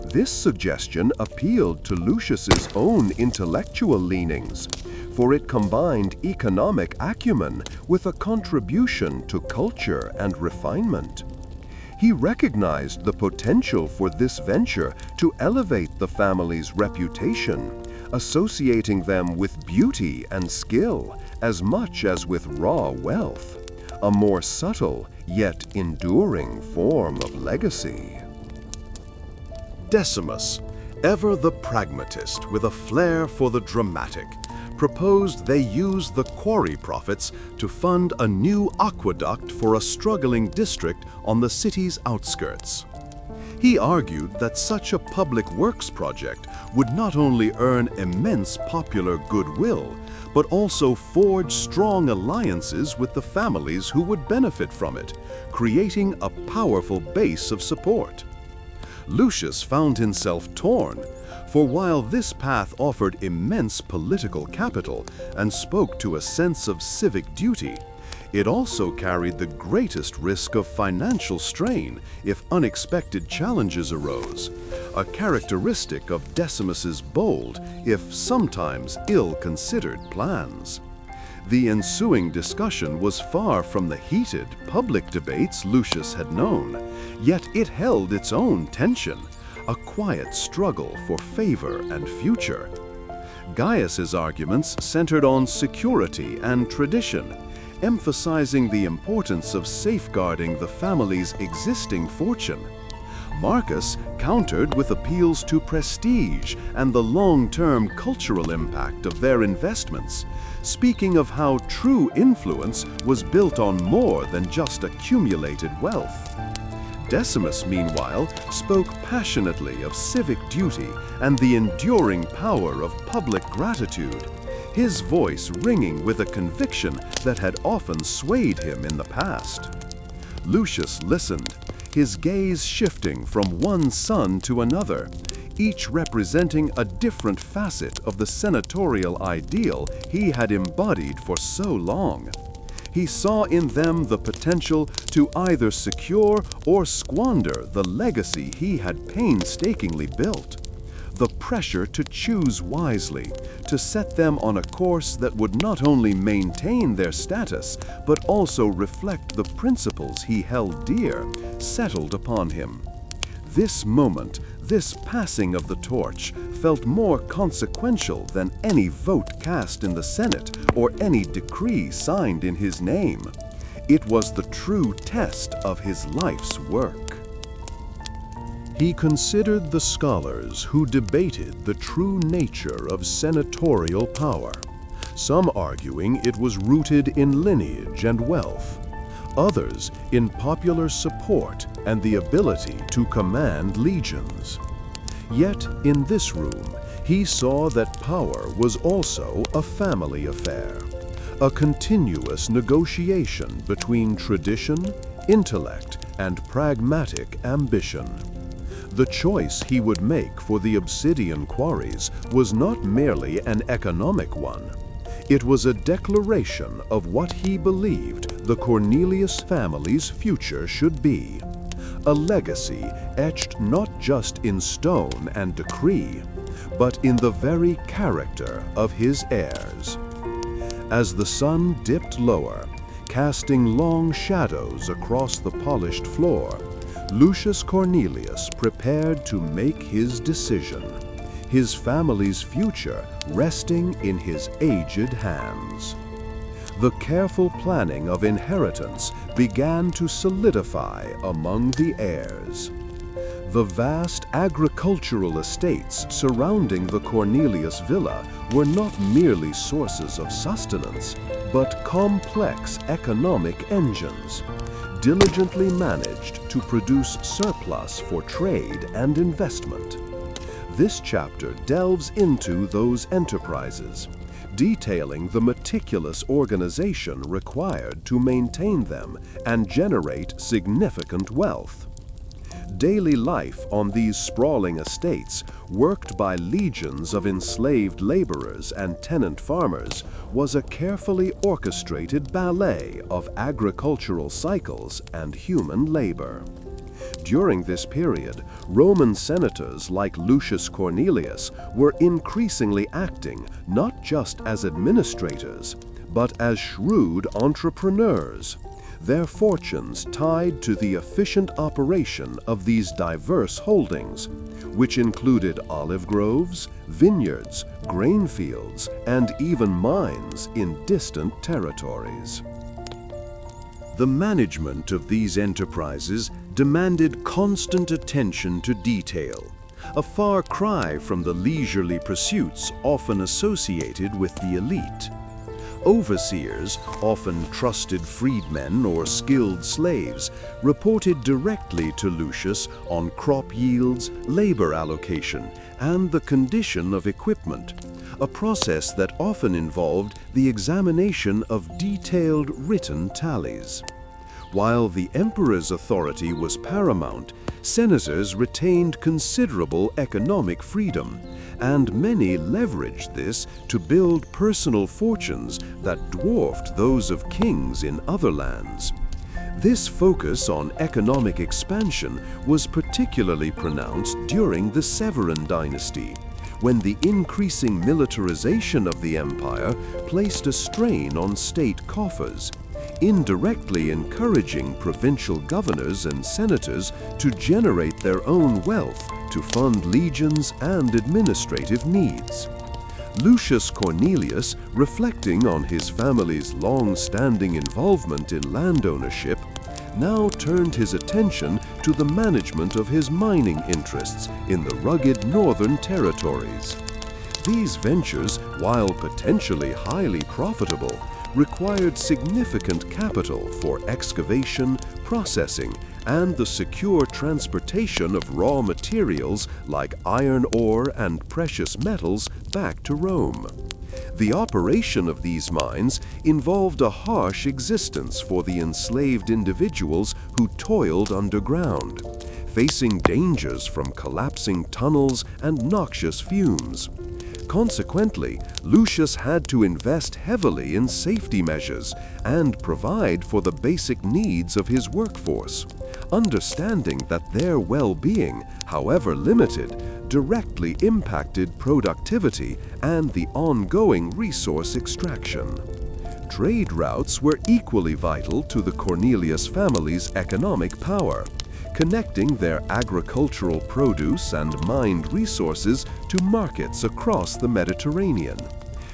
This suggestion appealed to Lucius's own intellectual leanings, for it combined economic acumen with a contribution to culture and refinement. He recognized the potential for this venture to elevate the family's reputation, associating them with beauty and skill as much as with raw wealth, a more subtle yet enduring form of legacy. Decimus, ever the pragmatist with a flair for the dramatic, proposed they use the quarry profits to fund a new aqueduct for a struggling district on the city's outskirts. He argued that such a public works project would not only earn immense popular goodwill, but also forge strong alliances with the families who would benefit from it, creating a powerful base of support. Lucius found himself torn, for while this path offered immense political capital and spoke to a sense of civic duty, it also carried the greatest risk of financial strain if unexpected challenges arose, a characteristic of Decimus's bold, if sometimes ill-considered plans. The ensuing discussion was far from the heated, public debates Lucius had known, yet it held its own tension, a quiet struggle for favor and future. Gaius's arguments centered on security and tradition, emphasizing the importance of safeguarding the family's existing fortune. Marcus countered with appeals to prestige and the long-term cultural impact of their investments, speaking of how true influence was built on more than just accumulated wealth. Decimus, meanwhile, spoke passionately of civic duty and the enduring power of public gratitude, his voice ringing with a conviction that had often swayed him in the past. Lucius listened, his gaze shifting from one son to another, each representing a different facet of the senatorial ideal he had embodied for so long. He saw in them the potential to either secure or squander the legacy he had painstakingly built, the pressure to choose wisely, to set them on a course that would not only maintain their status, but also reflect the principles he held dear, settled upon him. This moment, this passing of the torch, felt more consequential than any vote cast in the Senate or any decree signed in his name. It was the true test of his life's work. He considered the scholars who debated the true nature of senatorial power, some arguing it was rooted in lineage and wealth, others in popular support and the ability to command legions. Yet in this room, he saw that power was also a family affair, a continuous negotiation between tradition, intellect, and pragmatic ambition. The choice he would make for the obsidian quarries was not merely an economic one. It was a declaration of what he believed the Cornelius family's future should be. A legacy etched not just in stone and decree, but in the very character of his heirs. As the sun dipped lower, casting long shadows across the polished floor, Lucius Cornelius prepared to make his decision, his family's future resting in his aged hands. The careful planning of inheritance began to solidify among the heirs. The vast agricultural estates surrounding the Cornelius villa were not merely sources of sustenance, but complex economic engines, diligently managed to produce surplus for trade and investment. This chapter delves into those enterprises, detailing the meticulous organization required to maintain them and generate significant wealth. Daily life on these sprawling estates, worked by legions of enslaved laborers and tenant farmers, was a carefully orchestrated ballet of agricultural cycles and human labor. During this period, Roman senators like Lucius Cornelius were increasingly acting not just as administrators, but as shrewd entrepreneurs, their fortunes tied to the efficient operation of these diverse holdings, which included olive groves, vineyards, grain fields, and even mines in distant territories. The management of these enterprises demanded constant attention to detail, a far cry from the leisurely pursuits often associated with the elite. Overseers, often trusted freedmen or skilled slaves, reported directly to Lucius on crop yields, labor allocation, and the condition of equipment, a process that often involved the examination of detailed written tallies. While the emperor's authority was paramount, senators retained considerable economic freedom, and many leveraged this to build personal fortunes that dwarfed those of kings in other lands. This focus on economic expansion was particularly pronounced during the Severan dynasty, when the increasing militarization of the empire placed a strain on state coffers, indirectly encouraging provincial governors and senators to generate their own wealth to fund legions and administrative needs. Lucius Cornelius, reflecting on his family's long-standing involvement in land ownership, now turned his attention to the management of his mining interests in the rugged northern territories. These ventures, while potentially highly profitable, required significant capital for excavation, processing, and the secure transportation of raw materials like iron ore and precious metals back to Rome. The operation of these mines involved a harsh existence for the enslaved individuals who toiled underground, facing dangers from collapsing tunnels and noxious fumes. Consequently, Lucius had to invest heavily in safety measures and provide for the basic needs of his workforce, understanding that their well-being, however limited, directly impacted productivity and the ongoing resource extraction. Trade routes were equally vital to the Cornelius family's economic power, connecting their agricultural produce and mined resources to markets across the Mediterranean.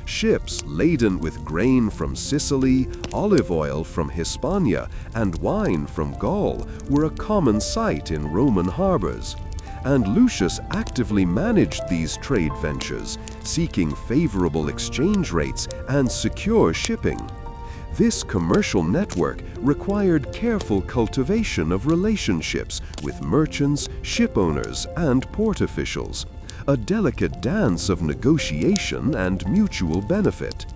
Ships laden with grain from Sicily, olive oil from Hispania, and wine from Gaul were a common sight in Roman harbors, and Lucius actively managed these trade ventures, seeking favorable exchange rates and secure shipping. This commercial network required careful cultivation of relationships with merchants, shipowners, and port officials, a delicate dance of negotiation and mutual benefit.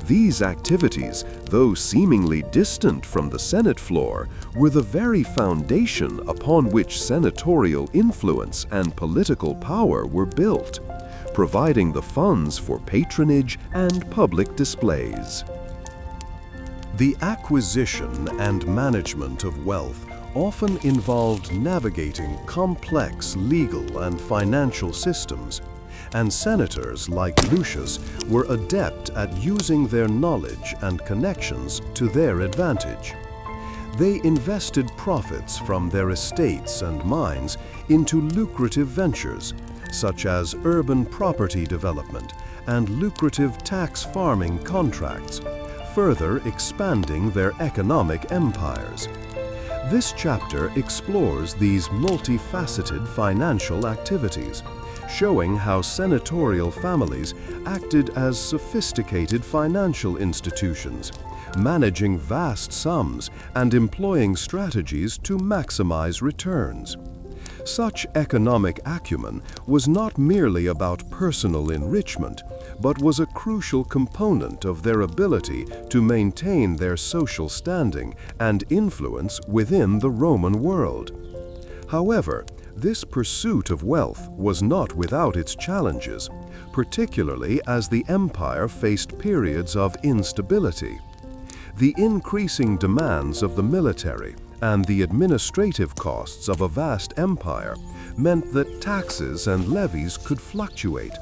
These activities, though seemingly distant from the Senate floor, were the very foundation upon which senatorial influence and political power were built, providing the funds for patronage and public displays. The acquisition and management of wealth often involved navigating complex legal and financial systems, and senators like Lucius were adept at using their knowledge and connections to their advantage. They invested profits from their estates and mines into lucrative ventures, such as urban property development and lucrative tax farming contracts, further expanding their economic empires. This chapter explores these multifaceted financial activities, showing how senatorial families acted as sophisticated financial institutions, managing vast sums and employing strategies to maximize returns. Such economic acumen was not merely about personal enrichment, but was a crucial component of their ability to maintain their social standing and influence within the Roman world. However, this pursuit of wealth was not without its challenges, particularly as the empire faced periods of instability. The increasing demands of the military and the administrative costs of a vast empire meant that taxes and levies could fluctuate,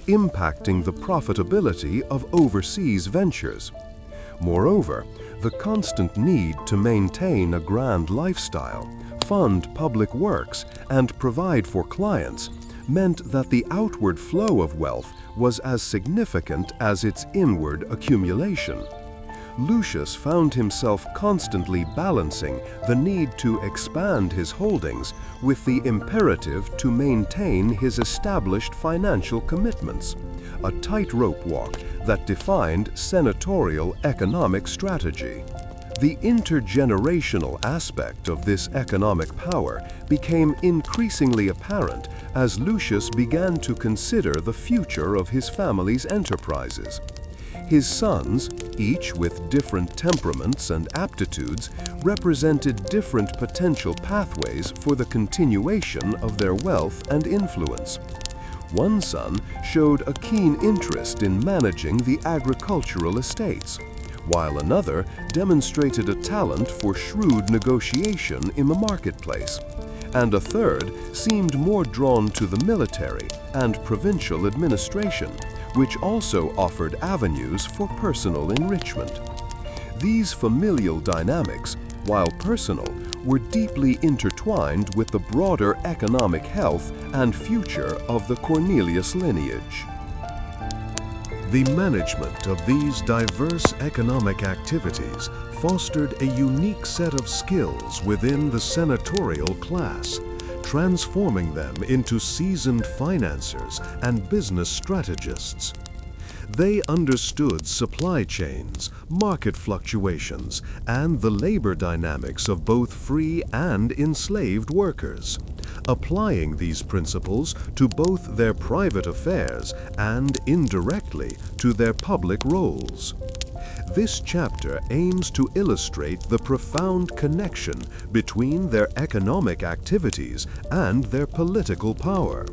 impacting the profitability of overseas ventures. Moreover, the constant need to maintain a grand lifestyle, fund public works, and provide for clients meant that the outward flow of wealth was as significant as its inward accumulation. Lucius found himself constantly balancing the need to expand his holdings with the imperative to maintain his established financial commitments, a tightrope walk that defined senatorial economic strategy. The intergenerational aspect of this economic power became increasingly apparent as Lucius began to consider the future of his family's enterprises. His sons, each with different temperaments and aptitudes, represented different potential pathways for the continuation of their wealth and influence. One son showed a keen interest in managing the agricultural estates, while another demonstrated a talent for shrewd negotiation in the marketplace, and a third seemed more drawn to the military and provincial administration, which also offered avenues for personal enrichment. These familial dynamics, while personal, were deeply intertwined with the broader economic health and future of the Cornelius lineage. The management of these diverse economic activities fostered a unique set of skills within the senatorial class, transforming them into seasoned financiers and business strategists. They understood supply chains, market fluctuations, and the labor dynamics of both free and enslaved workers, applying these principles to both their private affairs and, indirectly, to their public roles. This chapter aims to illustrate the profound connection between their economic activities and their political power,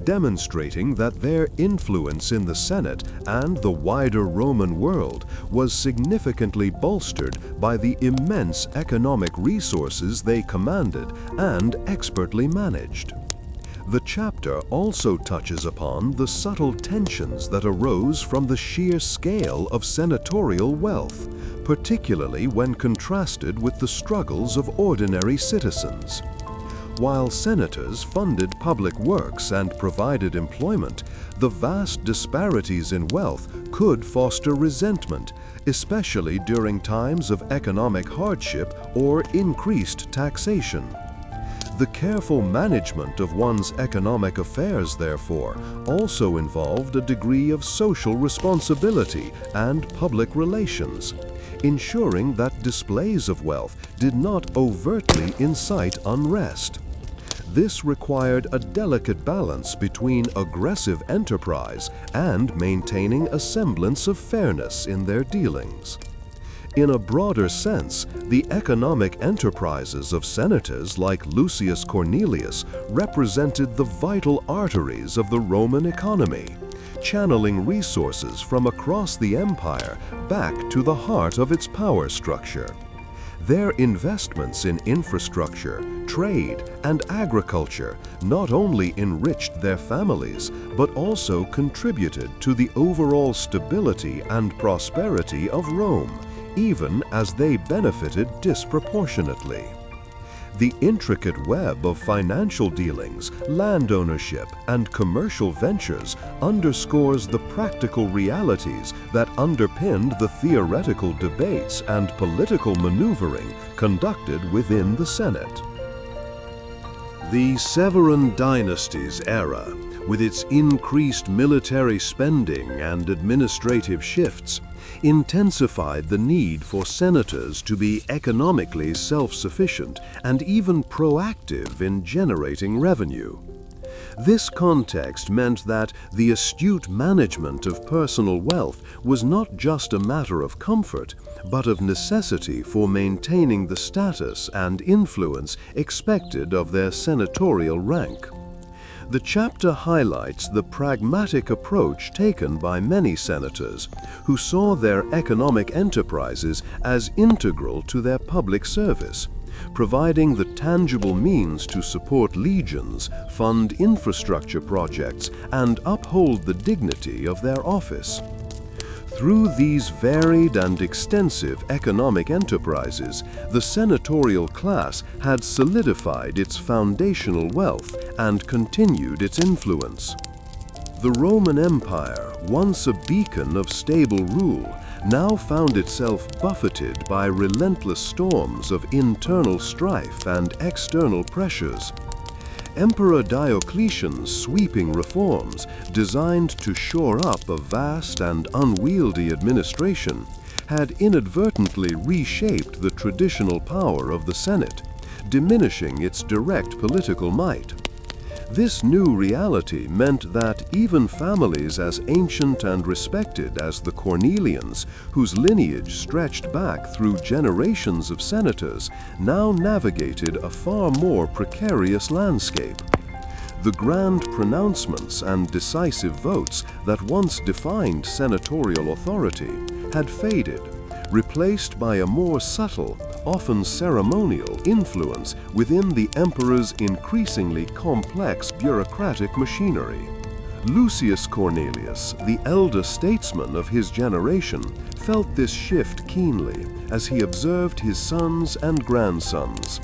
demonstrating that their influence in the Senate and the wider Roman world was significantly bolstered by the immense economic resources they commanded and expertly managed. The chapter also touches upon the subtle tensions that arose from the sheer scale of senatorial wealth, particularly when contrasted with the struggles of ordinary citizens. While senators funded public works and provided employment, the vast disparities in wealth could foster resentment, especially during times of economic hardship or increased taxation. The careful management of one's economic affairs, therefore, also involved a degree of social responsibility and public relations, ensuring that displays of wealth did not overtly incite unrest. This required a delicate balance between aggressive enterprise and maintaining a semblance of fairness in their dealings. In a broader sense, the economic enterprises of senators like Lucius Cornelius represented the vital arteries of the Roman economy, channeling resources from across the empire back to the heart of its power structure. Their investments in infrastructure, trade, and agriculture not only enriched their families, but also contributed to the overall stability and prosperity of Rome, even as they benefited disproportionately. The intricate web of financial dealings, land ownership, and commercial ventures underscores the practical realities that underpinned the theoretical debates and political maneuvering conducted within the Senate. The Severan dynasty's era, with its increased military spending and administrative shifts, intensified the need for senators to be economically self-sufficient and even proactive in generating revenue. This context meant that the astute management of personal wealth was not just a matter of comfort, but of necessity for maintaining the status and influence expected of their senatorial rank. The chapter highlights the pragmatic approach taken by many senators who saw their economic enterprises as integral to their public service, providing the tangible means to support legions, fund infrastructure projects, and uphold the dignity of their office. Through these varied and extensive economic enterprises, the senatorial class had solidified its foundational wealth and continued its influence. The Roman Empire, once a beacon of stable rule, now found itself buffeted by relentless storms of internal strife and external pressures. Emperor Diocletian's sweeping reforms, designed to shore up a vast and unwieldy administration, had inadvertently reshaped the traditional power of the Senate, diminishing its direct political might. This new reality meant that even families as ancient and respected as the Cornelians, whose lineage stretched back through generations of senators, now navigated a far more precarious landscape. The grand pronouncements and decisive votes that once defined senatorial authority had faded, replaced by a more subtle, often ceremonial influence within the emperor's increasingly complex bureaucratic machinery. Lucius Cornelius, the elder statesman of his generation, felt this shift keenly as he observed his sons and grandsons.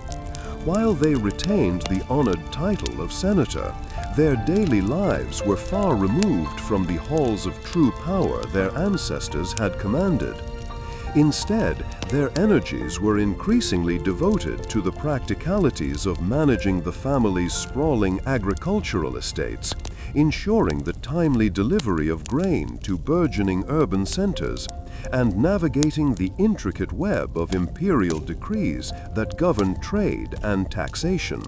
While they retained the honored title of senator, their daily lives were far removed from the halls of true power their ancestors had commanded. Instead, their energies were increasingly devoted to the practicalities of managing the family's sprawling agricultural estates, ensuring the timely delivery of grain to burgeoning urban centers, and navigating the intricate web of imperial decrees that governed trade and taxation.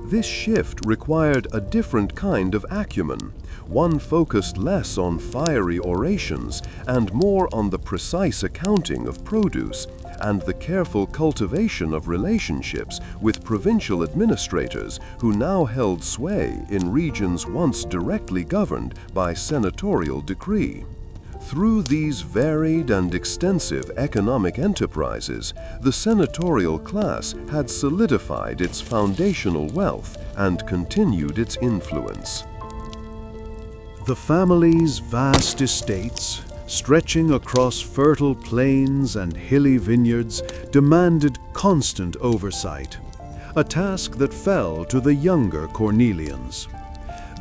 This shift required a different kind of acumen, one focused less on fiery orations and more on the precise accounting of produce and the careful cultivation of relationships with provincial administrators who now held sway in regions once directly governed by senatorial decree. Through these varied and extensive economic enterprises, the senatorial class had solidified its foundational wealth and continued its influence. The family's vast estates, stretching across fertile plains and hilly vineyards, demanded constant oversight, a task that fell to the younger Cornelians.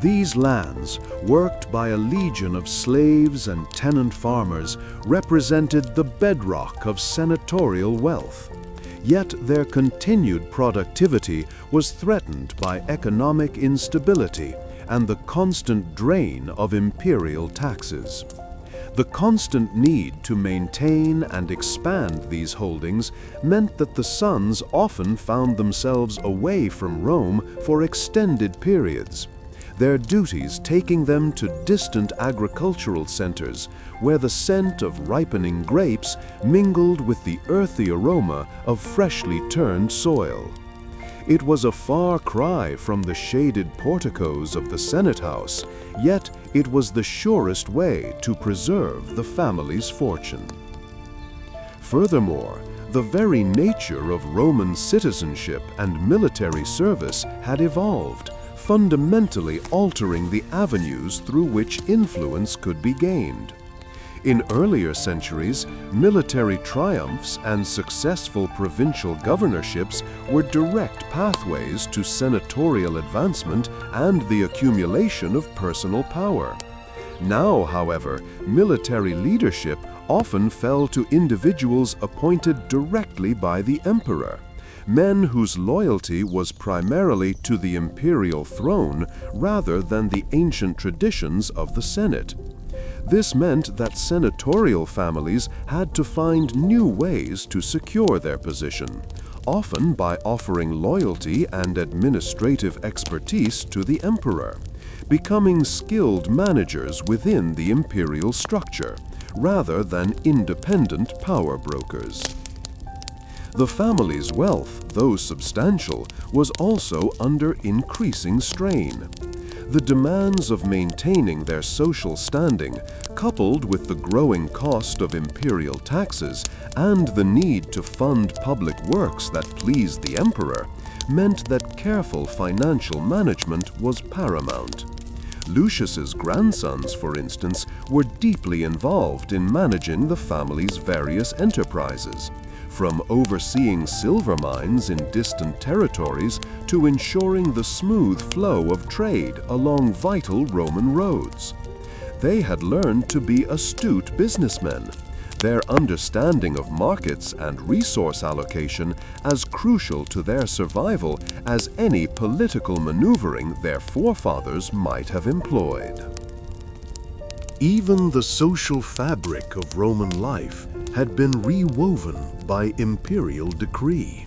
These lands, worked by a legion of slaves and tenant farmers, represented the bedrock of senatorial wealth. Yet their continued productivity was threatened by economic instability and the constant drain of imperial taxes. The constant need to maintain and expand these holdings meant that the sons often found themselves away from Rome for extended periods. their duties taking them to distant agricultural centers where the scent of ripening grapes mingled with the earthy aroma of freshly turned soil. It was a far cry from the shaded porticos of the Senate House, yet it was the surest way to preserve the family's fortune. Furthermore, the very nature of Roman citizenship and military service had evolved, fundamentally altering the avenues through which influence could be gained. In earlier centuries, military triumphs and successful provincial governorships were direct pathways to senatorial advancement and the accumulation of personal power. Now, however, military leadership often fell to individuals appointed directly by the emperor, men whose loyalty was primarily to the imperial throne rather than the ancient traditions of the Senate. This meant that senatorial families had to find new ways to secure their position, often by offering loyalty and administrative expertise to the emperor, becoming skilled managers within the imperial structure, rather than independent power brokers. The family's wealth, though substantial, was also under increasing strain. The demands of maintaining their social standing, coupled with the growing cost of imperial taxes and the need to fund public works that pleased the emperor, meant that careful financial management was paramount. Lucius's grandsons, for instance, were deeply involved in managing the family's various enterprises, from overseeing silver mines in distant territories to ensuring the smooth flow of trade along vital Roman roads. They had learned to be astute businessmen, their understanding of markets and resource allocation as crucial to their survival as any political maneuvering their forefathers might have employed. Even the social fabric of Roman life had been rewoven by imperial decree.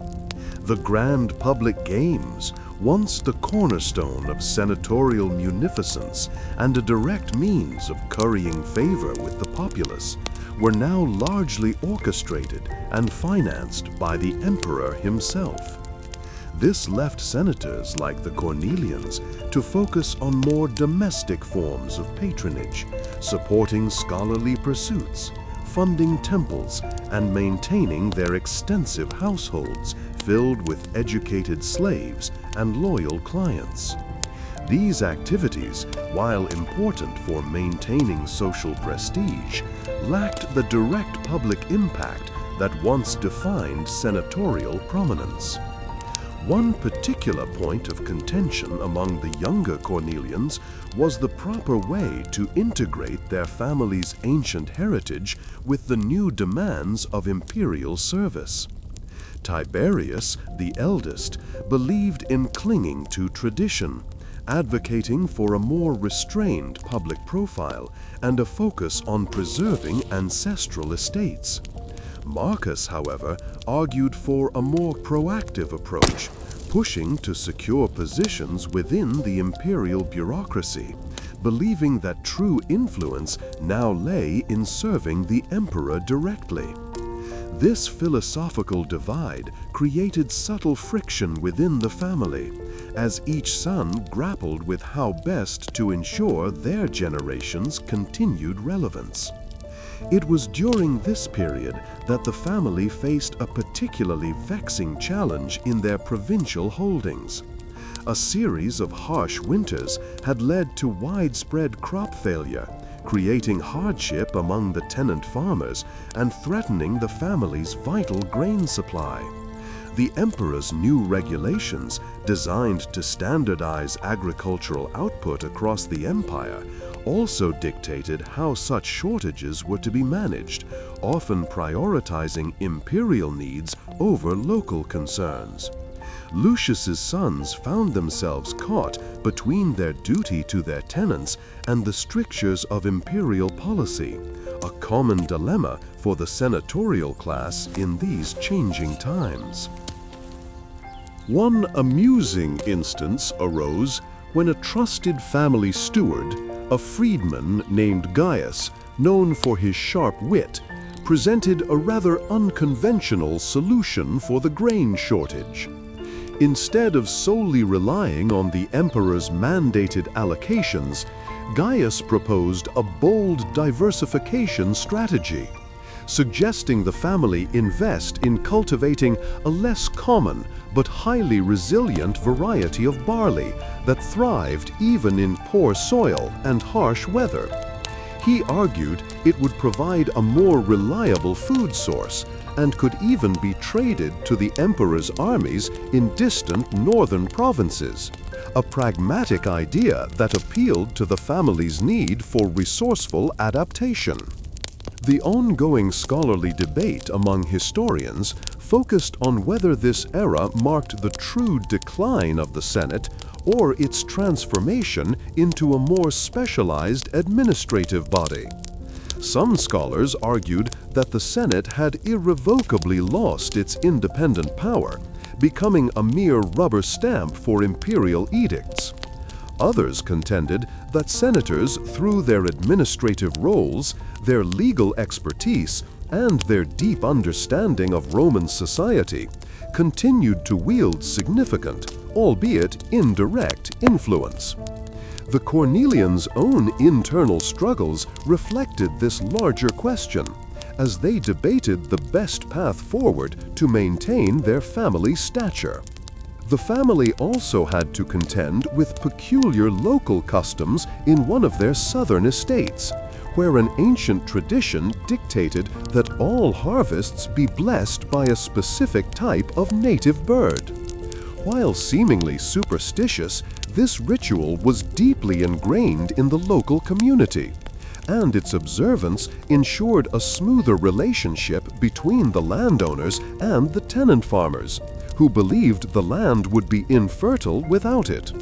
The grand public games, once the cornerstone of senatorial munificence and a direct means of currying favor with the populace, were now largely orchestrated and financed by the emperor himself. This left senators like the Cornelians to focus on more domestic forms of patronage, supporting scholarly pursuits, funding temples, and maintaining their extensive households filled with educated slaves and loyal clients. These activities, while important for maintaining social prestige, lacked the direct public impact that once defined senatorial prominence. One particular point of contention among the younger Cornelians was the proper way to integrate their family's ancient heritage with the new demands of imperial service. Tiberius, the eldest, believed in clinging to tradition, advocating for a more restrained public profile and a focus on preserving ancestral estates. Marcus, however, argued for a more proactive approach, pushing to secure positions within the imperial bureaucracy, believing that true influence now lay in serving the emperor directly. This philosophical divide created subtle friction within the family, as each son grappled with how best to ensure their generation's continued relevance. It was during this period that the family faced a particularly vexing challenge in their provincial holdings. A series of harsh winters had led to widespread crop failure, creating hardship among the tenant farmers and threatening the family's vital grain supply. The emperor's new regulations, designed to standardize agricultural output across the empire, also dictated how such shortages were to be managed, often prioritizing imperial needs over local concerns. Lucius's sons found themselves caught between their duty to their tenants and the strictures of imperial policy, a common dilemma for the senatorial class in these changing times. One amusing instance arose when a trusted family steward, a freedman named Gaius, known for his sharp wit, presented a rather unconventional solution for the grain shortage. Instead of solely relying on the emperor's mandated allocations, Gaius proposed a bold diversification strategy, suggesting the family invest in cultivating a less common but highly resilient variety of barley that thrived even in poor soil and harsh weather. He argued it would provide a more reliable food source and could even be traded to the emperor's armies in distant northern provinces, a pragmatic idea that appealed to the family's need for resourceful adaptation. The ongoing scholarly debate among historians focused on whether this era marked the true decline of the Senate or its transformation into a more specialized administrative body. Some scholars argued that the Senate had irrevocably lost its independent power, becoming a mere rubber stamp for imperial edicts. Others contended that senators, through their administrative roles, their legal expertise, and their deep understanding of Roman society, continued to wield significant, albeit indirect, influence. The Cornelians' own internal struggles reflected this larger question, as they debated the best path forward to maintain their family stature. The family also had to contend with peculiar local customs in one of their southern estates, where an ancient tradition dictated that all harvests be blessed by a specific type of native bird. While seemingly superstitious, this ritual was deeply ingrained in the local community, and its observance ensured a smoother relationship between the landowners and the tenant farmers, who believed the land would be infertile without it.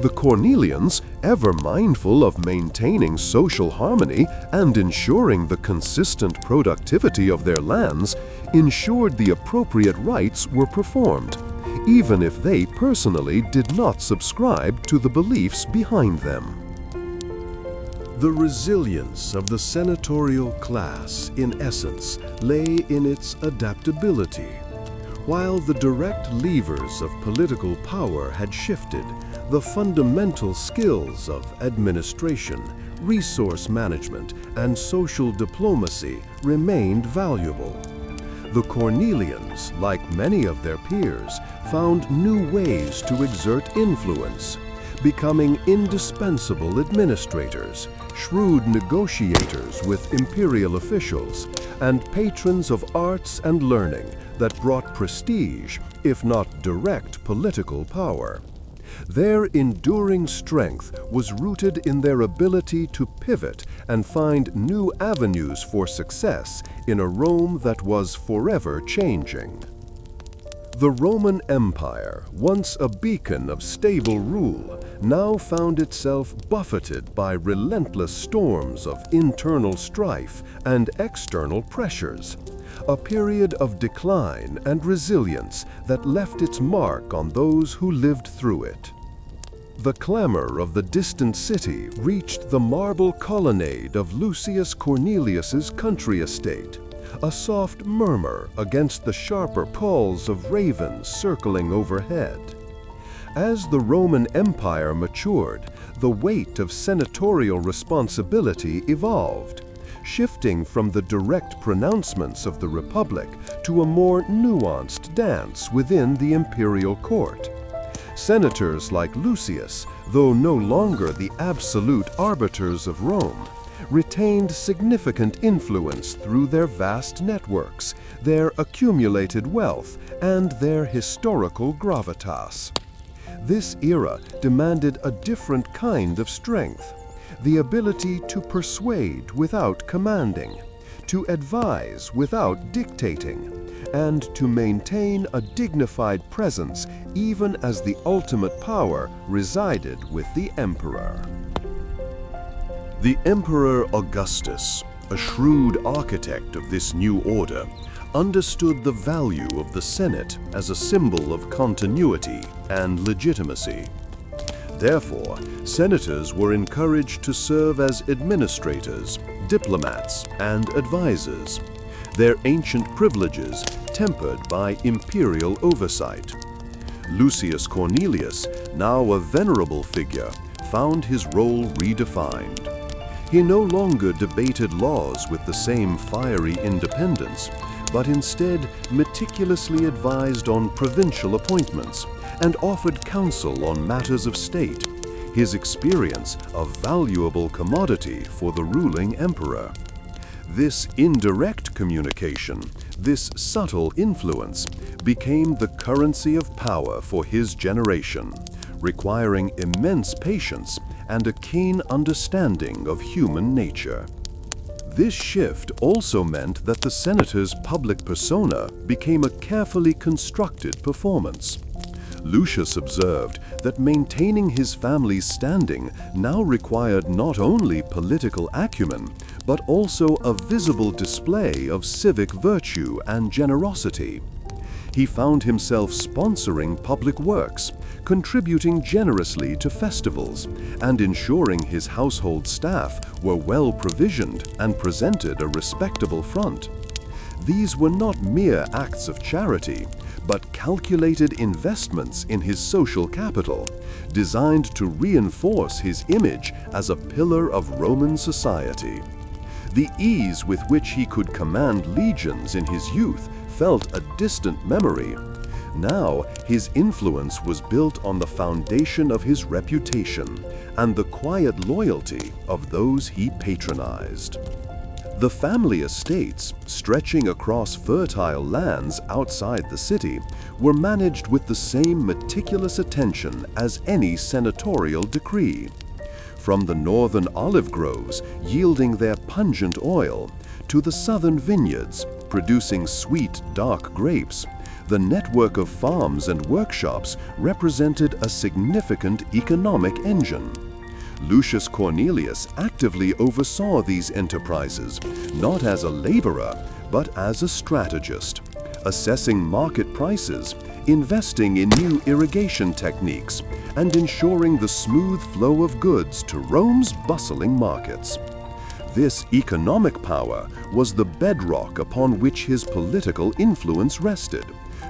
The Cornelians, ever mindful of maintaining social harmony and ensuring the consistent productivity of their lands, ensured the appropriate rites were performed, even if they personally did not subscribe to the beliefs behind them. The resilience of the senatorial class, in essence, lay in its adaptability. While the direct levers of political power had shifted, the fundamental skills of administration, resource management, and social diplomacy remained valuable. The Cornelians, like many of their peers, found new ways to exert influence, becoming indispensable administrators, shrewd negotiators with imperial officials, and patrons of arts and learning that brought prestige, if not direct political power. Their enduring strength was rooted in their ability to pivot and find new avenues for success in a Rome that was forever changing. The Roman Empire, once a beacon of stable rule, now found itself buffeted by relentless storms of internal strife and external pressures, a period of decline and resilience that left its mark on those who lived through it. The clamor of the distant city reached the marble colonnade of Lucius Cornelius's country estate, a soft murmur against the sharper calls of ravens circling overhead. As the Roman Empire matured, the weight of senatorial responsibility evolved, shifting from the direct pronouncements of the Republic to a more nuanced dance within the imperial court. Senators like Lucius, though no longer the absolute arbiters of Rome, retained significant influence through their vast networks, their accumulated wealth, and their historical gravitas. This era demanded a different kind of strength, the ability to persuade without commanding, to advise without dictating, and to maintain a dignified presence even as the ultimate power resided with the emperor. The Emperor Augustus, a shrewd architect of this new order, understood the value of the Senate as a symbol of continuity and legitimacy. Therefore, senators were encouraged to serve as administrators, diplomats, and advisors, their ancient privileges tempered by imperial oversight. Lucius Cornelius, now a venerable figure, found his role redefined. He no longer debated laws with the same fiery independence, but instead meticulously advised on provincial appointments and offered counsel on matters of state, his experience a valuable commodity for the ruling emperor. This indirect communication, this subtle influence, became the currency of power for his generation, requiring immense patience and a keen understanding of human nature. This shift also meant that the senator's public persona became a carefully constructed performance. Lucius observed that maintaining his family's standing now required not only political acumen, but also a visible display of civic virtue and generosity. He found himself sponsoring public works, contributing generously to festivals, and ensuring his household staff were well provisioned and presented a respectable front. These were not mere acts of charity, but calculated investments in his social capital, designed to reinforce his image as a pillar of Roman society. The ease with which he could command legions in his youth felt a distant memory. Now, his influence was built on the foundation of his reputation and the quiet loyalty of those he patronized. The family estates, stretching across fertile lands outside the city, were managed with the same meticulous attention as any senatorial decree. From the northern olive groves yielding their pungent oil, to the southern vineyards producing sweet, dark grapes, the network of farms and workshops represented a significant economic engine. Lucius Cornelius actively oversaw these enterprises, not as a laborer, but as a strategist, assessing market prices, investing in new irrigation techniques, and ensuring the smooth flow of goods to Rome's bustling markets. This economic power was the bedrock upon which his political influence rested,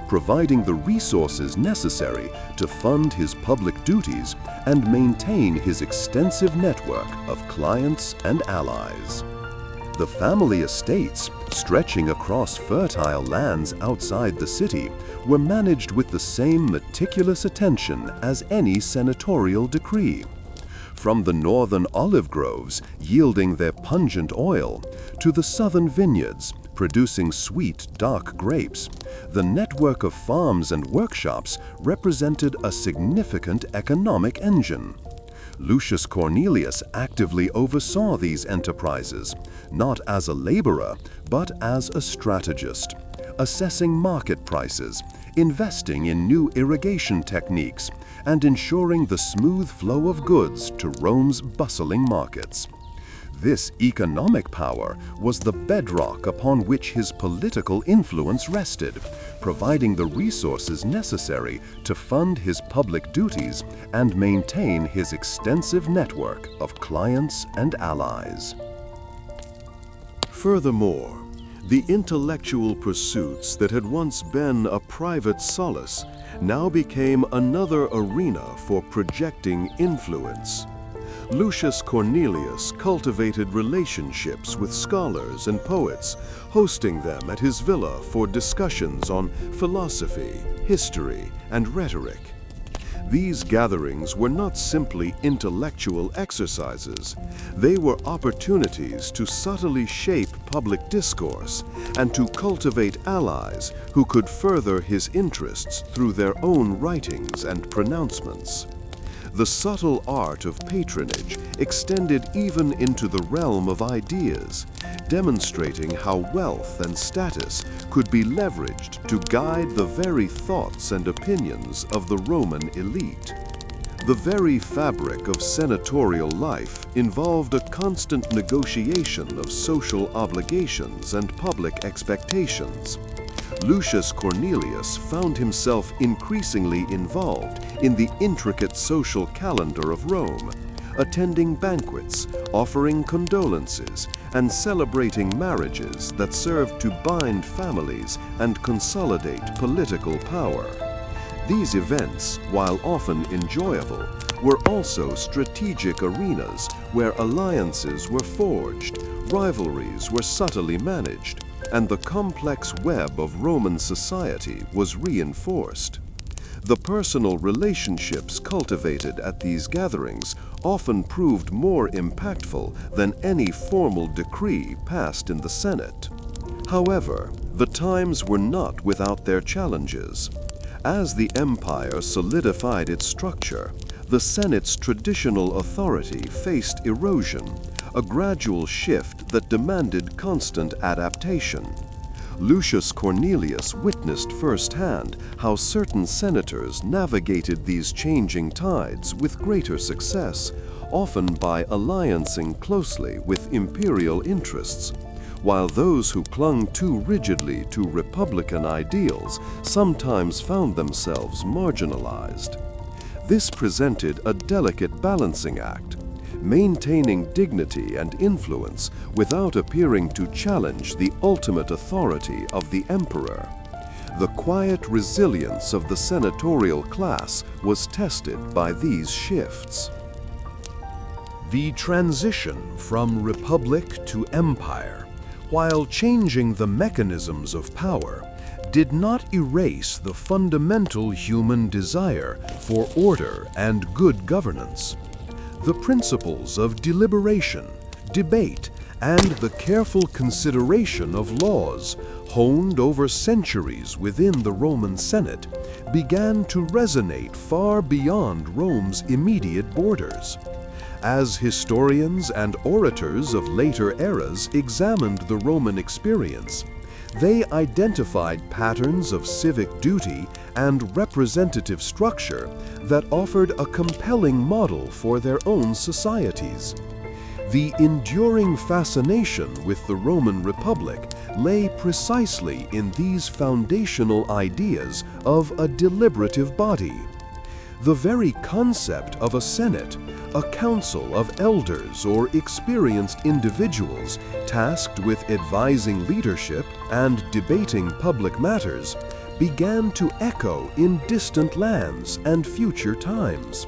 providing the resources necessary to fund his public duties and maintain his extensive network of clients and allies. The family estates, stretching across fertile lands outside the city, were managed with the same meticulous attention as any senatorial decree. From the northern olive groves yielding their pungent oil, to the southern vineyards producing sweet, dark grapes, the network of farms and workshops represented a significant economic engine. Lucius Cornelius actively oversaw these enterprises, not as a laborer, but as a strategist, assessing market prices, investing in new irrigation techniques, and ensuring the smooth flow of goods to Rome's bustling markets. This economic power was the bedrock upon which his political influence rested, providing the resources necessary to fund his public duties and maintain his extensive network of clients and allies. Furthermore, the intellectual pursuits that had once been a private solace now became another arena for projecting influence. Lucius Cornelius cultivated relationships with scholars and poets, hosting them at his villa for discussions on philosophy, history, and rhetoric. These gatherings were not simply intellectual exercises. They were opportunities to subtly shape public discourse and to cultivate allies who could further his interests through their own writings and pronouncements. The subtle art of patronage extended even into the realm of ideas, demonstrating how wealth and status could be leveraged to guide the very thoughts and opinions of the Roman elite. The very fabric of senatorial life involved a constant negotiation of social obligations and public expectations. Lucius Cornelius found himself increasingly involved in the intricate social calendar of Rome, attending banquets, offering condolences, and celebrating marriages that served to bind families and consolidate political power. These events, while often enjoyable, were also strategic arenas where alliances were forged, rivalries were subtly managed, and the complex web of Roman society was reinforced. The personal relationships cultivated at these gatherings often proved more impactful than any formal decree passed in the Senate. However, the times were not without their challenges. As the empire solidified its structure, the Senate's traditional authority faced erosion, a gradual shift that demanded constant adaptation. Lucius Cornelius witnessed firsthand how certain senators navigated these changing tides with greater success, often by alliancing closely with imperial interests, while those who clung too rigidly to republican ideals sometimes found themselves marginalized. This presented a delicate balancing act, maintaining dignity and influence without appearing to challenge the ultimate authority of the emperor. The quiet resilience of the senatorial class was tested by these shifts. The transition from republic to empire, while changing the mechanisms of power, did not erase the fundamental human desire for order and good governance. The principles of deliberation, debate, and the careful consideration of laws, honed over centuries within the Roman Senate, began to resonate far beyond Rome's immediate borders. As historians and orators of later eras examined the Roman experience, they identified patterns of civic duty and representative structure that offered a compelling model for their own societies. The enduring fascination with the Roman Republic lay precisely in these foundational ideas of a deliberative body. The very concept of a Senate, a council of elders or experienced individuals tasked with advising leadership and debating public matters, began to echo in distant lands and future times.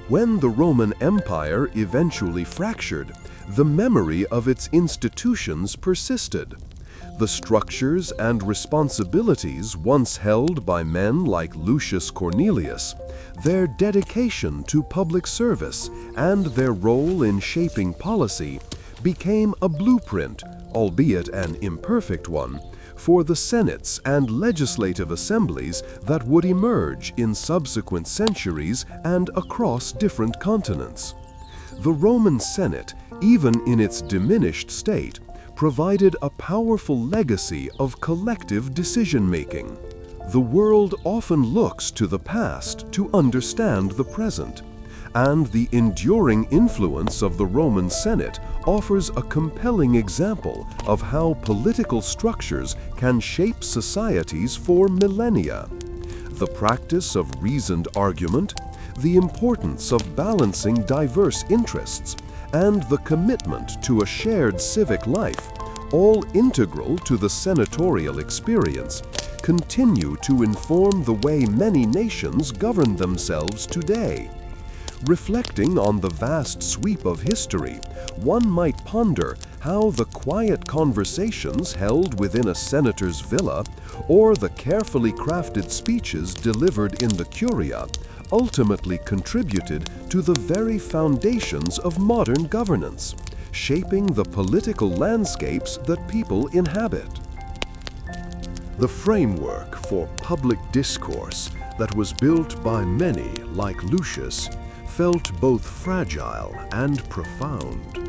When the Roman Empire eventually fractured, the memory of its institutions persisted. The structures and responsibilities once held by men like Lucius Cornelius, their dedication to public service, and their role in shaping policy became a blueprint, albeit an imperfect one, for the senates and legislative assemblies that would emerge in subsequent centuries and across different continents. The Roman Senate, even in its diminished state, provided a powerful legacy of collective decision-making. The world often looks to the past to understand the present, and the enduring influence of the Roman Senate offers a compelling example of how political structures can shape societies for millennia. The practice of reasoned argument, the importance of balancing diverse interests, and the commitment to a shared civic life, all integral to the senatorial experience, continue to inform the way many nations govern themselves today. Reflecting on the vast sweep of history, one might ponder how the quiet conversations held within a senator's villa or the carefully crafted speeches delivered in the curia ultimately contributed to the very foundations of modern governance, shaping the political landscapes that people inhabit. The framework for public discourse that was built by many like Lucius felt both fragile and profound.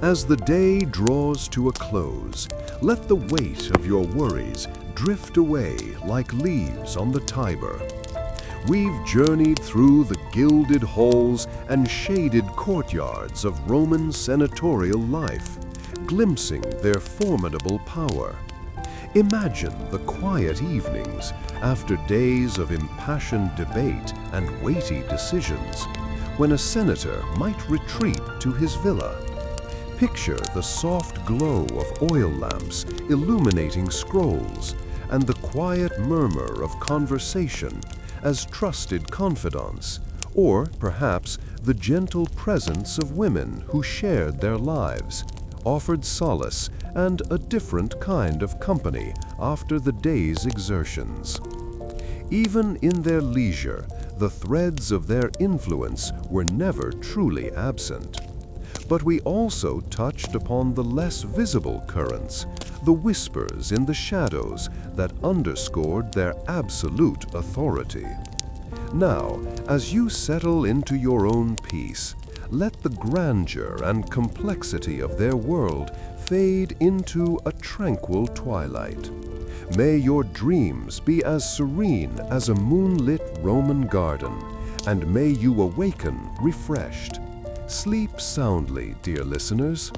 As the day draws to a close, let the weight of your worries drift away like leaves on the Tiber. We've journeyed through the gilded halls and shaded courtyards of Roman senatorial life, glimpsing their formidable power. Imagine the quiet evenings after days of impassioned debate and weighty decisions, when a senator might retreat to his villa. Picture the soft glow of oil lamps illuminating scrolls and the quiet murmur of conversation as trusted confidants, or perhaps the gentle presence of women who shared their lives, offered solace and a different kind of company after the day's exertions. Even in their leisure, the threads of their influence were never truly absent. But we also touched upon the less visible currents, the whispers in the shadows that underscored their absolute authority. Now, as you settle into your own peace, let the grandeur and complexity of their world fade into a tranquil twilight. May your dreams be as serene as a moonlit Roman garden, and may you awaken refreshed. Sleep soundly, dear listeners.